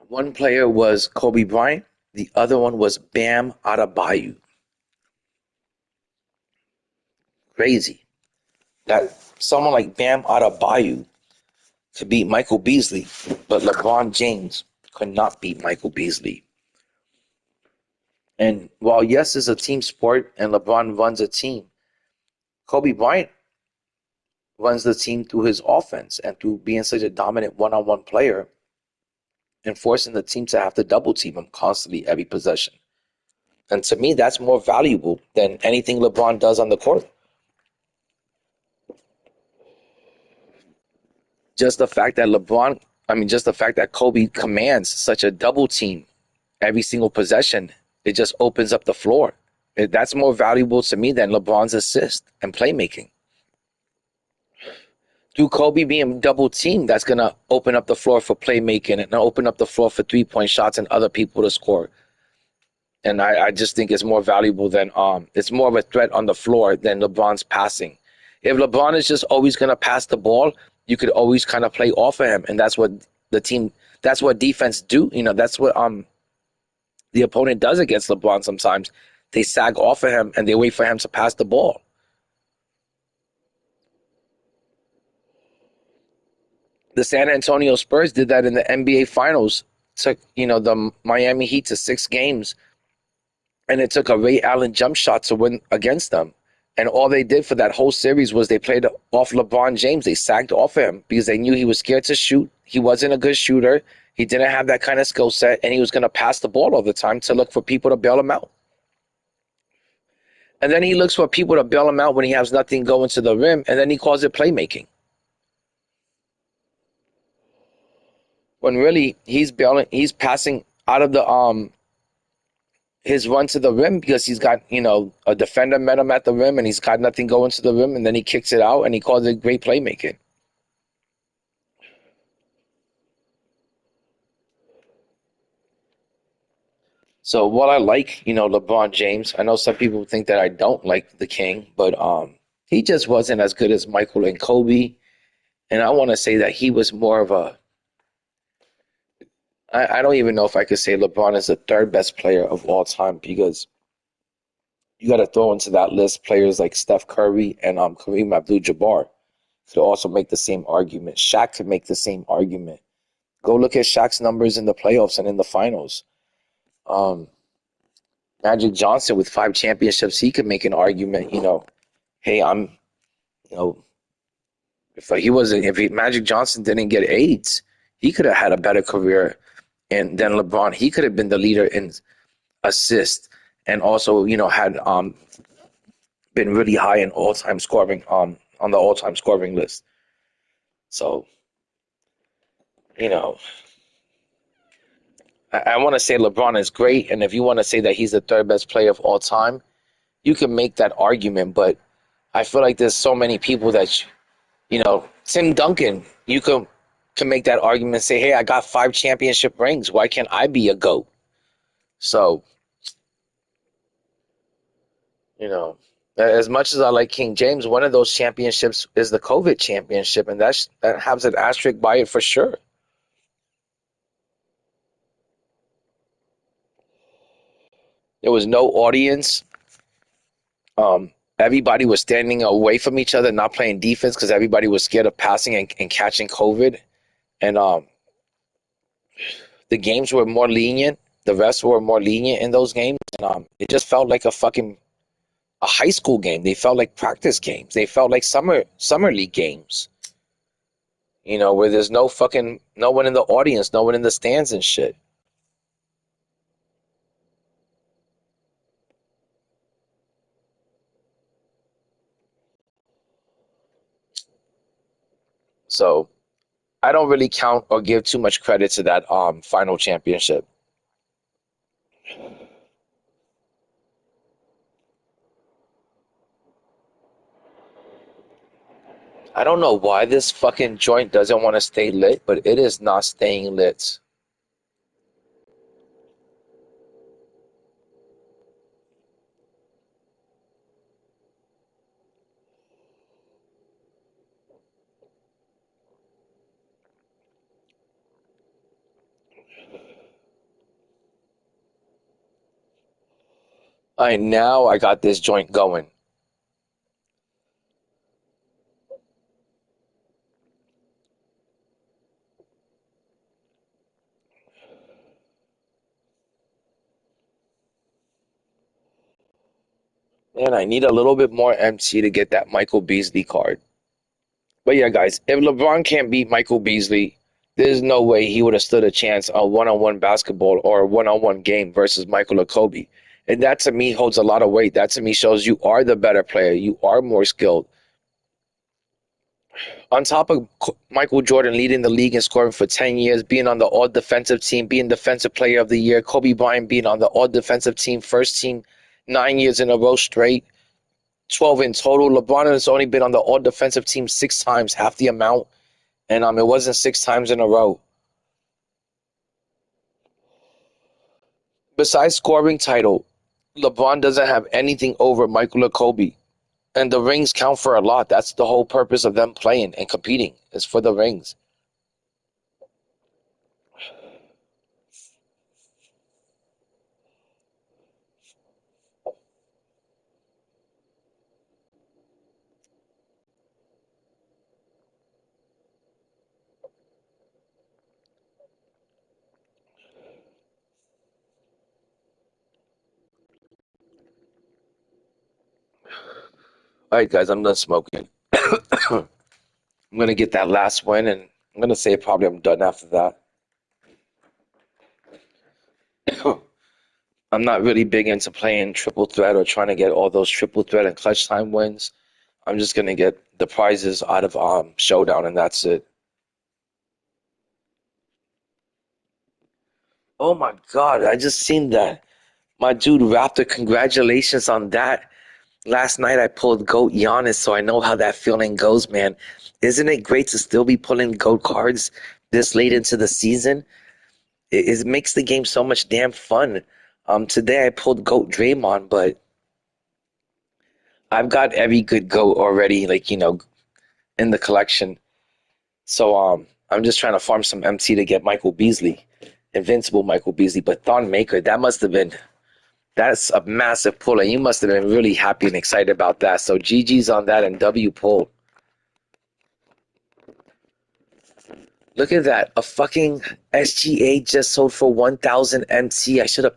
One player was Kobe Bryant. The other one was Bam Adebayo. Crazy that someone like Bam Adebayo could beat Michael Beasley, but LeBron James could not beat Michael Beasley. And while yes, it's a team sport and LeBron runs a team, Kobe Bryant runs the team through his offense and through being such a dominant one-on-one player and forcing the team to have to double team him constantly every possession. And to me, that's more valuable than anything LeBron does on the court. Just the fact that Kobe commands such a double team every single possession, it just opens up the floor. That's more valuable to me than LeBron's assist and playmaking. Through Kobe being double teamed, that's going to open up the floor for playmaking and open up the floor for three-point shots and other people to score. And I just think it's more valuable than it's more of a threat on the floor than LeBron's passing. If LeBron is just always going to pass the ball, you could always kind of play off of him, and that's what defense do. That's what the opponent does against LeBron sometimes. They sag off of him and they wait for him to pass the ball. The San Antonio Spurs did that in the NBA Finals. Took, the Miami Heat to 6 games, and it took a Ray Allen jump shot to win against them. And all they did for that whole series was they played off LeBron James. They sagged off him because they knew he was scared to shoot. He wasn't a good shooter. He didn't have that kind of skill set, and he was going to pass the ball all the time to look for people to bail him out. And then he looks for people to bail him out when he has nothing going to the rim, and then he calls it playmaking. When really he's passing out of the his run to the rim because he's got, a defender met him at the rim and he's got nothing going to the rim, and then he kicks it out and he calls it great playmaking. So while I like, LeBron James, I know some people think that I don't like the King, but he just wasn't as good as Michael and Kobe. And I want to say that he was more of a, I don't even know if I could say LeBron is the 3rd best player of all time, because you got to throw into that list players like Steph Curry and Kareem Abdul-Jabbar. Could also make the same argument. Shaq could make the same argument. Go look at Shaq's numbers in the playoffs and in the finals. Magic Johnson with 5 championships, he could make an argument, hey, if Magic Johnson didn't get AIDS, he could have had a better career than LeBron. He could have been the leader in assists and also, had been really high in all-time scoring on the all-time scoring list. So, I want to say LeBron is great, and if you want to say that he's the 3rd best player of all time, you can make that argument, but I feel like there's so many people that, Tim Duncan, you can make that argument and say, hey, I got 5 championship rings. Why can't I be a GOAT? So, as much as I like King James, one of those championships is the COVID championship, and that has an asterisk by it for sure. There was no audience. Everybody was standing away from each other, not playing defense because everybody was scared of passing and catching COVID. And the games were more lenient. The refs were more lenient in those games. And it just felt like a high school game. They felt like practice games. They felt like summer league games. Where there's no one in the audience, no one in the stands and shit. So I don't really count or give too much credit to that final championship. I don't know why this fucking joint doesn't want to stay lit, but it is not staying lit. All right, now I got this joint going. Man, I need a little bit more MC to get that Michael Beasley card. But yeah, guys, if LeBron can't beat Michael Beasley, there's no way he would have stood a chance on one-on-one basketball or a one-on-one game versus Michael or Kobe. And that to me holds a lot of weight. That to me shows you are the better player. You are more skilled. On top of Michael Jordan leading the league in scoring for 10 years, being on the all-defensive team, being Defensive Player of the Year, Kobe Bryant being on the all-defensive team, first team, 9 years in a row straight, 12 in total. LeBron has only been on the all-defensive team 6 times, half the amount, and it wasn't 6 times in a row. Besides scoring title, LeBron doesn't have anything over Michael or Kobe. And the rings count for a lot. That's the whole purpose of them playing and competing, is for the rings. All right, guys, I'm done smoking. I'm going to get that last win, and I'm going to say probably I'm done after that. I'm not really big into playing triple threat or trying to get all those triple threat and clutch time wins. I'm just going to get the prizes out of Showdown, and that's it. Oh my God, I just seen that. My dude Raptor, congratulations on that. Last night I pulled GOAT Giannis, so I know how that feeling goes, man. Isn't it great to still be pulling GOAT cards this late into the season? It makes the game so much damn fun. Today I pulled GOAT Draymond, but I've got every good GOAT already, in the collection. So I'm just trying to farm some MT to get Michael Beasley, Invincible Michael Beasley. But Thon Maker, that's a massive pull, and you must have been really happy and excited about that. So GG's on that and W pull. Look at that. A fucking SGA just sold for 1,000 MT. I should have.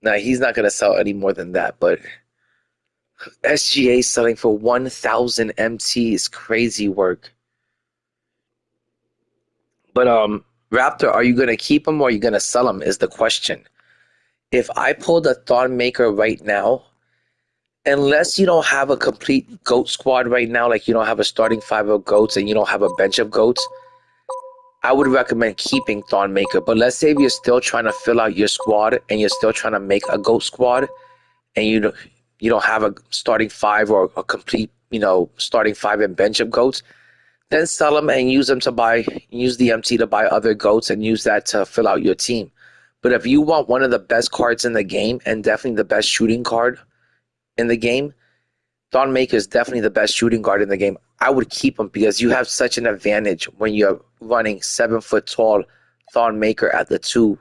Nah, he's not going to sell any more than that, but SGA selling for 1,000 MT is crazy work. But Raptor, are you going to keep him or are you going to sell him is the question. If I pulled a Thon Maker right now, unless you don't have a complete GOAT squad right now, like you don't have a starting 5 of GOATs and you don't have a bench of GOATs, I would recommend keeping Thon Maker. But let's say if you're still trying to fill out your squad and you're still trying to make a GOAT squad and you don't have a starting 5 or a complete, starting 5 and bench of GOATs, then sell them and use the MT to buy other GOATs and use that to fill out your team. But if you want one of the best cards in the game and definitely the best shooting card in the game, Thon Maker is definitely the best shooting guard in the game. I would keep him because you have such an advantage when you're running 7 foot tall Thon Maker at the 2.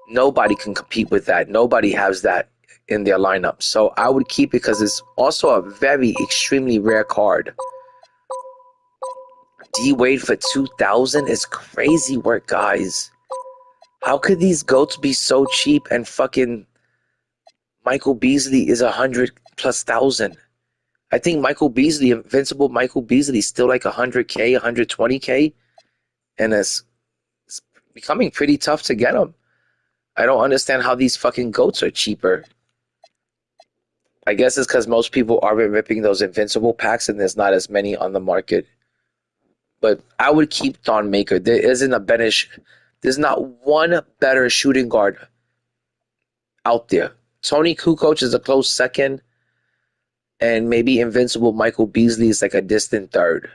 Nobody can compete with that. Nobody has that in their lineup. So I would keep it because it's also a very extremely rare card. D Wade for 2,000 is crazy work, guys. How could these GOATs be so cheap and fucking Michael Beasley is 100,000+? I think Michael Beasley, Invincible Michael Beasley, is still like 100K, 120K, and it's becoming pretty tough to get him. I don't understand how these fucking GOATs are cheaper. I guess it's because most people aren't ripping those Invincible packs and there's not as many on the market. But I would keep Thon Maker. There's not one better shooting guard out there. Tony Kukoc is a close second, and maybe Invincible Michael Beasley is like a distant third.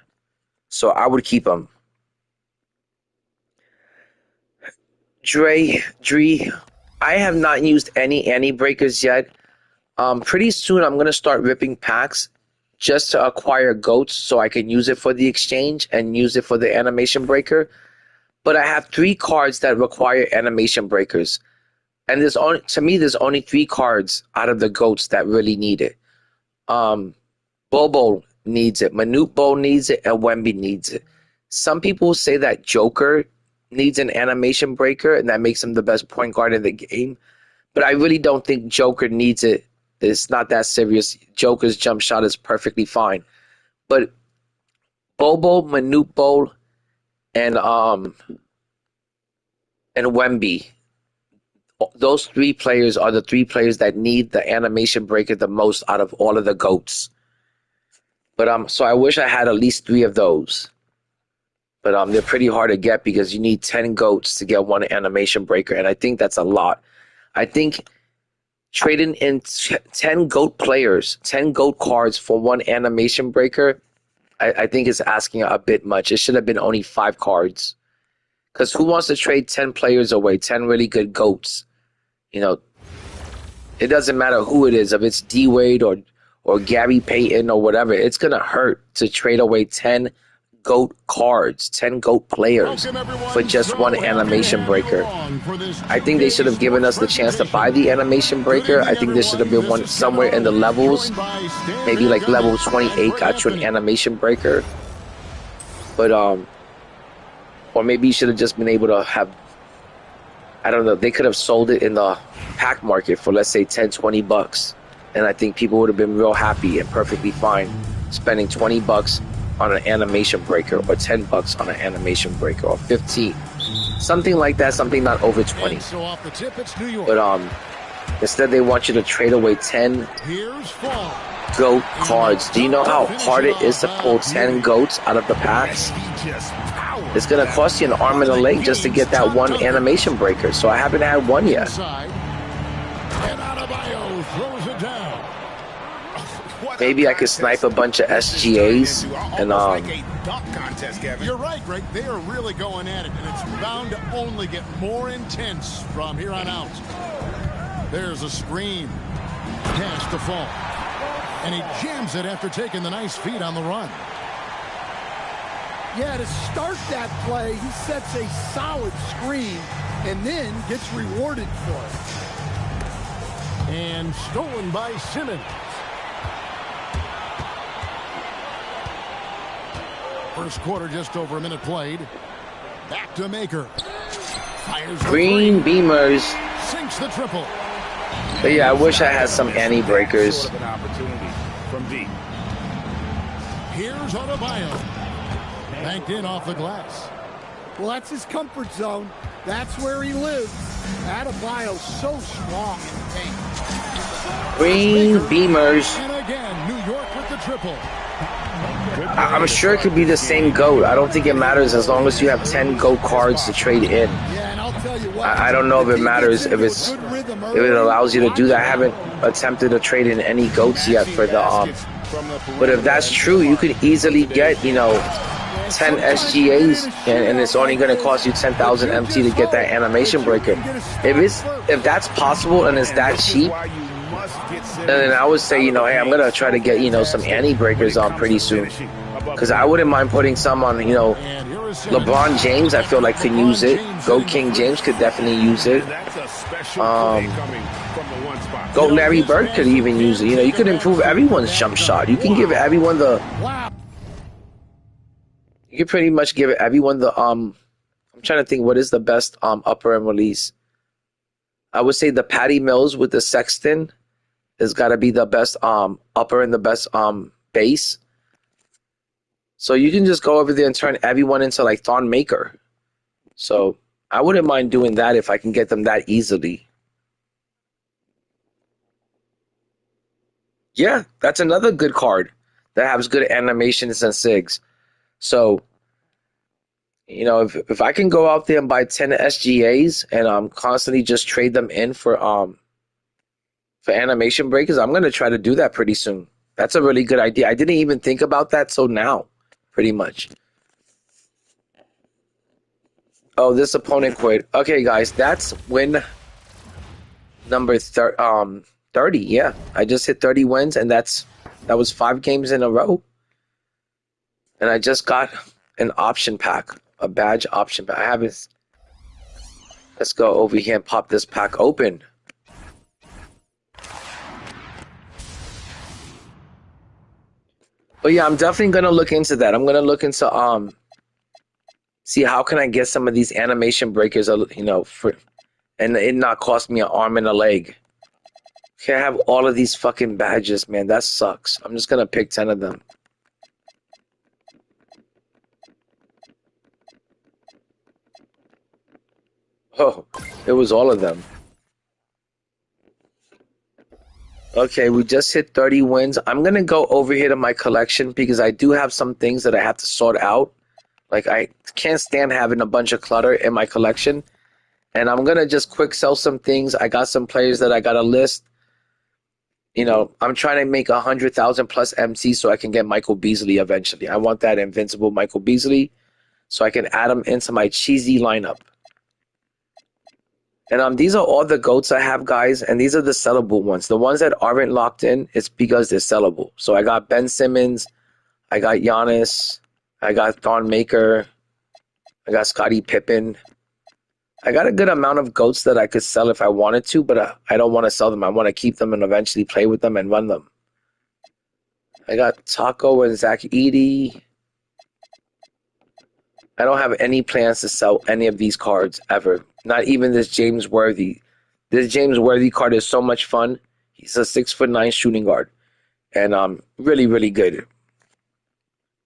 So I would keep him. Dre, I have not used any anti-breakers yet. Pretty soon I'm going to start ripping packs just to acquire GOATs so I can use it for the exchange and use it for the animation breaker. But I have 3 cards that require animation breakers. And to me, there's only 3 cards out of the GOATs that really need it. Bobo needs it, Manute Bol needs it, and Wemby needs it. Some people say that Joker needs an animation breaker, and that makes him the best point guard in the game. But I really don't think Joker needs it. It's not that serious. Joker's jump shot is perfectly fine. But Bobo, Manute Bol, and Wemby, those 3 players are the 3 players that need the animation breaker the most out of all of the GOATs. But so I wish I had at least 3 of those. But they're pretty hard to get because you need 10 GOATs to get 1 animation breaker, and I think that's a lot. I think trading in 10 GOAT players, 10 GOAT cards for 1 animation breaker, I think is asking a bit much. It should have been only 5 cards. Because who wants to trade 10 players away, 10 really good GOATs? You know, it doesn't matter who it is, if it's D-Wade or Gary Payton or whatever. It's going to hurt to trade away 10 GOAT cards, 10 GOAT players for just 1 animation breaker. I think they should have given us the chance to buy the animation breaker. I think there should have been one somewhere in the levels. Maybe like level 28 got you an animation breaker. But, or maybe you should have just been able to have, I don't know, they could have sold it in the pack market for, let's say, 10, 20 bucks. And I think people would have been real happy and perfectly fine spending 20 bucks on an animation breaker, or 10 bucks on an animation breaker, or 15. Something like that, something not over 20. But instead they want you to trade away 10 GOAT cards. Do you know how hard it is to pull 10 GOATs out of the packs? It's going to cost you an arm and a leg just to get that 1 animation breaker. So I haven't had 1 yet. Maybe I could snipe a bunch of SGAs and You're right, Greg. They are really going at it, and it's bound to only get more intense from here on out. There's a screen. Pass to Fall. And he jams it after taking the nice feed on the run. Yeah, to start that play, he sets a solid screen and then gets rewarded for it. And stolen by Simmons. First quarter, just over a minute played. Back to Maker. Fires green beamers. Sinks the triple. But yeah, I wish I had some breakers. From deep. Here's Adebayo. Banked in off the glass. Well, that's his comfort zone. That's where he lives. Adebayo's so strong in the paint. Green beamers. And again, New York with the triple. I'm sure it could be the same GOAT. I don't think it matters as long as you have 10 GOAT cards to trade in. Yeah, and I'll tell you what, I don't know if it matters if it allows you to do that. I haven't attempted to trade in any GOATs yet for the but if that's true, you could easily get, you know, 10 SGAs and it's only going to cost you 10,000 MT to get that animation breaker. If that's possible and it's that cheap, then I would say, you know, hey, I'm going to try to get, you know, some breakers on pretty soon. Because I wouldn't mind putting some on, you know, LeBron James, I feel like could use it. Go King James could definitely use it. Go Larry Bird could even use it. You know, you could improve everyone's jump shot. You can give everyone the... You can pretty much give everyone the... I'm trying to think what is the best upper and release. I would say the Patty Mills with the Sexton has got to be the best upper and the best base. So you can just go over there and turn everyone into like Thon Maker. So I wouldn't mind doing that if I can get them that easily. Yeah, that's another good card that has good animations and SIGs. So, you know, if I can go out there and buy 10 SGAs and constantly just trade them in for animation breakers, I'm going to try to do that pretty soon. That's a really good idea. I didn't even think about that till now, pretty much. Oh, this opponent quit. Okay, guys, that's win number 30. Yeah, I just hit 30 wins, and that was 5 games in a row. And I just got an option pack, a badge option pack. Let's go over here and pop this pack open. But yeah, I'm definitely gonna look into that. I'm gonna look into see how can I get some of these animation breakers, and it not cost me an arm and a leg. Okay, I have all of these fucking badges, man. That sucks. I'm just gonna pick 10 of them. Oh, it was all of them. Okay, we just hit 30 wins. I'm going to go over here to my collection because I do have some things that I have to sort out. Like, I can't stand having a bunch of clutter in my collection. And I'm going to just quick sell some things. I got some players that I got a list. I'm trying to make 100,000 plus MC so I can get Michael Beasley eventually. I want that invincible Michael Beasley so I can add him into my cheesy lineup. And these are all the GOATs I have, guys, and these are the sellable ones. The ones that aren't locked in, it's because they're sellable. So I got Ben Simmons, I got Giannis, I got Thon Maker, I got Scottie Pippen. I got a good amount of GOATs that I could sell if I wanted to, but I don't want to sell them. I want to keep them and eventually play with them and run them. I got Taco and Zach Edey. I don't have any plans to sell any of these cards ever. Not even this James Worthy. This James Worthy card is so much fun. He's a 6'9" shooting guard. And really, really good.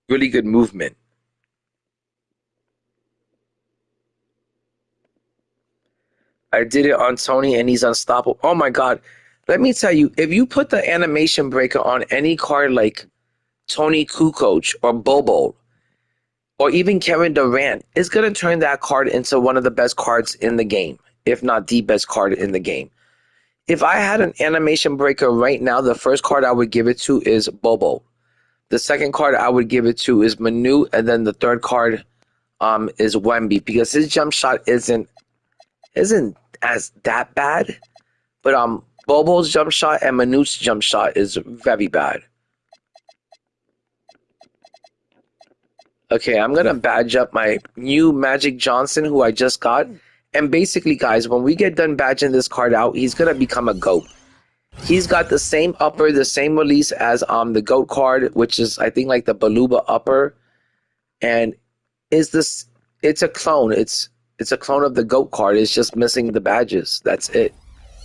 Really good movement. I did it on Tony and he's unstoppable. Oh my god. Let me tell you, if you put the animation breaker on any card like Tony Kukoc or Bobo, or even Kevin Durant, is going to turn that card into one of the best cards in the game, if not the best card in the game. If I had an animation breaker right now, the first card I would give it to is Bobo. The second card I would give it to is Manu, and then the third card is Wemby, because his jump shot isn't as that bad, but Bobo's jump shot and Manu's jump shot is very bad. Okay, I'm going to badge up my new Magic Johnson, who I just got. And basically, guys, when we get done badging this card out, he's going to become a GOAT. He's got the same upper, the same release as the GOAT card, which is, I think, like the Baluba upper. And it's a clone. It's a clone of the GOAT card. It's just missing the badges. That's it.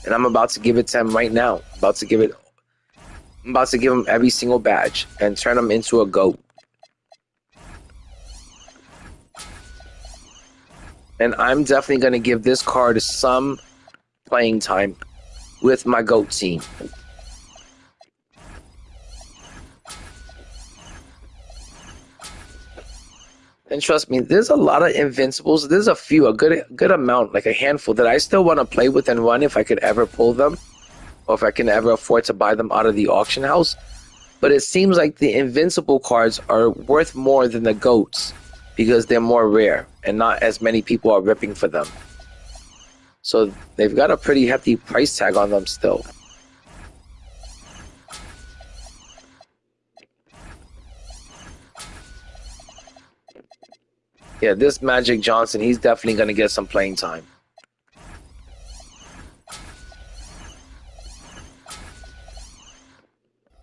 And I'm about to give it to him right now. I'm about to give him every single badge and turn him into a GOAT. And I'm definitely going to give this card some playing time with my GOAT team. And trust me, there's a lot of invincibles. There's a few, a good amount, like a handful that I still want to play with and run if I could ever pull them, or if I can ever afford to buy them out of the auction house. But it seems like the invincible cards are worth more than the GOATs, because they're more rare and not as many people are ripping for them. So they've got a pretty hefty price tag on them still. Yeah, this Magic Johnson, he's definitely going to get some playing time.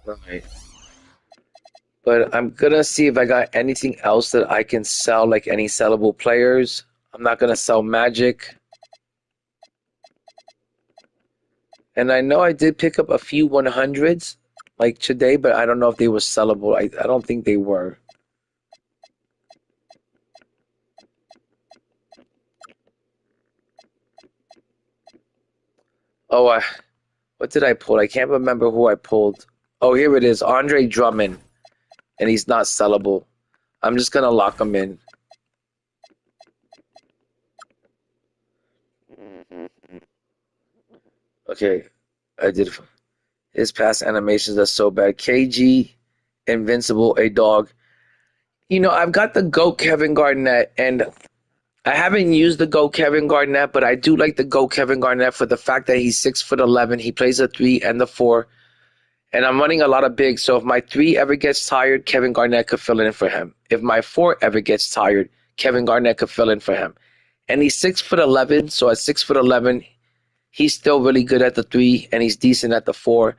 Alright. But I'm going to see if I got anything else that I can sell, like any sellable players. I'm not going to sell Magic. And I know I did pick up a few 100s, like today, but I don't know if they were sellable. I don't think they were. Oh, what did I pull? I can't remember who I pulled. Oh, here it is, Andre Drummond. And he's not sellable. I'm just going to lock him in. Okay, I did. His past animations are so bad. KG, Invincible, a dog. You know, I've got the GOAT Kevin Garnett, and I haven't used the GOAT Kevin Garnett, but I do like the GOAT Kevin Garnett for the fact that he's 6'11". He plays the 3 and the 4. And I'm running a lot of bigs, so if my 3 ever gets tired, Kevin Garnett could fill in for him. If my 4 ever gets tired, Kevin Garnett could fill in for him. And he's 6'11", so at 6'11", he's still really good at the 3, and he's decent at the 4.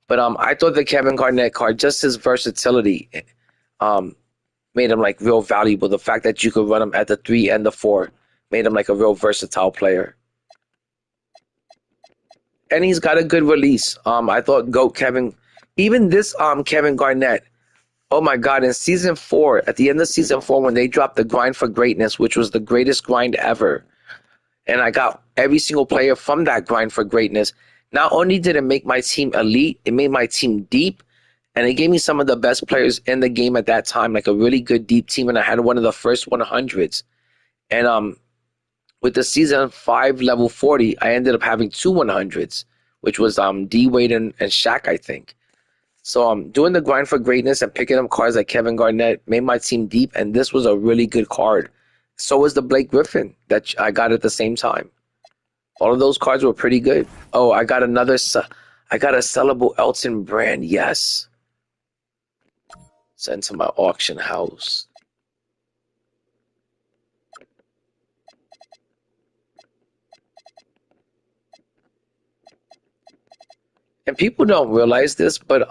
But I thought the Kevin Garnett card, just his versatility, made him like real valuable. The fact that you could run him at the 3 and the 4 made him like a real versatile player. And he's got a good release. I thought GOAT Kevin, even this Kevin Garnett, oh my God, in season 4, at the end of season 4, when they dropped the grind for greatness, which was the greatest grind ever, and I got every single player from that grind for greatness, not only did it make my team elite, it made my team deep, and it gave me some of the best players in the game at that time, like a really good deep team, and I had one of the first 100s. And with the season 5 level 40, I ended up having 2 100s, which was D Wade and Shaq, I think. So doing the grind for greatness and picking up cards like Kevin Garnett made my team deep, and this was a really good card. So was the Blake Griffin that I got at the same time. All of those cards were pretty good. Oh, I got a sellable Elton Brand, yes. Sent to my auction house. And people don't realize this, but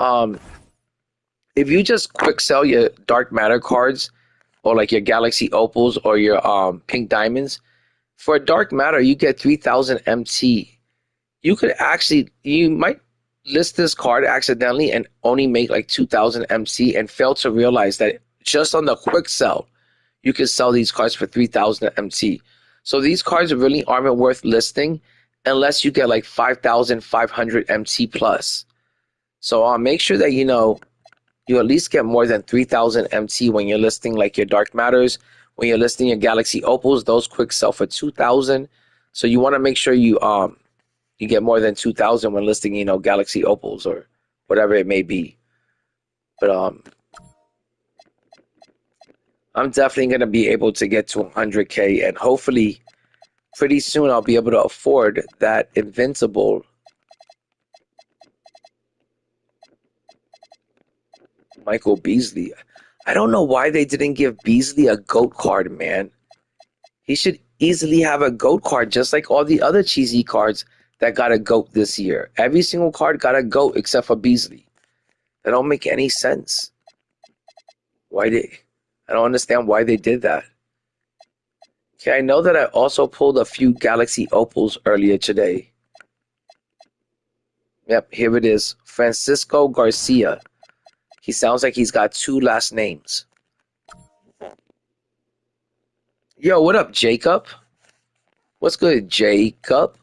if you just quick sell your Dark Matter cards, or like your Galaxy Opals or your Pink Diamonds, for a Dark Matter you get 3,000 MT. You might list this card accidentally and only make like 2,000 MT and fail to realize that just on the quick sell, you can sell these cards for 3,000 MT. So these cards really aren't worth listing unless you get like 5,500 MT plus. So make sure that you at least get more than 3,000 MT when you're listing like your Dark Matters. When you're listing your Galaxy Opals, those quick sell for 2,000. So you want to make sure you get more than 2,000 when listing Galaxy Opals or whatever it may be. But I'm definitely going to be able to get to 100K, and hopefully pretty soon I'll be able to afford that Invincible Michael Beasley. I don't know why they didn't give Beasley a GOAT card, man. He should easily have a GOAT card, just like all the other cheesy cards that got a GOAT this year. Every single card got a GOAT except for Beasley. That don't make any sense. I don't understand why they did that. Okay, I know that I also pulled a few Galaxy Opals earlier today. Yep, here it is. Francisco Garcia. He sounds like he's got 2 last names. Yo, what up, Jacob? What's good, Jacob?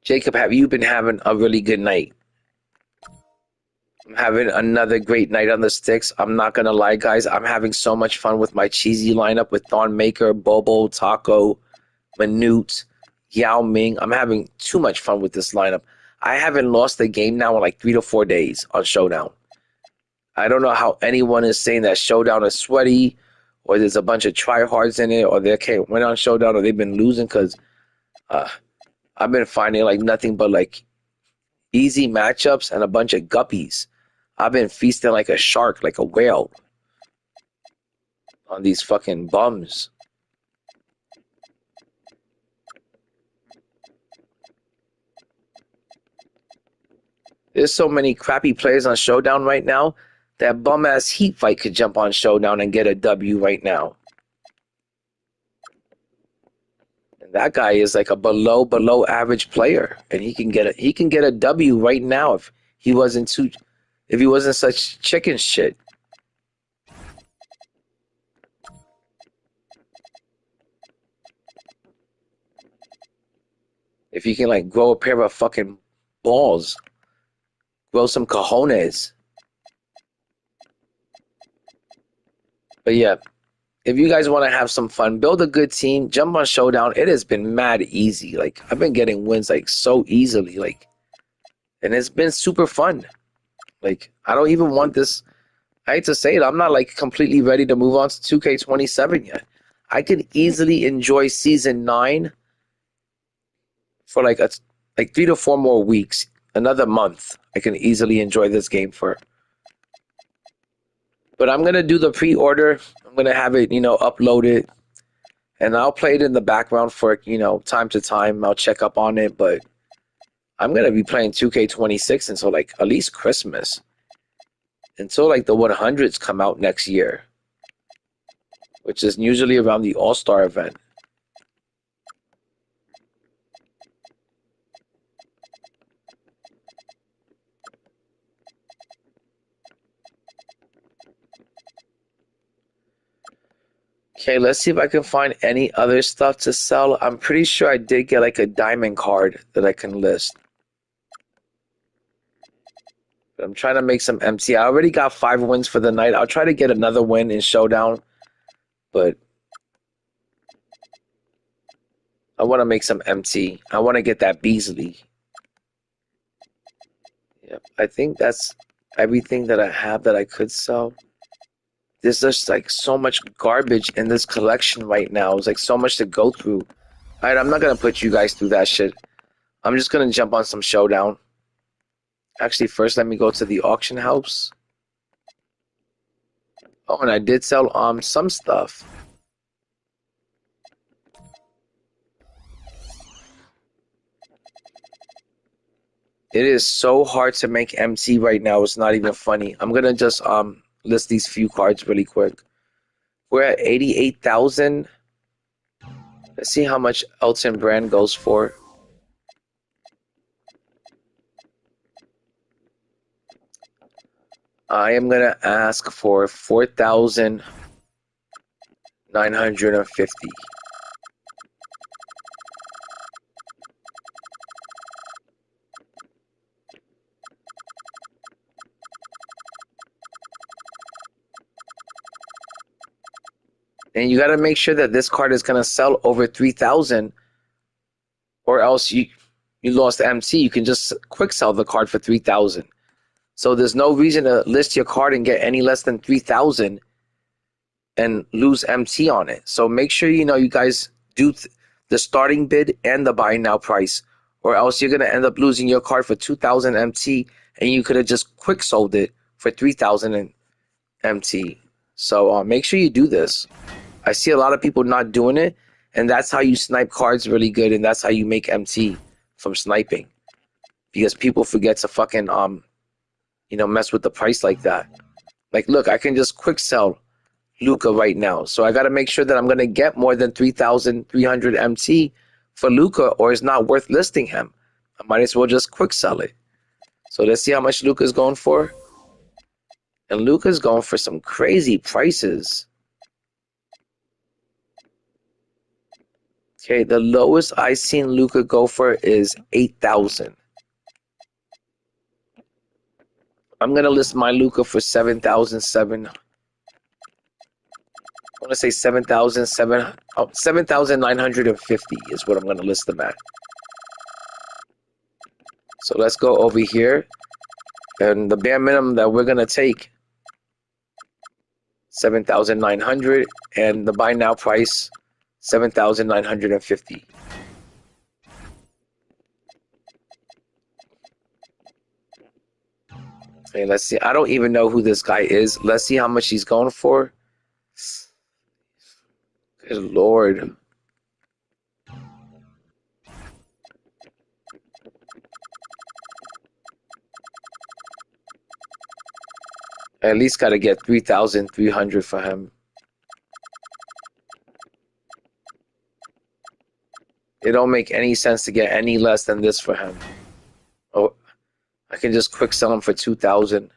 Jacob, have you been having a really good night? I'm having another great night on the sticks. I'm not going to lie, guys. I'm having so much fun with my cheesy lineup with Thorn Maker, Bobo, Taco, Manute, Yao Ming. I'm having too much fun with this lineup. I haven't lost a game now in like 3 to 4 days on Showdown. I don't know how anyone is saying that Showdown is sweaty, or there's a bunch of tryhards in it, or they can't win on Showdown, or they've been losing, because I've been finding like nothing but like easy matchups and a bunch of guppies. I've been feasting like a shark, like a whale, on these fucking bums. There's so many crappy players on Showdown right now that bum-ass Heat Fight could jump on Showdown and get a W right now. And that guy is like a below average player, and he can get a W right now if he wasn't such chicken shit. If he can like grow a pair of fucking balls, grow some cojones. But yeah, if you guys want to have some fun, build a good team, jump on Showdown. It has been mad easy. Like, I've been getting wins like so easily, like, and it's been super fun. Like, I don't even want this. I hate to say it, I'm not like completely ready to move on to 2K27 yet. I could easily enjoy season 9 for like 3 to 4 more weeks, another month, I can easily enjoy this game for. But I'm gonna do the pre-order. I'm gonna have it, uploaded, and I'll play it in the background for, time to time. I'll check up on it, but I'm gonna be playing 2K26 until like at least Christmas, until like the 100s come out next year, which is usually around the All-Star event. Okay, let's see if I can find any other stuff to sell. I'm pretty sure I did get like a diamond card that I can list. But I'm trying to make some MT. I already got 5 wins for the night. I'll try to get another win in Showdown, but I want to make some MT. I want to get that Beasley. Yep, I think that's everything that I have that I could sell. There's just like so much garbage in this collection right now. It's like so much to go through. All right, I'm not going to put you guys through that shit. I'm just going to jump on some Showdown. Actually, first let me go to the auction house. Oh, and I did sell some stuff. It is so hard to make MT right now. It's not even funny. I'm going to just list these few cards really quick. We're at 88,000. Let's see how much Elton Brand goes for. I am going to ask for 4,950. And you got to make sure that this card is going to sell over 3,000, or else you lost MT. You can just quick sell the card for 3,000. So there's no reason to list your card and get any less than 3,000 and lose MT on it. So make sure you guys do the starting bid and the buy now price, or else you're going to end up losing your card for 2,000 MT, and you could have just quick sold it for 3,000 MT. So make sure you do this. I see a lot of people not doing it, and that's how you snipe cards really good, and that's how you make MT from sniping. Because people forget to fucking mess with the price like that. Like, look, I can just quick sell Luka right now. So I got to make sure that I'm going to get more than 3,300 MT for Luka, or it's not worth listing him. I might as well just quick sell it. So let's see how much Luka's going for. And Luka's going for some crazy prices. Okay, the lowest I've seen Luka go for is 8,000. I'm going to list my Luka for 7,700. I want to say 7,950 is what I'm going to list them at. So let's go over here. And the bare minimum that we're going to take, 7,900. And the buy now price, 7,950. Okay, let's see. I don't even know who this guy is. Let's see how much he's going for. Good Lord. I at least got to get 3,300 for him. It don't make any sense to get any less than this for him. Oh, I can just quick sell him for 2,000.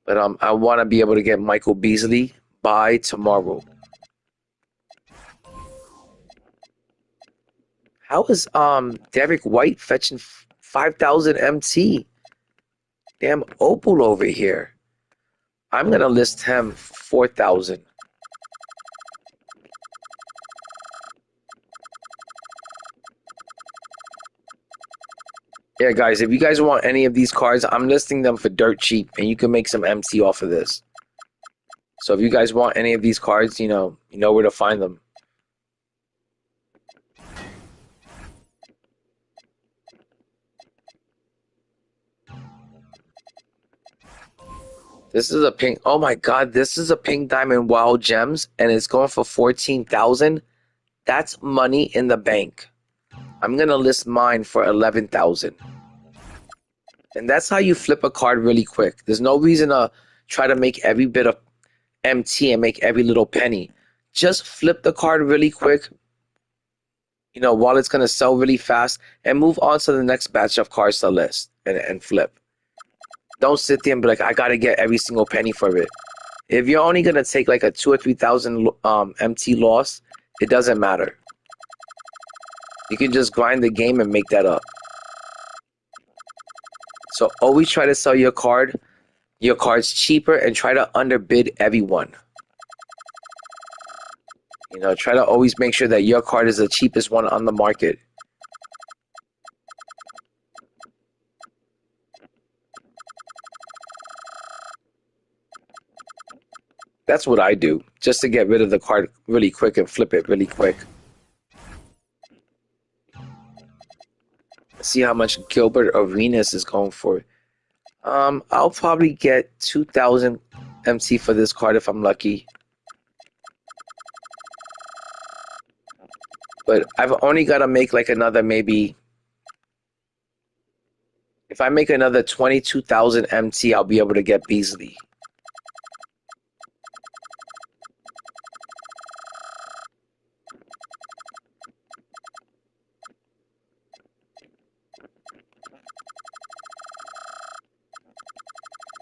But I want to be able to get Michael Beasley by tomorrow. How is Derek White fetching 5,000 MT? Damn Opal over here. I'm gonna list him 4,000. Yeah, guys, if you guys want any of these cards, I'm listing them for dirt cheap, and you can make some MT off of this. So if you guys want any of these cards, you know where to find them. This is a pink. Oh my God, this is a pink diamond wild gems, and it's going for 14,000. That's money in the bank. I'm gonna list mine for 11,000. And that's how you flip a card really quick. There's no reason to try to make every bit of MT and make every little penny. Just flip the card really quick, you know, while it's gonna sell really fast, and move on to the next batch of cards to list and flip. Don't sit there and be like, I gotta get every single penny for it. If you're only gonna take like a 2,000 or 3,000 MT loss, it doesn't matter. You can just grind the game and make that up. So always try to sell your cards cheaper, and try to underbid everyone. You know, try to always make sure that your card is the cheapest one on the market. That's what I do, just to get rid of the card really quick and flip it really quick. See how much Gilbert Arenas is going for. I'll probably get 2,000 MT for this card if I'm lucky. But I've only got to make like another maybe... If I make another 22,000 MT, I'll be able to get Beasley.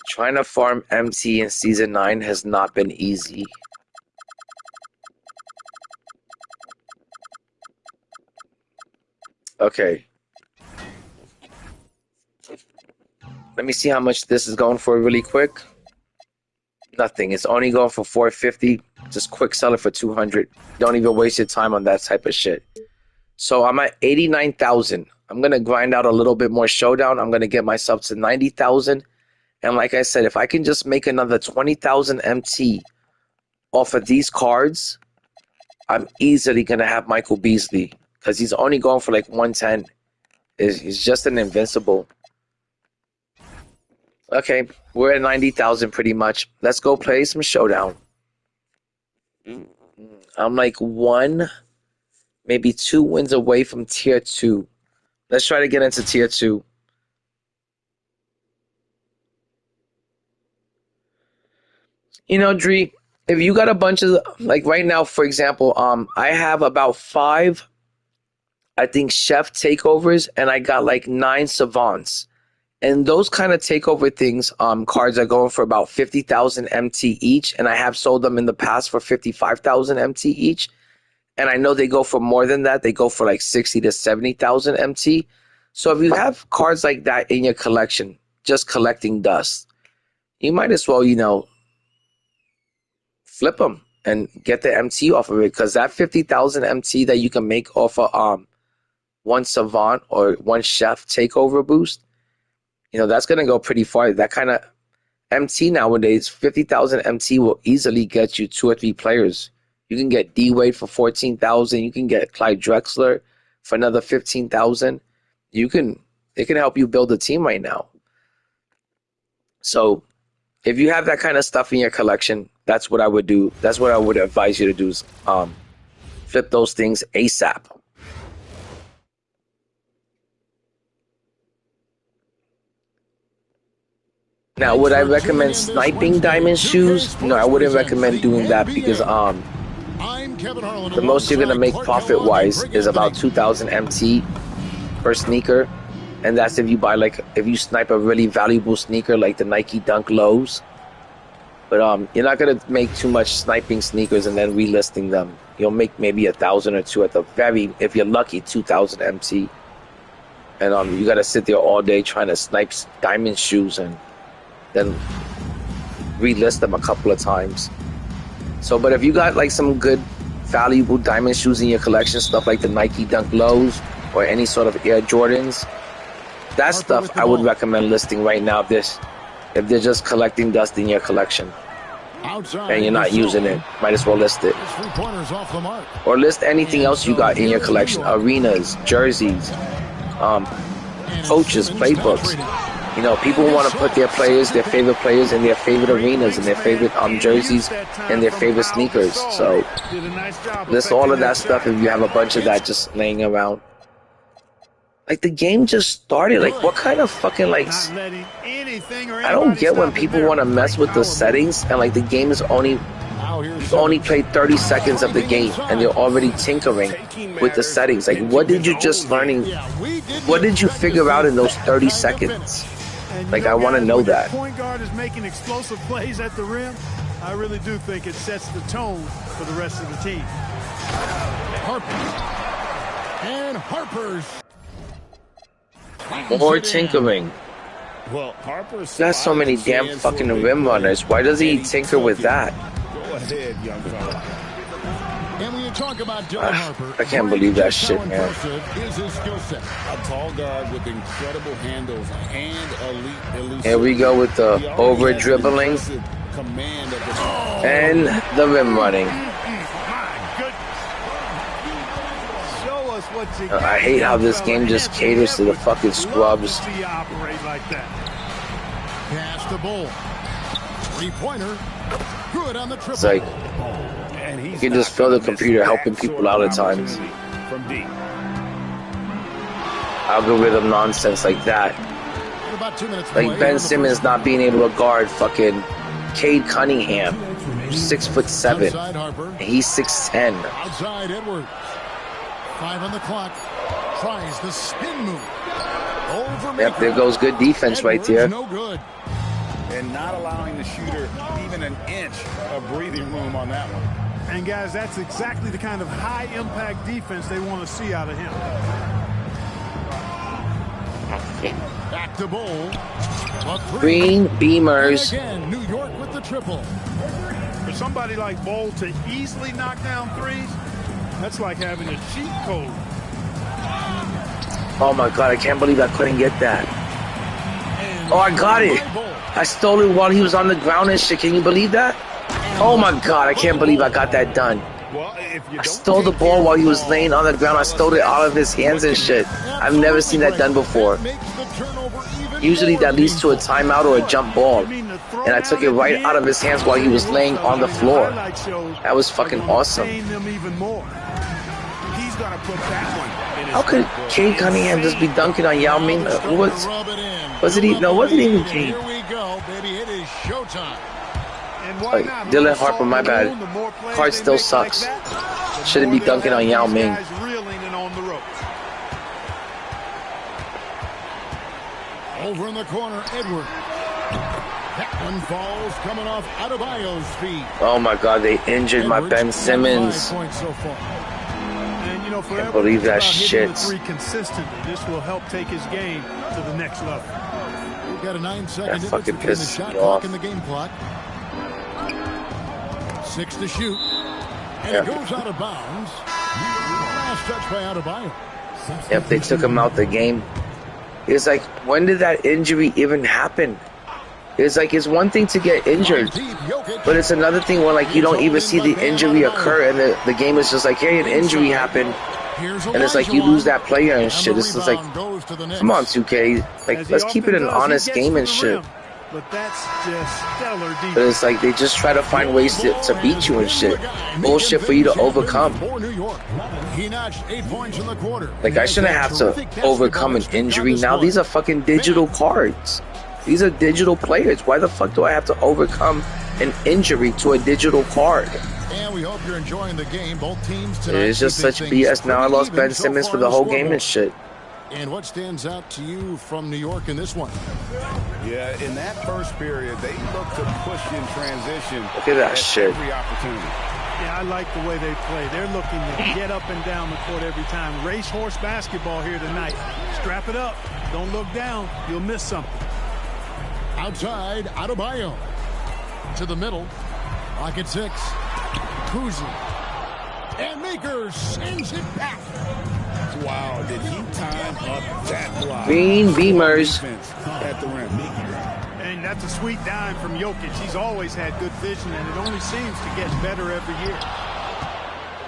Trying to farm MT in Season 9 has not been easy. Okay. Let me see how much this is going for really quick. Nothing. It's only going for 450. Just quick sell it for 200. Don't even waste your time on that type of shit. So I'm at 89,000. I'm going to grind out a little bit more Showdown. I'm going to get myself to 90,000. And like I said, if I can just make another 20,000 MT off of these cards, I'm easily going to have Michael Beasley. Because he's only going for like 110. He's just an invincible. Okay, we're at 90,000 pretty much. Let's go play some Showdown. I'm like 1, maybe 2 wins away from Tier 2. Let's try to get into Tier 2. You know, Dree, if you got a bunch of, like right now, for example, I have about 5, I think, chef takeovers, and I got like 9 savants. And those kind of takeover things, cards are going for about 50,000 MT each, and I have sold them in the past for 55,000 MT each. And I know they go for more than that. They go for like 60 to 70,000 MT. So if you have cards like that in your collection, just collecting dust, you might as well, you know, flip them and get the MT off of it, because that 50,000 MT that you can make off of one savant or one chef takeover boost, you know, that's going to go pretty far. That kind of MT nowadays, 50,000 MT will easily get you 2 or 3 players. You can get D-Wade for 14,000. You can get Clyde Drexler for another 15,000. It can help you build a team right now. So if you have that kind of stuff in your collection, that's what I would do. That's what I would advise you to do, is flip those things ASAP. Now, would I recommend sniping diamond shoes? No, I wouldn't recommend doing that, because the most you're going to make profit-wise is about 2,000 MT per sneaker. And that's if you buy, like, if you snipe a really valuable sneaker like the Nike Dunk Lows. But you're not going to make too much sniping sneakers and then relisting them. You'll make maybe 1,000 or 2 at the very, if you're lucky, 2,000 MT. And you got to sit there all day trying to snipe diamond shoes and then relist them a couple of times. So, but if you got like some good valuable diamond shoes in your collection, stuff like the Nike Dunk Lows or any sort of Air Jordans, that stuff I would recommend listing right now if they're just collecting dust in your collection and you're not using it. Might as well list it. Or list anything else you got in your collection. Arenas, jerseys, coaches, playbooks. You know, people want to put their players, their favorite players, in their favorite arenas and their favorite jerseys and their favorite sneakers. So there's all of that stuff if you have a bunch of that just laying around. Like, the game just started. Like, what kind of fucking, like, I don't get when people want to mess with the settings and, like, the game is only played 30 seconds of the game and they're already tinkering with the settings. Like, what did you just learning? What did you figure out in those 30 seconds? Like, I want to know that. Point guard is making explosive plays at the rim. I really do think it sets the tone for the rest of the team. Harper. And Harper's. More tinkering. Well, Harper's Got so many damn fucking rim runners. Why does he tinker with that? Go ahead, young fella. And when you talk about Dylan Harper, I can't believe that shit, man. Is his skill set. A tall guard with incredible handles and elite elusive. Here we go with the over dribbling Command of the and the rim running. I hate how this game just caters to the fucking scrubs. Pass the ball. Three-pointer. Good on the triple. It's like, you can just feel the computer helping people out at times. From deep. Algorithm nonsense like that. About 2 minutes Like Ben Simmons not being able to guard fucking Cade Cunningham, 6'7", and he's 6'10". Outside Edwards. 5 on the clock. Tries the spin move. Yep, there goes good defense right there. No good. And not allowing the shooter even an inch of breathing room on that one. And guys, that's exactly the kind of high-impact defense they want to see out of him. Back to Bull. Green Beamers. Again, New York with the triple. For somebody like Bull to easily knock down threes, that's like having a cheat code. Oh my god, I can't believe I couldn't get that. Oh, I got it. I stole it while he was on the ground and shit. Can you believe that? Oh my god, I can't believe I got that done. I stole the ball while he was laying on the ground. I stole it out of his hands and shit. I've never seen that done before. Usually that leads to a timeout or a jump ball. And I took it right out of his hands while he was laying on the floor. That was fucking awesome. How could Cade Cunningham just be dunking on Yao Ming? Was it even? No, wasn't even Cade. Like, Dylan Harper, my bad. Card still sucks. Shouldn't be dunking on Yao Ming. Over in the corner, Edward. That one falls coming off Adebayo's feet. Oh my god, they injured my Ben Simmons. Can't believe that shit. Consistently, this will help take his game to the next level. We've got a 9-second that fucking pisses shot me clock off. in the game clock. 6 to shoot. And it goes out of bounds. Last touch by Adebayo. Yep, they took him out the game. It's like, when did that injury even happen? It's like, it's one thing to get injured, but it's another thing when, like, you don't even see the injury occur and the game is just like, hey, an injury happened, and it's like you lose that player and shit. It's just like, come on, 2K, like, let's keep it an honest game and shit. But that's just stellar defense. But it's like they just try to find ways to beat you and shit. Bullshit for you to overcome. He notched 8 points in the quarter. Like, I shouldn't have to overcome an injury now. These are fucking digital cards. These are digital players. Why the fuck do I have to overcome an injury to a digital card? And we hope you're enjoying the game. Both teams tonight. It's just such BS. Now I lost Ben Simmons for the whole game and shit. And what stands out to you from New York in this one? Yeah, in that first period, they looked to push in transition. Look at that shit. Every opportunity. Yeah, I like the way they play. They're looking to get up and down the court every time. Racehorse basketball here tonight. Strap it up. Don't look down. You'll miss something. Outside, Adebayo. To the middle. Pocket 6. Kuzma. And Maker sends it back. Wow, did he time up that block? Green Beamers. At the rim. And that's a sweet dime from Jokic. He's always had good vision, and it only seems to get better every year.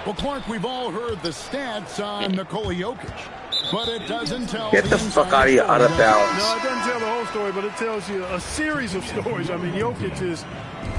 Well, Clark, we've all heard the stats on Nikola Jokic. But it doesn't tell Get the fuck out of entire story, bounds. No, it doesn't tell the whole story, but it tells you a series of stories. I mean, Jokic is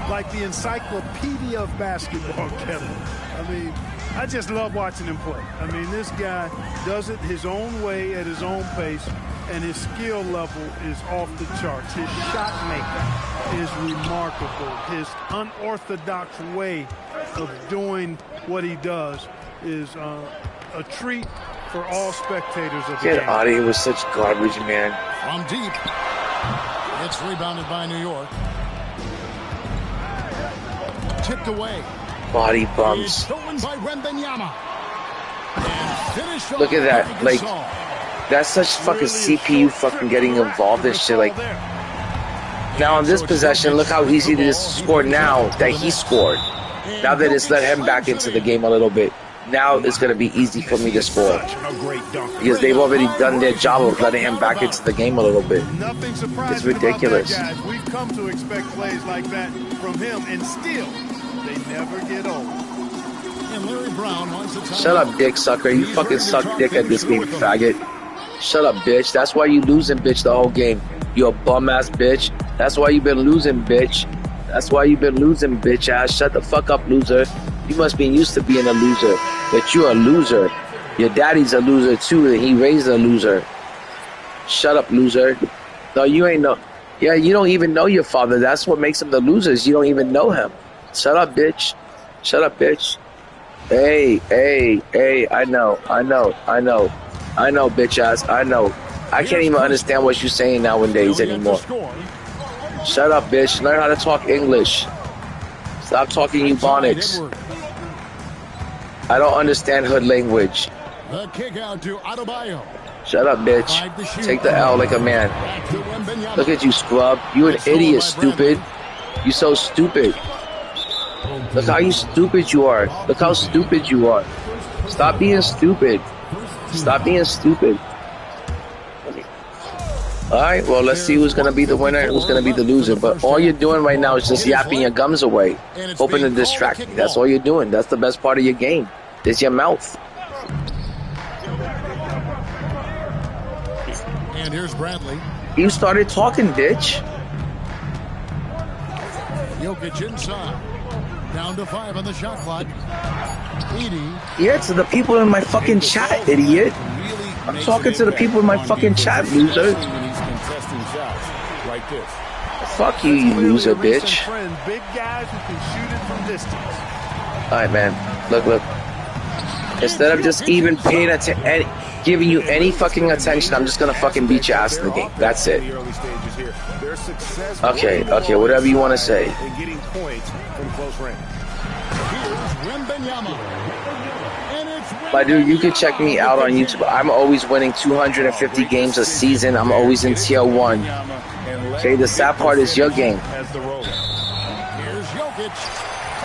like the encyclopedia of basketball, Kevin. I mean, I just love watching him play. I mean, this guy does it his own way at his own pace, and his skill level is off the charts. His shot making is remarkable. His unorthodox way of doing what he does is a treat for all spectators of the Get game. out of here with such garbage, man. From deep. It's rebounded by New York. Tipped away. Body It's bumps. stolen by Wembanyama. And finished Look at off that. by Like, Gasol. that's such fucking CPU fucking getting involved in shit. Like, now in this possession, look how easy it is to score now that he scored. Now that it's let him back into the game a little bit. Now it's going to be easy for me to score. Because they've already done their job of letting him back into the game a little bit. Nothing surprising It's ridiculous. about that, guys. We've come to expect plays like that from him, and still, they never get old. And Larry Brown wants to Shut up, dick sucker. You fucking suck dick at this game, faggot. Shut up, bitch. That's why you losing, bitch, the whole game. You a bum-ass bitch. That's why you been losing, bitch. That's why you been losing, bitch ass. Shut the fuck up, loser. You must be used to being a loser. But you're a loser. Your daddy's a loser, too, and he raised a loser. Shut up, loser. No, you ain't know. Yeah, you don't even know your father. That's what makes him the losers. You don't even know him. Shut up, bitch. Shut up, bitch. Hey, I know, bitch ass, I know. I can't even understand what you're saying nowadays anymore. Shut up, bitch. Learn how to talk English. Stop talking Ebonics. I don't understand hood language. The kick out to Adebayo. Shut up, bitch. Take the L like a man. Look at you, scrub. You an idiot, stupid. You so stupid. Look how stupid you are. Look how stupid you are. Stop being stupid. Stop being stupid. Alright, well, let's see who's going to be the winner and who's going to be the loser. But all you're doing right now is just yapping your gums away, hoping to distract me. That's all you're doing. That's the best part of your game. It's your mouth. And here's Bradley. You started talking, bitch. Jokic inside. Down to 5 on the shot clock. Edie. Yeah, to the people in my fucking chat, idiot. I'm talking to the people in my fucking chat, loser. Fuck you, you loser, bitch. Big guys who can shoot it from distance. Alright, man. Look. Instead of just even paying attention, giving you any fucking attention, I'm just gonna fucking beat your ass in the game. That's it. Okay, whatever you want to say. My dude, you can check me out on YouTube. I'm always winning 250 games a season. I'm always in tier 1. Okay, the sad part is your game.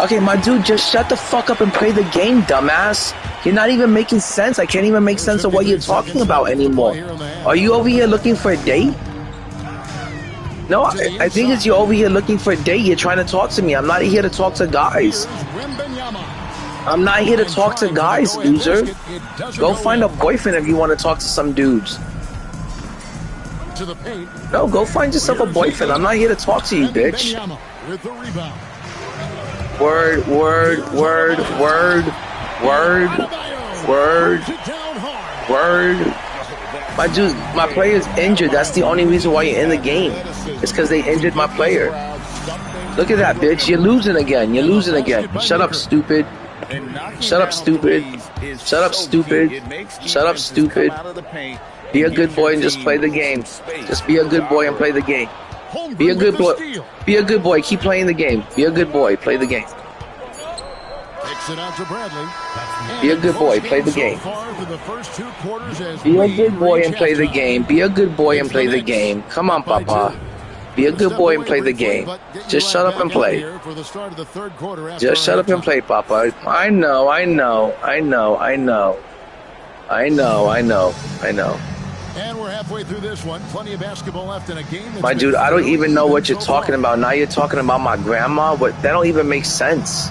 Okay, my dude, just shut the fuck up and play the game, dumbass. You're not even making sense. I can't even make sense of what you're talking about anymore. Are you over here looking for a date? No, I think it's you over here looking for a date. You're trying to talk to me. I'm not here to talk to guys. I'm not here to talk to guys, loser. Go find a boyfriend if you want to talk to some dudes. No, go find yourself a boyfriend. I'm not here to talk to you, bitch. Word. My dude, my player's injured. That's the only reason why you're in the game. It's because they injured my player. Look at that, bitch. You're losing again. Shut up, stupid. Shut up, stupid. Be a good boy and just play the game. Just be a good boy and play the game. Be a good boy. Be a good boy. Keep playing the game. Be a good boy. Play the game. Be a good boy. Play the game. Be a good boy and play the game. Be a good boy and play the game. Come on, Papa. Be a good boy and play the game. Just shut up and play. Just shut up and play, Papa. I know. And we're halfway through this one. Plenty of basketball left in a game. My dude, I don't even know what you're talking about. Now you're talking about my grandma? That don't even make sense.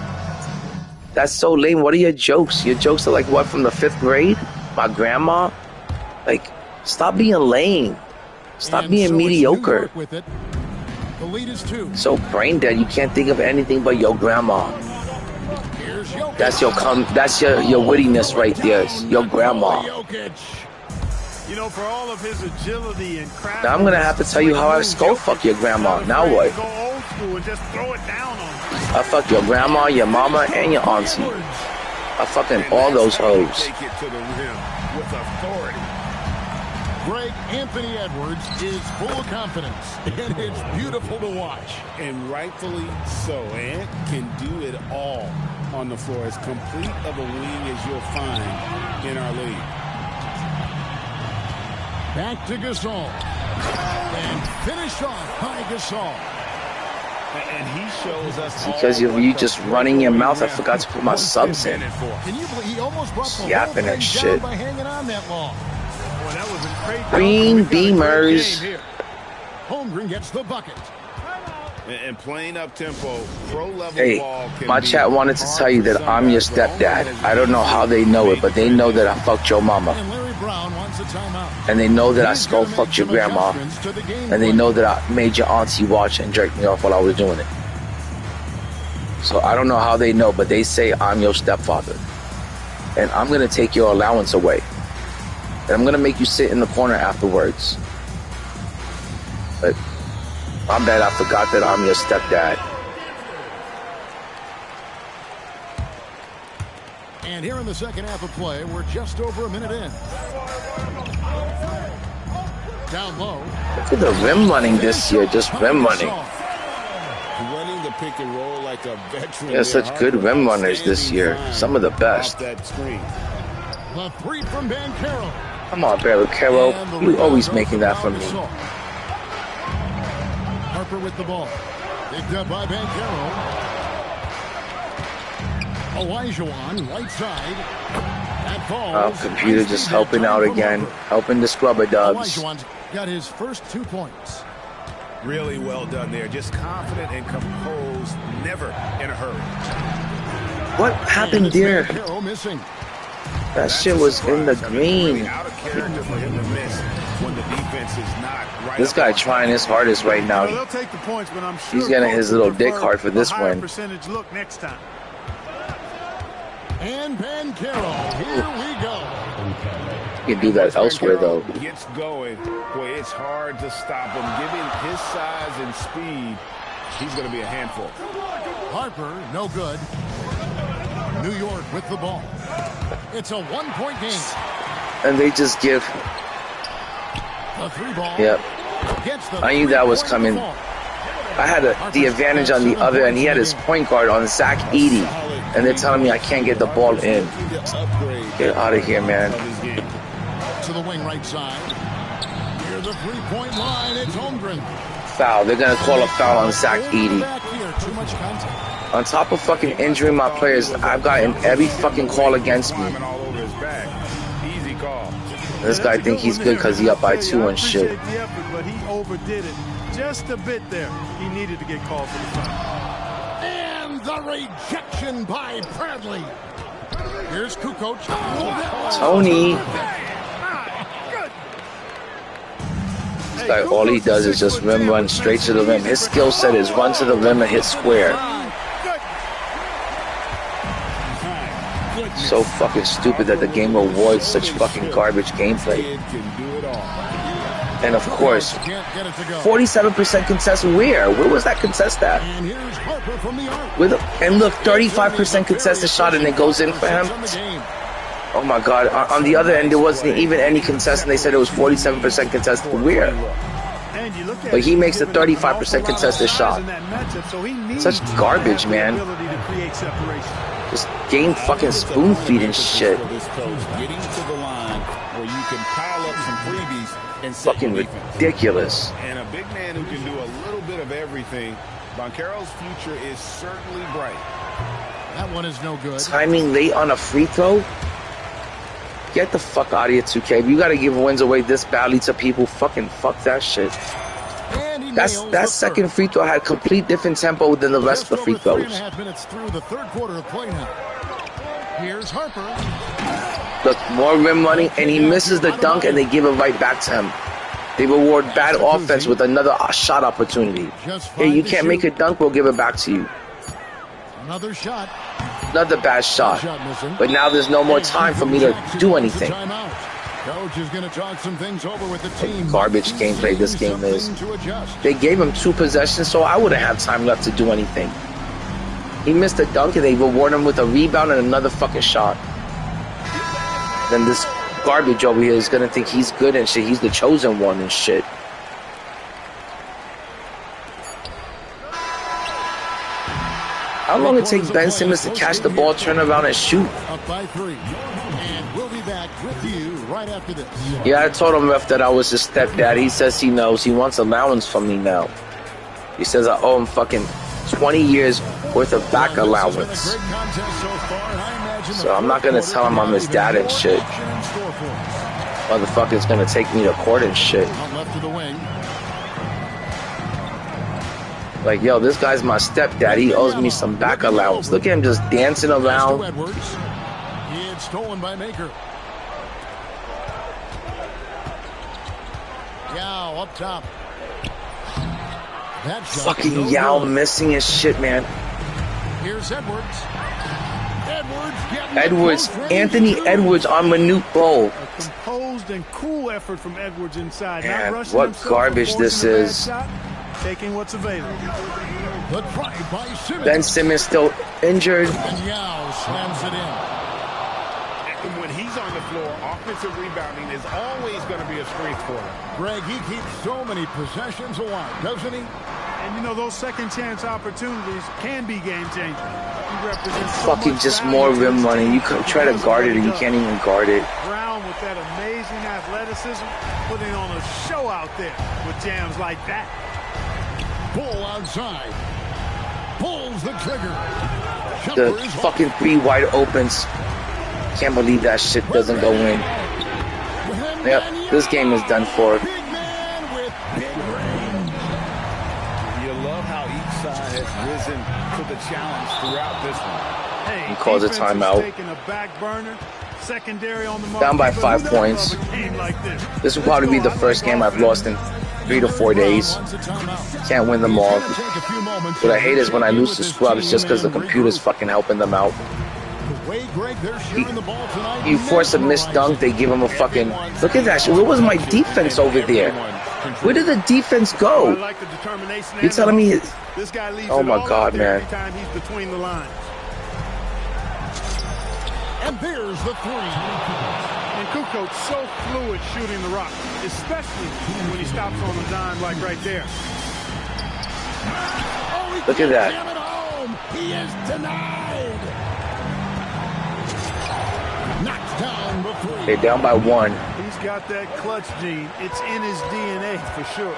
That's so lame. What are your jokes? Your jokes are like what, from the 5th grade? My grandma? Like, stop being lame. Stop And being so it's New mediocre. York with it. The lead is 2. So brain dead, you can't think of anything but your grandma. Here's Jokic. That's your wittiness right there. It's your grandma. Jokic. You know, for all of his agility and craft. Now I'm gonna have to tell you how I skull fuck your grandma. Now what? Go old school and just throw it down on him. I fuck your grandma, your mama, and your auntie. I fucking all those hoes. Take it to the rim with authority. Greg Anthony Edwards is full of confidence, and it's beautiful to watch. And rightfully so. Ant can do it all on the floor. As complete of a wing as you'll find in our league. Back to Gasol. And finish off by Gasol. And he shows us Because of you just running your mouth, I forgot to put my subs in. Can you believe he almost brought the Yapping whole and thing shit. down by hanging on that long? Boy, that was a great Green We've got a great Beamers. game here. Holmgren gets the bucket. and playing up tempo, pro level Hey, ball can my be chat wanted to tell you that hard I'm for your some guys, stepdad. but I don't know how they know it, but they know that I fucked your mama. And Larry Brown wants a timeout. And they know that I He's skull gonna fucked make your some grandma. adjustments to the game And they plan. know that I made your auntie watch and jerk me off while I was doing it. So I don't know how they know, but they say I'm your stepfather. And I'm going to take your allowance away. And I'm going to make you sit in the corner afterwards. But my bad, I forgot that I'm your stepdad. And here in the second half of play, we're just over a minute in. Down low. Look at the rim running this year, just rim running. running the pick and roll like a veteran. They're such good rim runners this year. Some of the best. Off that screen. The three from Banchero. Come on, Barry Carroll. You always making that for me. Harper with the ball. Picked up by Banchero. Olajuwon, right side. That falls. Oh, computer just helping out again. Helping the scrubber dubs. Olajuwon's got his first 2 points. Really well done there. Just confident and composed. Never in a hurry. What happened there? Banchero missing. That shit was in the green. Out of character for him to miss when the defense is not right. This guy trying his hardest right Well, now. they'll take the points, but I'm sure He's getting his little dick prefer hard for this a higher win. percentage look next time. And Banchero. Here we go. You can do that elsewhere though. Gets going. Boy, it's hard to stop him. Given his size and speed, he's going to be a handful. Harper, no good. New York with the ball. It's a 1-point game. And they just give. The three ball. Yep. Gets the I knew that was 3-point coming. ball. I had the advantage on the other end. He had his point guard on Zach Edey. And they're telling me I can't get the ball in. Get out of here, man. To the wing right side. Near the 3-point line, it's Holmgren. Foul. They're going to call a foul on Zach Edey. Back here, too much contact. On top of fucking injuring my players, I've gotten every fucking call against me. All over his back. Easy call. This guy think he's good because he up by 2 and shit. I appreciate the effort, but he overdid it just a bit there. He needed to get called for the foul. And the rejection by Bradley. Here's Kukoc. Tony. This guy, all he does is just rim run straight to the rim. His skill set is run to the rim and hit square. So fucking stupid that the game rewards such fucking garbage gameplay. Kid can do it all. And of course, Can't get it to go. 47% contest where? Where was that contest at? And here's Harper from the arc. And look, 35% contested shot and it goes in for him. Oh my God. On the other end, there wasn't even any contest and they said it was 47% contested where? And you look at But he it, makes a given an 35% awful lot of contested size shot. in that matchup, so he needs Such garbage, that man. ability to create separation. Just game fucking spoon feed and shit. For this coach, getting to the line where you can pile up some freebies and set Fucking your defense. ridiculous. And a big man who can do a little bit of everything. Banchero's future is certainly bright. That one is no good. Timing late on a free throw? Get the fuck out of here, 2K. You gotta give wins away this badly to people. Fucking fuck that shit. And he That nails the second third. free throw had complete different tempo than the rest of the Just free over throws. 3.5 minutes through the third quarter of play now. Here's Harper. Look, more rim running, and he misses the dunk, and they give it right back to him. They reward bad offense with another shot opportunity. Hey, you can't make a dunk, we'll give it back to you. Another shot. Another bad shot. But now there's no more time for me to do anything. Coach is going to talk some things over with the team. Garbage gameplay this game is. They gave him 2 possessions, so I wouldn't have time left to do anything. He missed a dunk, and they reward him with a rebound and another fucking shot. Then this garbage over here is going to think he's good and shit. He's the chosen one and shit. How long it take Ben Simmons to catch the ball, turn around, and shoot? Up by 3. And we'll be back with you right after this. Yeah, I told him, ref, that I was his stepdad. He says he knows. He wants allowance from me now. He says I owe him fucking 20 years worth of back allowance. So I'm not going to tell him I'm his dad and shit. Motherfucker's going to take me to court and shit. Like, yo, this guy's my stepdad. He owes me some back allowance. Look at him just dancing around. He had stolen by Maker. Yao up top. Fucking Yao missing his shit, man. Here's Edwards. Anthony Edwards on Manute Bol. A composed and cool effort from Edwards inside. Man, not rushing what himself, garbage this is. shot, taking what's available. The try by Simmons. Ben Simmons still injured. And Yao slams it in. And when he's on the floor, offensive rebounding is always going to be a strength for him. Greg, he keeps so many possessions alive, doesn't he? And you know, those second chance opportunities can be game changing. He represents so Fucking much just value more to rim this running. team. You could try to guard it and you can't even guard it. Brown with that amazing athleticism, putting on a show out there with jams like that. Bull outside. Pulls the trigger. The fucking 3 wide opens. Can't believe that shit doesn't go in. Yep, this game is done for. You love how each side has risen to the challenge throughout this one. Hey, He calls a timeout. taking a back burner, secondary on the Down by mark, 5 but who points. doesn't love a game like this? This will probably be the first game I've lost in 3 to 4 days. Can't win them all. What I hate is when I lose to scrubs just because the computer's fucking helping them out. You force a missed dunk, they give him a fucking... Look at that shit. Where was my defense over there? Where did the defense go? You're telling me... This guy leaves Oh it my all God, out there man. every time he's between the lines. And there's the 3. And Kukoc so fluid shooting the rock, especially when he stops on the dime like right there. Look at that. He is denied. Knocked down the 3. They're down by 1. He's got that clutch gene. It's in his DNA for sure.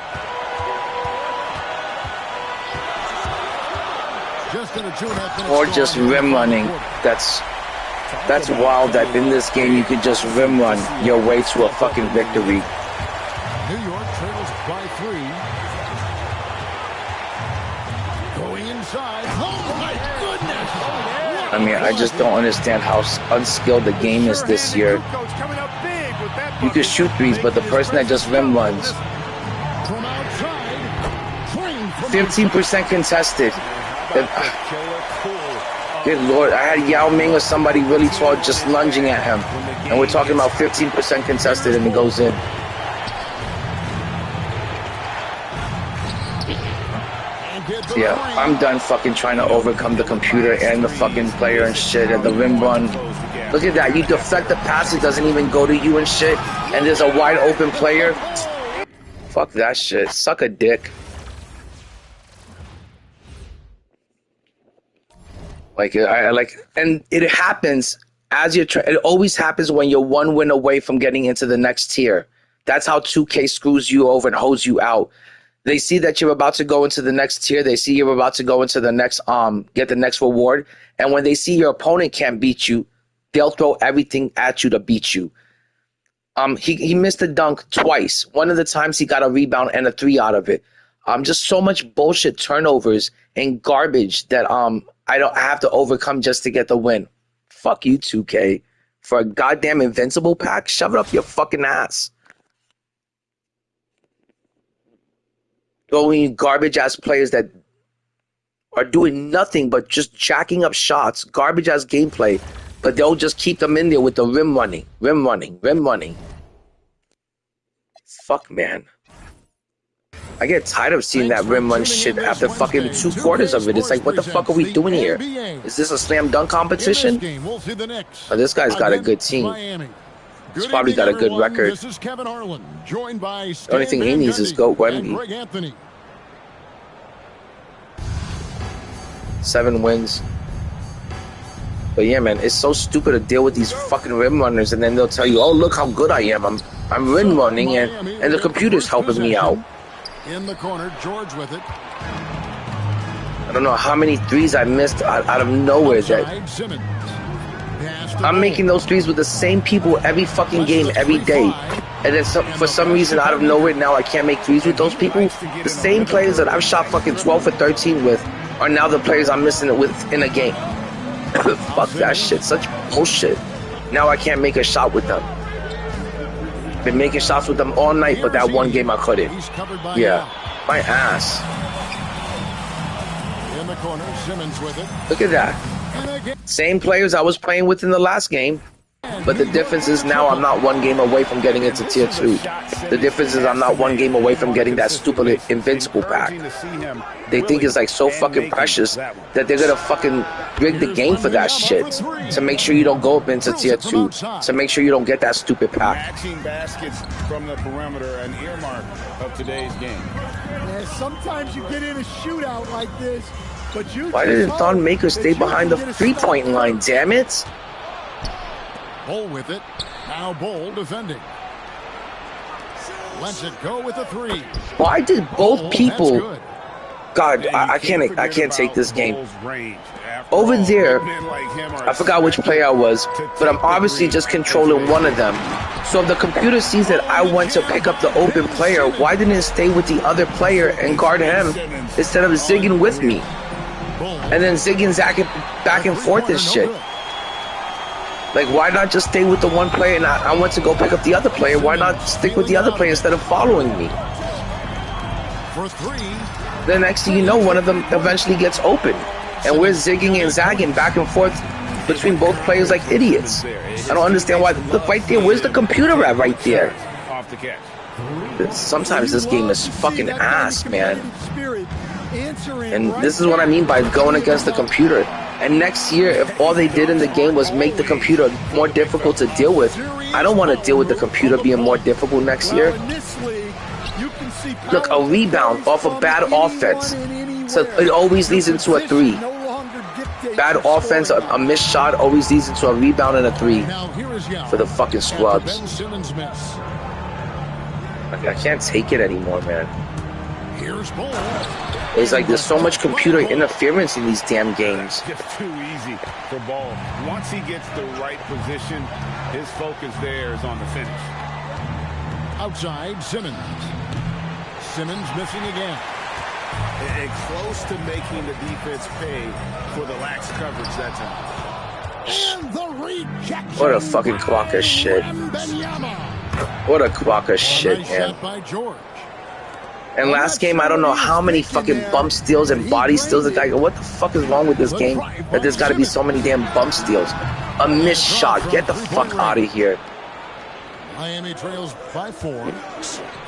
Just in a 2.5 minute Or just rim running. That's wild that in this game you could just rim run your way to a fucking victory. New York trails by 3. Going inside. Oh my goodness! I mean, I just don't understand how unskilled the game is this year. You can shoot threes, but the person that just rim runs. 15% contested. Good Lord, I had Yao Ming or somebody really tall just lunging at him. And we're talking about 15% contested and it goes in. Yeah, I'm done fucking trying to overcome the computer and the fucking player and shit and the rim run. Look at that, you deflect the pass, it doesn't even go to you and shit. And there's a wide open player. Fuck that shit, suck a dick. Like, and it happens as you're it always happens when you're 1 win away from getting into the next tier. That's how 2K screws you over and holds you out. They see that you're about to go into the next tier. They see you're about to go into the next, get the next reward. And when they see your opponent can't beat you, they'll throw everything at you to beat you. He missed a dunk twice. One of the times he got a rebound and a 3 out of it. Just so much bullshit turnovers and garbage that I have to overcome just to get the win. Fuck you, 2K. for a goddamn invincible pack? Shove it up your fucking ass. Only garbage ass players that are doing nothing but just jacking up shots, garbage ass gameplay, but they'll just keep them in there with the rim running. Fuck, man. I get tired of seeing that rim run shit after fucking 2 quarters of it. It's like, what the fuck are we doing here? Is this a slam dunk competition? Oh, this guy's got a good team. He's probably got a good record. The only thing he needs is go Wemby. 7 wins. But yeah, man, it's so stupid to deal with these fucking rim runners, and then they'll tell you, oh, look how good I am. I'm rim running, and the computer's helping me out. In the corner, George with it. I don't know how many threes I missed out of nowhere. That I'm making those threes with the same people every fucking game, every day. And then for some reason, out of nowhere, now I can't make threes with those people. The same players that I've shot fucking 12 for 13 with are now the players I'm missing it with in a game. Fuck that shit. Such bullshit. Now I can't make a shot with them. Been making shots with them all night, but that one game I couldn't. Yeah, my ass. In the corner, Simmons with it. Look at that. Same players I was playing with in the last game, but the difference is now I'm not 1 game away from getting into tier 2. The difference is I'm not 1 game away from getting that stupid invincible pack. They think it's like so fucking precious that they're gonna fucking rig the game for that shit to make sure you don't go up into tier 2, to make sure you don't get that stupid pack. Matching baskets from the perimeter, an earmark of today's game. Yeah, sometimes you get in a shootout like this, but you. Why didn't Thon Maker stay behind the 3-point line? Damn it! Bull with it. Now Bull defending. Lets it go with a 3. Why did both people? God, I can't take this game. Over there, I forgot which player I was, but I'm obviously just controlling one of them. So if the computer sees that I went to pick up the open player, why didn't it stay with the other player and guard him instead of zigging with me? And then zigging, zacking back and forth and shit. Like, why not just stay with the one player and I went to go pick up the other player? Why not stick with the other player instead of following me? For 3. The next thing you know, one of them eventually gets open. And we're zigging and zagging back and forth between both players like idiots. I don't understand why. Look, right there, where's the computer at right there? Sometimes this game is fucking ass, man. And this is what I mean by going against the computer. And next year, if all they did in the game was make the computer more difficult to deal with, I don't want to deal with the computer being more difficult next year. Look, a rebound off a bad offense. So it always leads into a 3. Bad offense, a missed shot always leads into a rebound and a 3 for the fucking scrubs. I can't take it anymore, man. It's like there's so much computer interference in these damn games. Just too easy for Ball. Once he gets the right position, his focus there is on the finish. Outside, Simmons. Simmons missing again. And close to making the defense pay for the lax coverage that time. And the rejection. What a fucking crock of shit. What a crock of shit, man. By George. And last game, I don't know how many fucking bump steals and body steals that guy. What the fuck is wrong with this game? That there's got to be so many damn bump steals. A missed shot. Get the fuck out of here. Miami trails by 4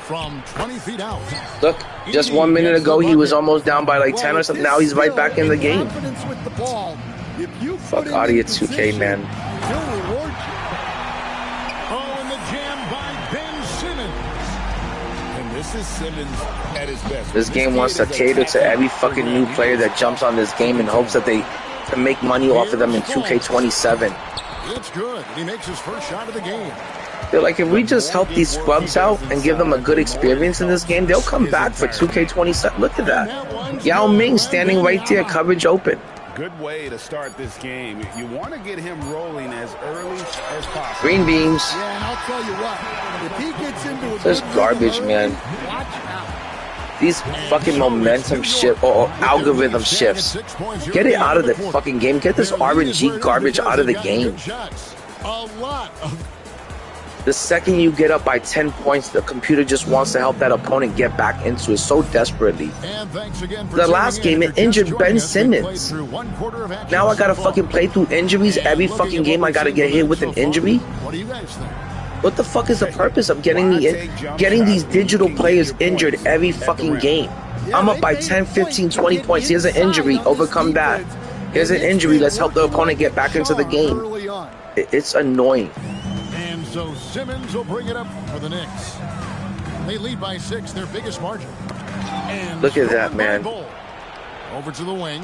from 20 feet out. Look, just 1 minute ago, he was almost down by like 10 or something. Now he's right back in the game. Fuck out of here, 2K, man. Oh, and the jam by Ben Simmons. And this is Simmons at his best. This game wants to cater to every fucking new player that jumps on this game in hopes that they can make money off of them in 2K27. It's good. He makes his first shot of the game. They're like, if we just help these scrubs out and give them a good experience in this game, they'll come back for 2K27. Look at that. Yao Ming standing right there, coverage open. Good way to start this game. You want to get him rolling as early as possible. Green beans. Yeah, and I'll tell you what, if he gets into a This garbage, man. These fucking momentum shift or algorithm shifts. Get it out of the fucking game. Get this RNG garbage out of the game. A lot of... The second you get up by 10 points, the computer just wants to help that opponent get back into it so desperately. And thanks again for The last game, it injured Ben Simmons. Now I gotta fucking play through injuries. Every fucking game I gotta get hit with an injury. What do you guys think? What the fuck is the purpose of getting these digital players injured every fucking game? I'm up by 10, 15, 20 points. Here's an injury. Overcome that. Here's an injury. Let's help the opponent get back into the game. It's annoying. And so Simmons will bring it up for the Knicks. They lead by 6, their biggest margin. And look at that, man. Over to the wing.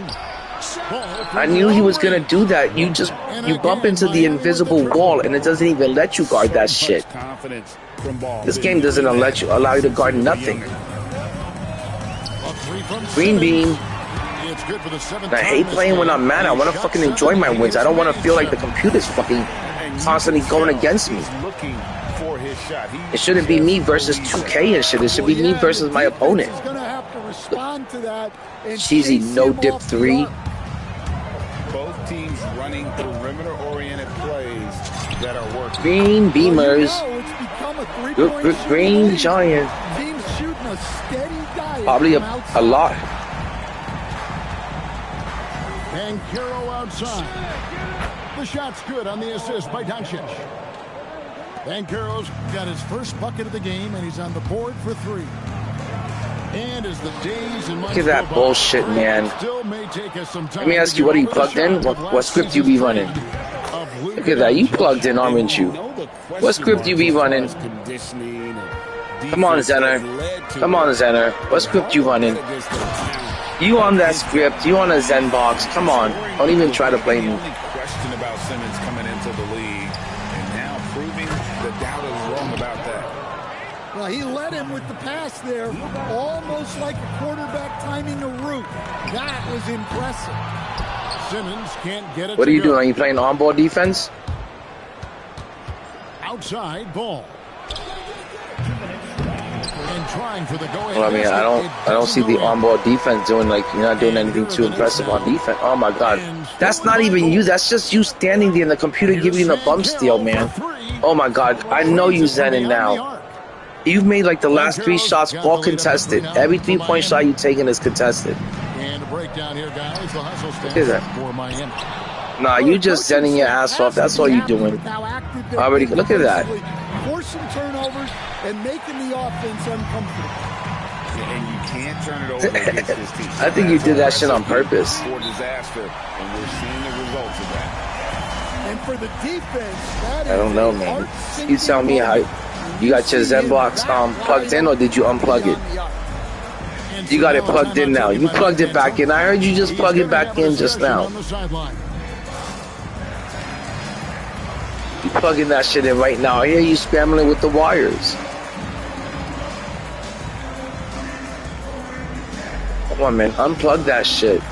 I knew he was gonna do that. You bump into the invisible wall and it doesn't even let you guard that shit. This game doesn't allow you to guard nothing. Green beam. And I hate playing when I'm mad. I want to fucking enjoy my wins. I don't want to feel like the computer's fucking constantly going against me. It shouldn't be me versus 2K and shit. It should be me versus my opponent. Cheesy no dip 3. Both teams running perimeter-oriented plays that are working. Green beamers. Green giant. Probably a lot. And Caro outside. The shot's good on the assist by Doncic. And Caro's got his first bucket of the game, and he's on the board for 3. And as the days and months look at that bullshit, man. Let me ask you, what are you plugged in? What script you be running? Look at that, you plugged in, aren't you? What script you be running? Come on, Zenner. Come on, Zenner. What script you running? You on that script? You on a Zen box? Come on. Don't even try to blame me. Question about Simmons coming into the league, and now proving the doubters wrong about that. Well, he led him with the pass there, almost like a quarterback timing a route. That was impressive. Simmons can't get it. What are you doing? Are you playing on-ball defense? Outside ball. And trying for the go-ahead. Well, I mean, I don't see the on-ball defense doing, like, you're not doing anything too impressive on defense. Oh my God, that's not even you. That's just you standing there and the computer giving you a bump steal, man. Oh my God, I know you zenning now. You've made like the last 3 shots all contested. Every 3-point shot you taken is contested. And a breakdown here, guys. The hustle look at that. Nah, you just zenning your ass off. That's all you doing. Already, look at that. Forcing turnovers and making the offense uncomfortable. And you can't turn it over against this team. I think you did that shit on purpose. For disaster, and we're seeing the results of that. And for the defense, that I don't know, man. You tell me how you got your Zen box plugged in, or did you unplug it? You got it plugged in now. You plugged it back in. I heard you just plug it back in just now. You plugging that shit in right now. I hear you scrambling with the wires. Come on, man. Unplug that shit.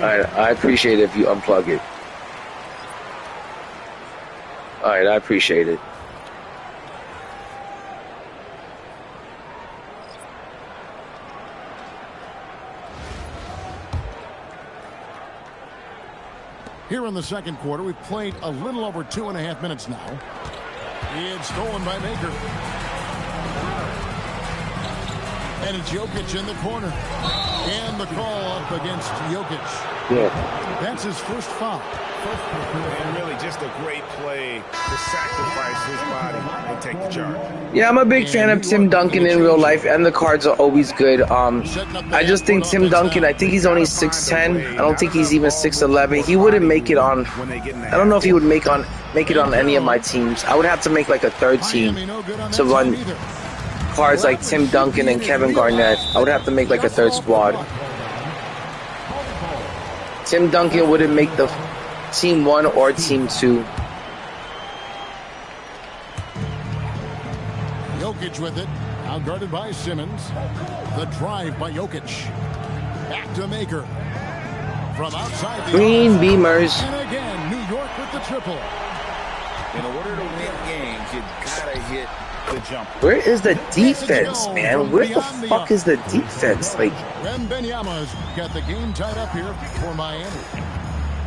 Alright, I appreciate it if you unplug it. Alright, I appreciate it. Here in the second quarter, we've played a little over 2.5 minutes now. It's stolen by Baker. And it's Jokic in the corner. And the call up against Jokic. Yeah. That's his first foul. And really just a great play to sacrifice his body and take the charge. Yeah, I'm a big fan of Tim Duncan in real life, and the cards are always good. I just think Tim Duncan, I think he's only 6'10". I don't think he's even 6'11". He wouldn't make it on. I don't know if he would make it on any of my teams. I would have to make like a third team to run cards like Tim Duncan and Kevin Garnett. I would have to make like a third squad. Tim Duncan wouldn't make the Team 1 or Team 2. Jokic with it. Now guarded by Simmons. The drive by Jokic. Back to Maker. From outside the Green Beamers. And again, New York with the triple. In order to win games, you've got to hit the jump. Where is the defense, man? Where the fuck is the defense? Like, Wembanyama's got the game tied up here for Miami.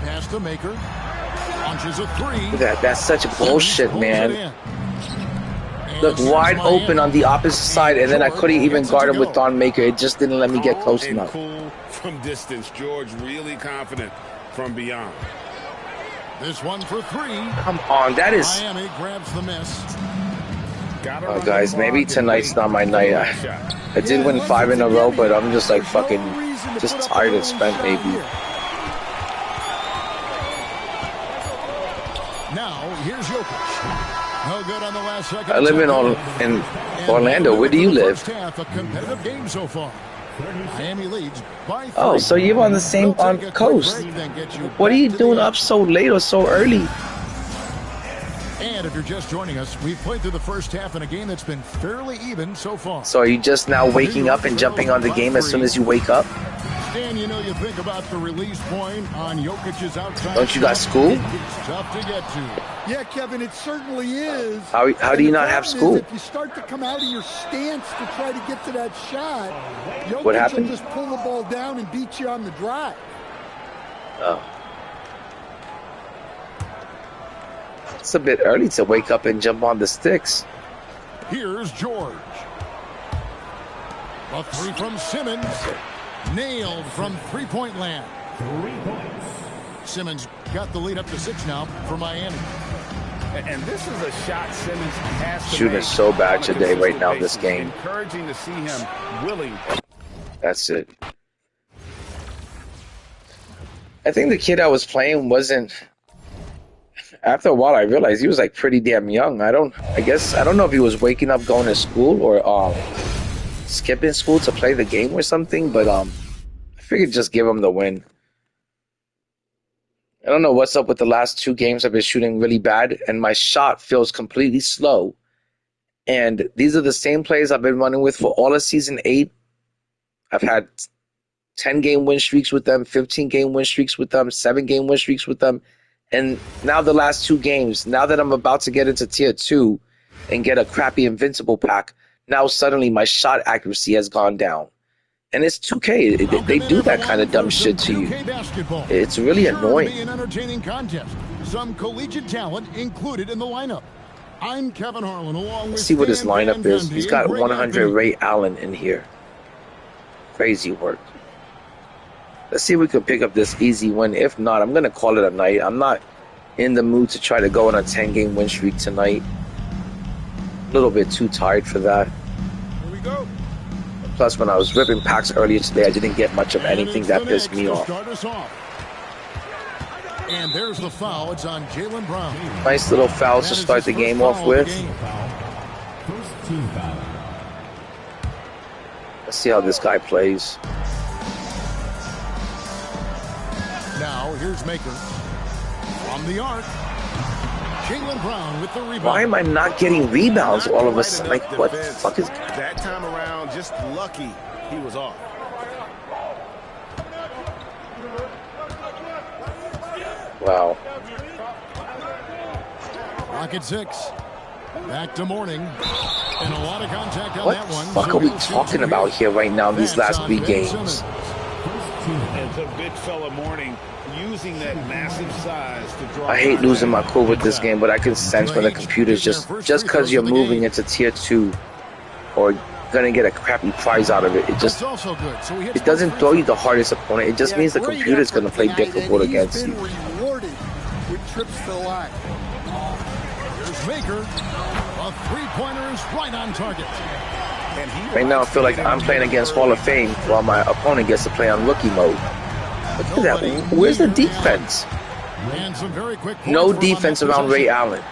Pass to Maker. Launches a three. that's such bullshit, man. Look, wide open on the opposite side, and then I couldn't even guard him with Thon Maker. It just didn't let me get close enough. Cool from distance. George really confident from beyond. This one for three. Come on, that is... Miami grabs the miss. Oh, guys, maybe tonight's not my night. I did win 5 in a row, but I'm just like fucking just tired and spent maybe. Now, here's Jokic. No good on the last second. I live in Orlando. Where do you live? Half a competitive game so far. Miami leads by 3. Oh, so you're on the same coast. What are you doing up so late or so early? And if you're just joining us, we've played through the first half in a game that's been fairly even so far. So are you just now waking up and jumping on the game as soon as you wake up? Dan, you know, you think about the release point on Jokic's outside. Don't you got school? It's tough to get to. Yeah, Kevin, it certainly is. How do you not have school? If you start to come out of your stance to try to get to that shot, Jokic What happened? will just pull the ball down and beat you on the drive. Oh. It's a bit early to wake up and jump on the sticks. Here's George. A three from Simmons. Nailed from three-point land. 3 points. Simmons got the lead up to 6 now for Miami. And this is a shot Simmons has to Shooting make is so bad on a today right now, consistent this basis. game. Encouraging to see him willing. That's it. I think the kid I was playing wasn't... After a while, I realized he was like pretty damn young. I don't know if he was waking up going to school or skipping school to play the game or something, but I figured just give him the win. I don't know what's up with the last 2 games. I've been shooting really bad, and my shot feels completely slow. And these are the same plays I've been running with for all of Season 8. I've had 10-game win streaks with them, 15-game win streaks with them, 7-game win streaks with them. And now the last 2 games, now that I'm about to get into Tier 2 and get a crappy Invincible pack, now suddenly my shot accuracy has gone down. And it's 2K. They do that kind of dumb shit to you. It's really annoying. An entertaining contest. Some collegiate talent included in the lineup. I'm Kevin Harlan along with Let's see what his Stan lineup Van is. Gundy He's got and Ray 100 Anthony. Ray Allen in here. Crazy work. Let's see if we can pick up this easy win. If not, I'm going to call it a night. I'm not in the mood to try to go on a 10-game win streak tonight. A little bit too tired for that. Here we go. Plus, when I was ripping packs earlier today, I didn't get much of anything that pissed me off. Start us off. And there's the foul. It's on Jaylen Brown. Nice little fouls to start the game off with. First team foul. Let's see how this guy plays. Now, here's Maker. From the arc. Jaylen Brown with the rebound. Why am I not getting rebounds all of a sudden? Like, what the fuck is... That time around, just lucky he was off. Wow. Rocket 6. Back to Morning. And a lot of contact on What that the one. fuck So are we we'll see talking two about minutes. here right now in these That's last on 3 Ben games? Simmons. And the big fella Morning using that massive size to draw. I hate losing my cool with this game, but I can sense when the computer's just because you're moving into Tier 2 or gonna get a crappy prize out of it. It just That's also good. So he hits it doesn't both throw free you the hardest opponent. It just means the Great computer's effort gonna play tonight, difficult and against he's you. been rewarded with trips to the line. Here's Maker. A three-pointer is right on target. And he Right now, I feel like I'm playing against Hall of Fame while my opponent gets to play on rookie mode. Look at that. Where's the defense? And some very quick points No for him on defense that around Ray possession. Allen.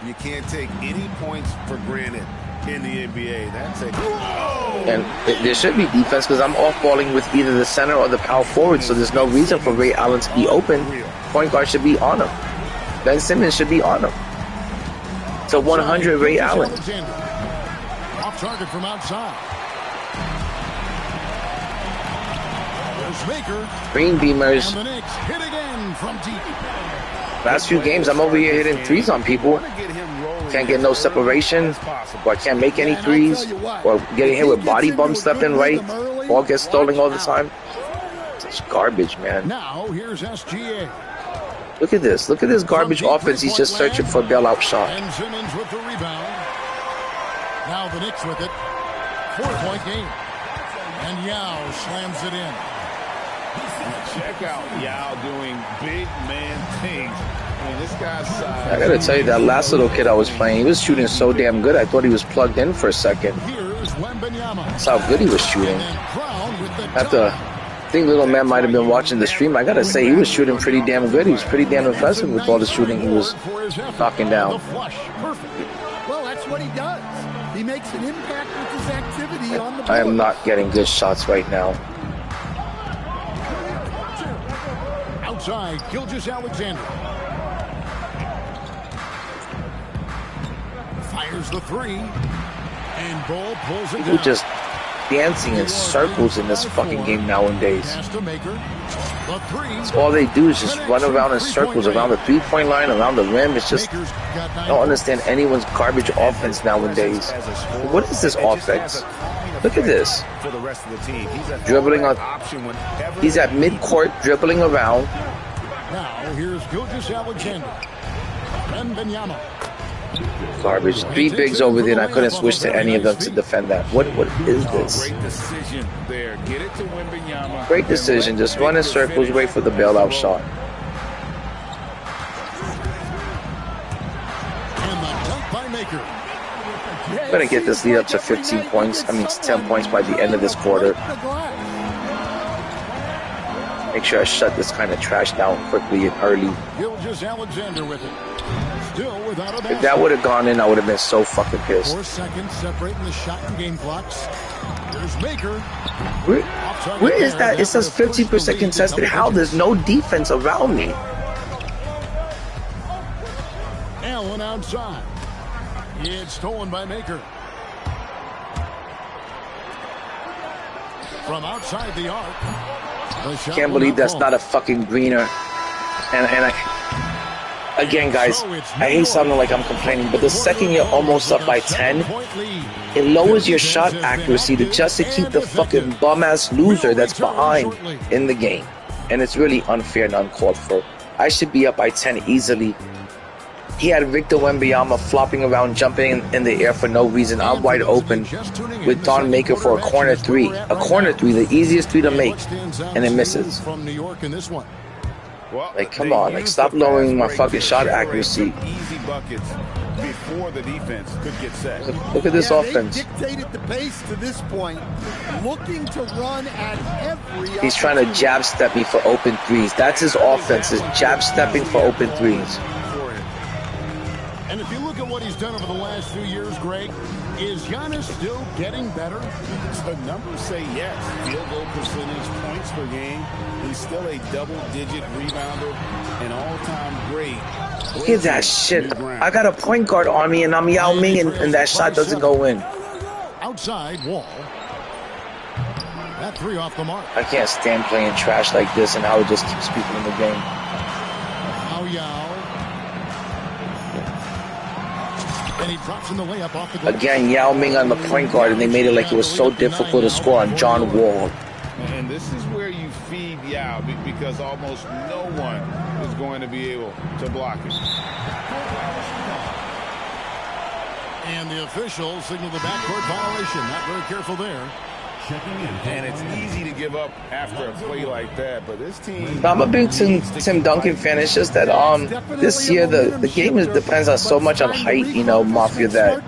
You can't take any points for granted in the NBA. That's a And there should be defense because I'm off-balling with either the center or the power forward, so there's no reason for Ray Allen to be open. Point guard should be on him. Ben Simmons should be on him. To 100 Ray Allen. Alexander. Off target from outside. There's Maker. Green Beamers. And the Knicks hit again from deep. Last few games, I'm over here hitting threes on people. want to get him rolling can't get no separation, or I can't make any threes, or getting hit with body bumps left and right, ball gets stolen all the time. Such garbage, man. Now here's SGA. Look at this. Look at this garbage offense. He's just searching for a bailout shot. And Simmons with the rebound. Now the Knicks with it. 4-point game. And Yao slams it in. Check out Yao doing big man things. I mean, this guy's size. I gotta tell you, that last little kid I was playing, he was shooting so damn good. I thought he was plugged in for a second. That's how good he was shooting. I think little man might have been watching the stream. I gotta say, he was shooting pretty damn good. He was pretty damn impressive with all the shooting he was knocking down. Well, that's what he does. He makes an impact with his activity on the board. I am not getting good shots right now. Outside, Gilgeous-Alexander. Fires the three. And Ball pulls it People down. just dancing in circles in this fucking game nowadays. All they do is just run around in circles around the three-point line, around the rim. It's just, I don't understand anyone's garbage offense nowadays. What is this offense? Look at this. Dribbling on. He's at mid-court, dribbling around. Now here's Gilgeous-Alexander. Wembanyama. Garbage. Three bigs over there, and I couldn't switch to any of them to defend that. What is this? Great decision there. Get it to Wembanyama. Great decision. Just run in circles, wait for the bailout shot. And the dunk by Maker. I'm gonna get this lead up to 15 points. I mean, it's 10 points by the end of this quarter. Make sure I shut this kind of trash down quickly and early. Gilgeous-Alexander with it. Still without a basket. If that would have gone in, I would have been so fucking pissed. 4 seconds separating the shot and game clocks. Here's Maker. Where is that? It says 50% contested. How? There's no defense around me. Allen outside. It's stolen by Maker. From outside the arc. Can't believe that's not a fucking greener. And again, guys, I hate sounding like I'm complaining, but the second you're almost up by 10, it lowers your shot accuracy to just to keep the fucking bum-ass loser that's behind in the game. And it's really unfair and uncalled for. I should be up by 10 easily. He had Victor Wembanyama flopping around, jumping in the air for no reason. I'm wide open with Don Maker for a corner three. A corner three, the easiest three to make, and it misses. Like, come on, like, stop lowering my fucking shot accuracy. Easy buckets before the defense could get set. Look at this offense. They dictated the pace to this point, looking to run at every. He's trying to jab step me for open threes. That's his offense, is jab stepping for open threes. And if you look at what he's done over the last few years, Greg, is Giannis still getting better? The numbers say yes. Field goal percentage, points per game. He's still a double-digit rebounder, an all-time great. Look at that shit. I got a point guard on me, and I'm Yao Ming, and that shot doesn't go in. Outside Wall. That three off the mark. I can't stand playing trash like this, and how it just keeps people in the game. Now Yao. And he drops in the layup off the glass. Again, Yao Ming on the point guard, and they made it like it was so difficult to score on John Wall. And this is where you feed Yao, because almost no one is going to be able to block it. And the officials signal the backcourt violation. Not very careful there. And it's easy to give up after a play like that, but this team... I'm a big Tim Duncan fan. It's just that this year the game depends on so much on height, you know, Mafia, that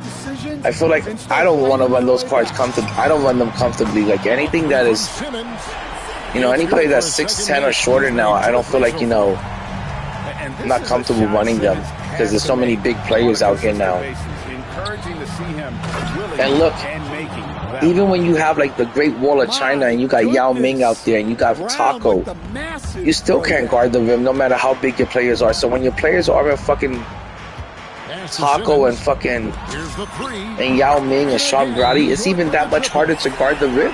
I feel like I don't want to run those cards comfortably. I don't run them comfortably. Like anything that is, you know, any player that's 6'10" or shorter now, I don't feel like, you know, I'm not comfortable running them because there's so many big players out here now. And look, even when you have like the Great Wall of China and you got Yao Ming out there and you got Taco, you still can't guard the rim no matter how big your players are. So when your players are in fucking Taco and fucking and Yao Ming and Sean Brady, it's even that much harder to guard the rim.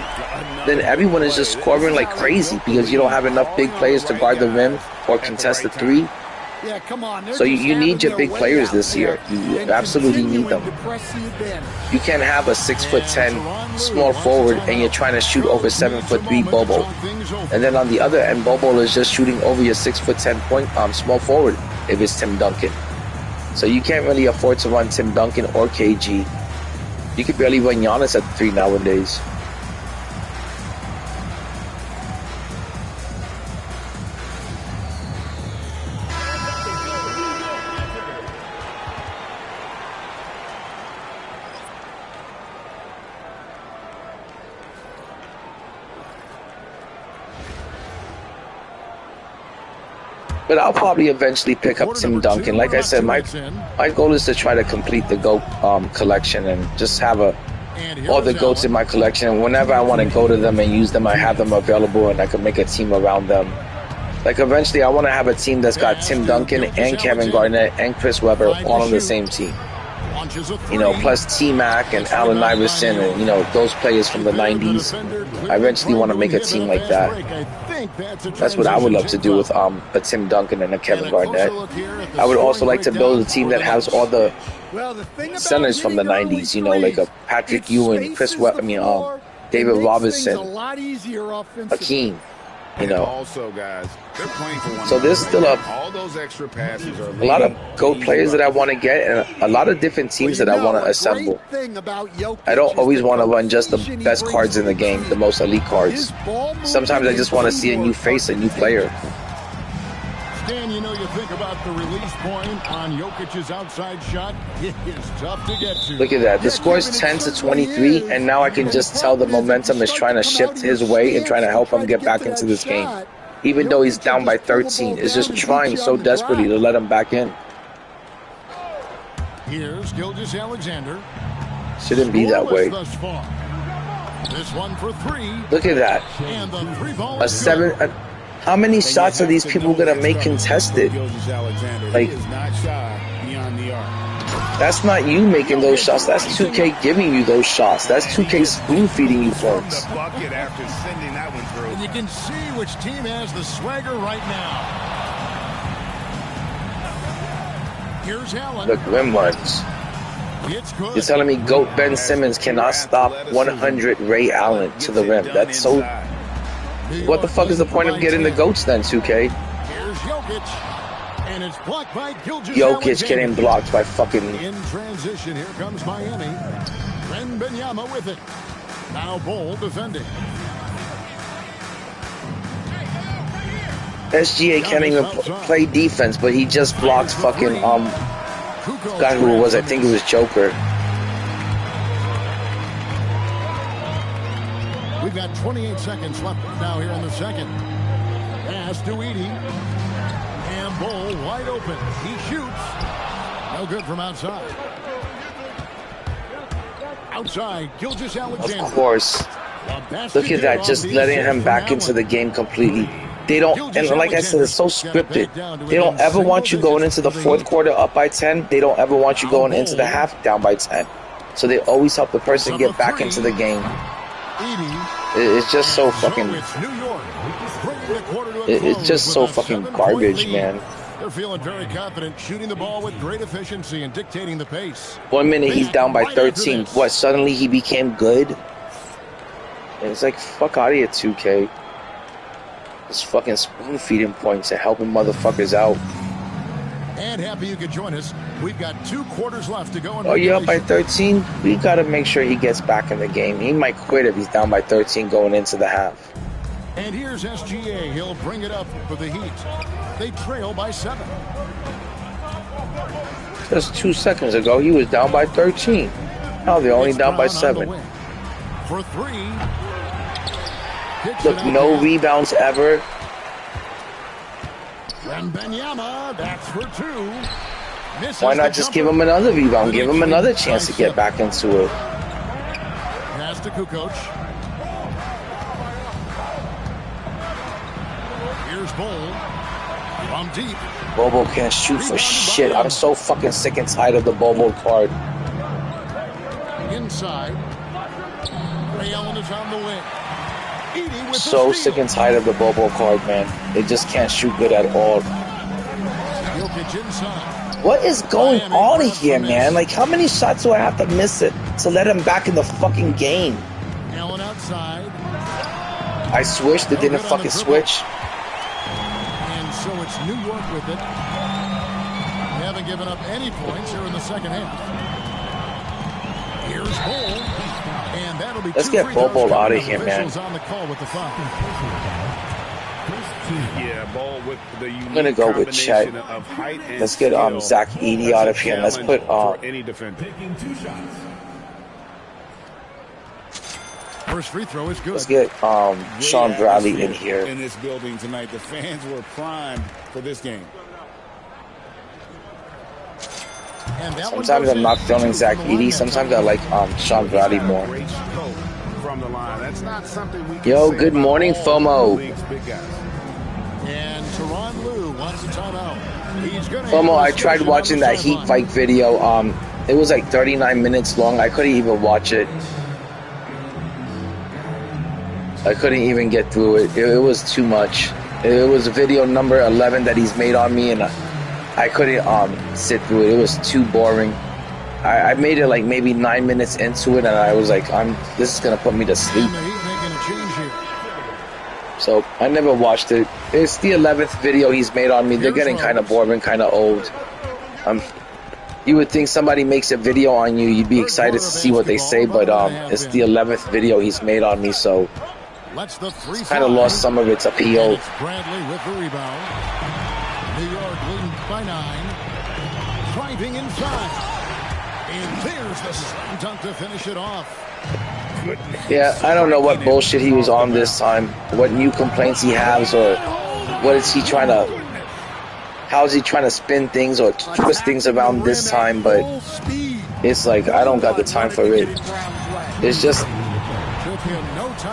Then everyone is just scoring like crazy because you don't have enough big players to guard the rim or contest the three. Yeah, come on. So you need your big players this year. You absolutely need them. You can't have a 6'10" small forward and you're trying to shoot over 7'3" Bobo. And then on the other end, Bobo is just shooting over your 6'10" point small forward if it's Tim Duncan. So you can't really afford to run Tim Duncan or KG. You could barely run Giannis at 3 nowadays. But I'll probably eventually pick up Tim Duncan. Like I said, my goal is to try to complete the GOAT collection and just have all the GOATs in my collection. And whenever I want to go to them and use them, I have them available and I can make a team around them. Like eventually I want to have a team that's got Tim Duncan and Kevin Garnett and Chris Webber all on the same team. You know, plus T-Mac and Allen Iverson and, you know, those players from the 90s. I eventually want to make a team like that. That's what I would love to do with a Tim Duncan and a Kevin Garnett. I would also like to build a team that has all the centers from the 90s, you know, like a Patrick Ewing, Chris Webber, David Robinson, Hakeem. You know, also, guys, they're playing for one. So there's still all those extra passes are a lot of GOAT players that I want to get and a lot of different teams that I want to assemble. I don't always want to run just the best cards in the game, the most elite cards. Sometimes I just want to see a new face, a new player. Stan, you know, you think about the release point on Jokic's outside shot. It is tough to get to. Look at that. The score is 10-23, and now I can just tell the momentum is trying to shift his way and trying to help him get back into this game. Even though he's down by 13, it's just trying so desperately to let him back in. Here's Gilgeous-Alexander. Shouldn't be that way. This one for 3. Look at that. And the 3 ball is A 7. How many shots are these people going to make contested? Like, that's not you making those shots. That's 2K giving you those shots. That's 2K spoon-feeding you points. And you can see which team has the swagger right now. Here's Allen. Look, rim runs. You're telling me GOAT Ben Simmons cannot stop 100 Ray Allen to the rim. That's so... What the fuck is the point of getting the GOATs then, 2K? Here's Jokic, and it's blocked by Jokic getting blocked by fucking... In transition, here comes Miami. Wembanyama with it. Now Bol defending. SGA can't even play defense, but he just blocks fucking, forgot who it was, I think it was Joker. We've got 28 seconds left now here in the second. Pass to Edey. And Bol wide open. He shoots. No good from outside. Outside, Gilgeous-Alexander. Of course. Look at that, just letting him back into the game completely. They don't, and like I said, it's so scripted. They don't ever want you going into the fourth quarter up by 10. They don't ever want you going into the half down by 10. So they always help the person get back into the game. It's just so fucking... It's just so fucking garbage, man. They're feeling very confident, shooting the ball with great efficiency and dictating the pace. 1 minute he's down by 13. What, suddenly he became good? It's like, fuck out of here, 2K. Just fucking spoon feeding points and helping motherfuckers out. And happy you could join us. We've got 2 quarters left to go. Oh, you're up by 13? We got to make sure he gets back in the game. He might quit if he's down by 13 going into the half. And here's SGA. He'll bring it up for the Heat. They trail by 7. Just 2 seconds ago, he was down by 13. Now they're only down by 7. For 3. Look, no rebounds ever. Wembanyama, that's for 2. Why not just give him another rebound? Give him another chance to get back into it. Pass to Kukoc. Here's Bol. From deep. Bobo can't shoot for shit. I'm so fucking sick and tired of the Bobo card. Inside. Ray Allen is on the wing. So sick and tired of the Bobo card, man. They just can't shoot good at all. What is going on here, man? Like, how many shots do I have to miss it to let him back in the fucking game? Allen outside. I switched, it didn't fucking switch. And so it's New York with it. They haven't given up any points here in the second half. Here's Bull. And that'll be Let's get Bobo out of here, man. On the call with the foul. Yeah, Ball with the I'm gonna go with Chet. Let's get Zach Edey out of here. And let's put any defender. First free throw is good. Let's get Sean Bradley in here. In this building tonight, the fans were primed for this game. Sometimes I'm not feeling Zach Edey. Sometimes I like Sean Bradley more. Yo, good morning, FOMO. And Teron Lue wants a timeout. FOMO, I tried watching that Heat fight video. It was like 39 minutes long. I couldn't even watch it. I couldn't even get through it. It was too much. It was video number 11 that he's made on me, and I couldn't sit through it. It was too boring. I made it like maybe 9 minutes into it, and I was like, this is gonna put me to sleep. So I never watched it. It's the 11th video he's made on me. They're getting kind of boring, kind of old. You would think somebody makes a video on you, you'd be excited to see what they say, but it's the 11th video he's made on me, so it's kind of lost some of its appeal. Bradley with the rebound. New York leading by 9. Driving inside. And there's the slam dunk to finish it off. Yeah, I don't know what bullshit he was on this time, what new complaints he has, or what is he trying to, how is he trying to spin things or twist things around this time, but it's like, I don't got the time for it. It's just,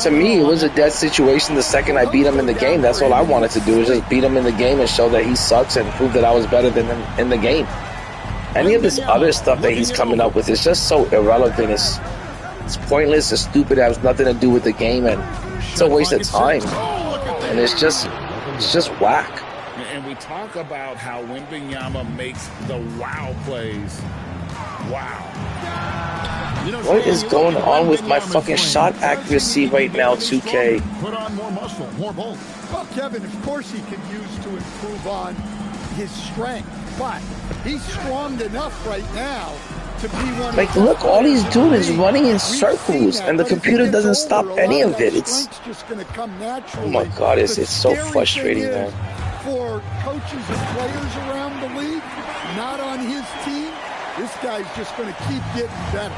to me, it was a dead situation the second I beat him in the game. That's all I wanted to do, was just beat him in the game and show that he sucks and prove that I was better than him in the game. Any of this other stuff that he's coming up with is just so irrelevant. It's pointless, it's stupid, it has nothing to do with the game, and it's a waste of time. And it's just whack. And we talk about how Wembanyama makes the wow plays. Wow. What is going on with my fucking shot accuracy right now, 2K? Put on more muscle, more bulk. Well, Kevin, of course he can use to improve on his strength, but he's strong enough right now to be one. Like, look, all he's doing is running in circles, and the computer doesn't stop any of it. It's just going to come naturally. Oh my God, it's so frustrating, man. For coaches and players around the league, not on his team, this guy's just going to keep getting better.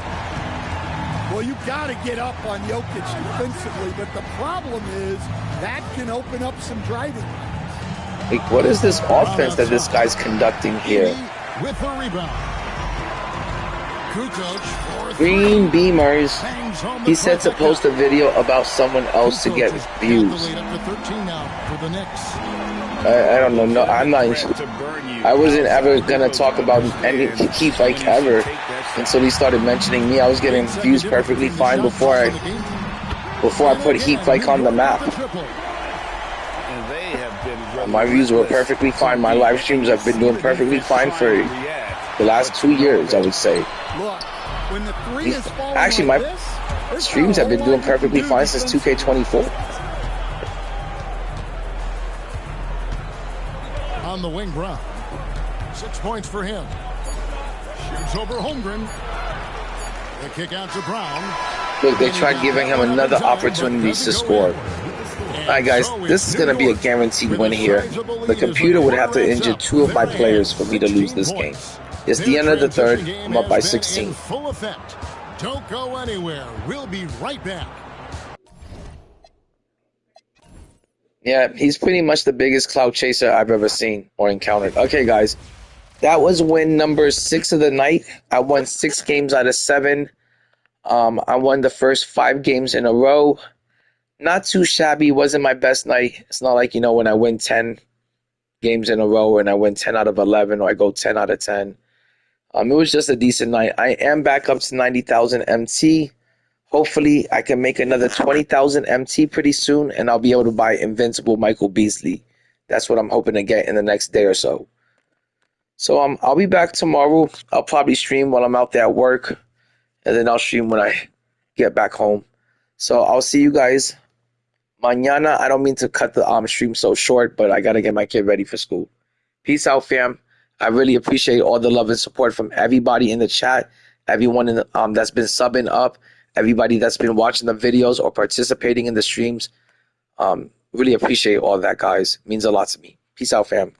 Well, you got to get up on Jokic defensively, but the problem is that can open up some driving. Like, what is this offense that this guy's conducting here? With the rebound. Green Beamers. He said to post a video about someone else to get views. I don't know. No, I'm not. I wasn't ever gonna talk about any Heat like ever until he started mentioning me. I was getting views perfectly fine before I put Heat like on the map. My views were perfectly fine. My live streams have been doing perfectly fine for the last 2 years, I would say. Actually, my streams have been doing perfectly fine since 2K24. On the wing, Brown. 6 points for him. Shoots over Holmgren. The kick out to Brown. Look, they tried giving him another opportunity to score. Alright guys, this is going to be a guaranteed win here. The computer would have to injure 2 of my players for me to lose this game. It's the end of the third. I'm up by 16. Full effect. Don't go anywhere. We'll be right back. Yeah, he's pretty much the biggest cloud chaser I've ever seen or encountered. Okay, guys, that was win number 6 of the night. I won 6 games out of 7. I won the first 5 games in a row. Not too shabby. Wasn't my best night. It's not like, when I win 10 games in a row and I win 10 out of 11 or I go 10 out of 10. It was just a decent night. I am back up to 90,000 MT. Hopefully, I can make another 20,000 MT pretty soon, and I'll be able to buy Invincible Michael Beasley. That's what I'm hoping to get in the next day or so. So I'll be back tomorrow. I'll probably stream while I'm out there at work, and then I'll stream when I get back home. So I'll see you guys mañana. I don't mean to cut the stream so short, but I gotta get my kid ready for school. Peace out, fam. I really appreciate all the love and support from everybody in the chat, everyone in the, that's been subbing up, everybody that's been watching the videos or participating in the streams. Really appreciate all that, guys. It means a lot to me. Peace out, fam.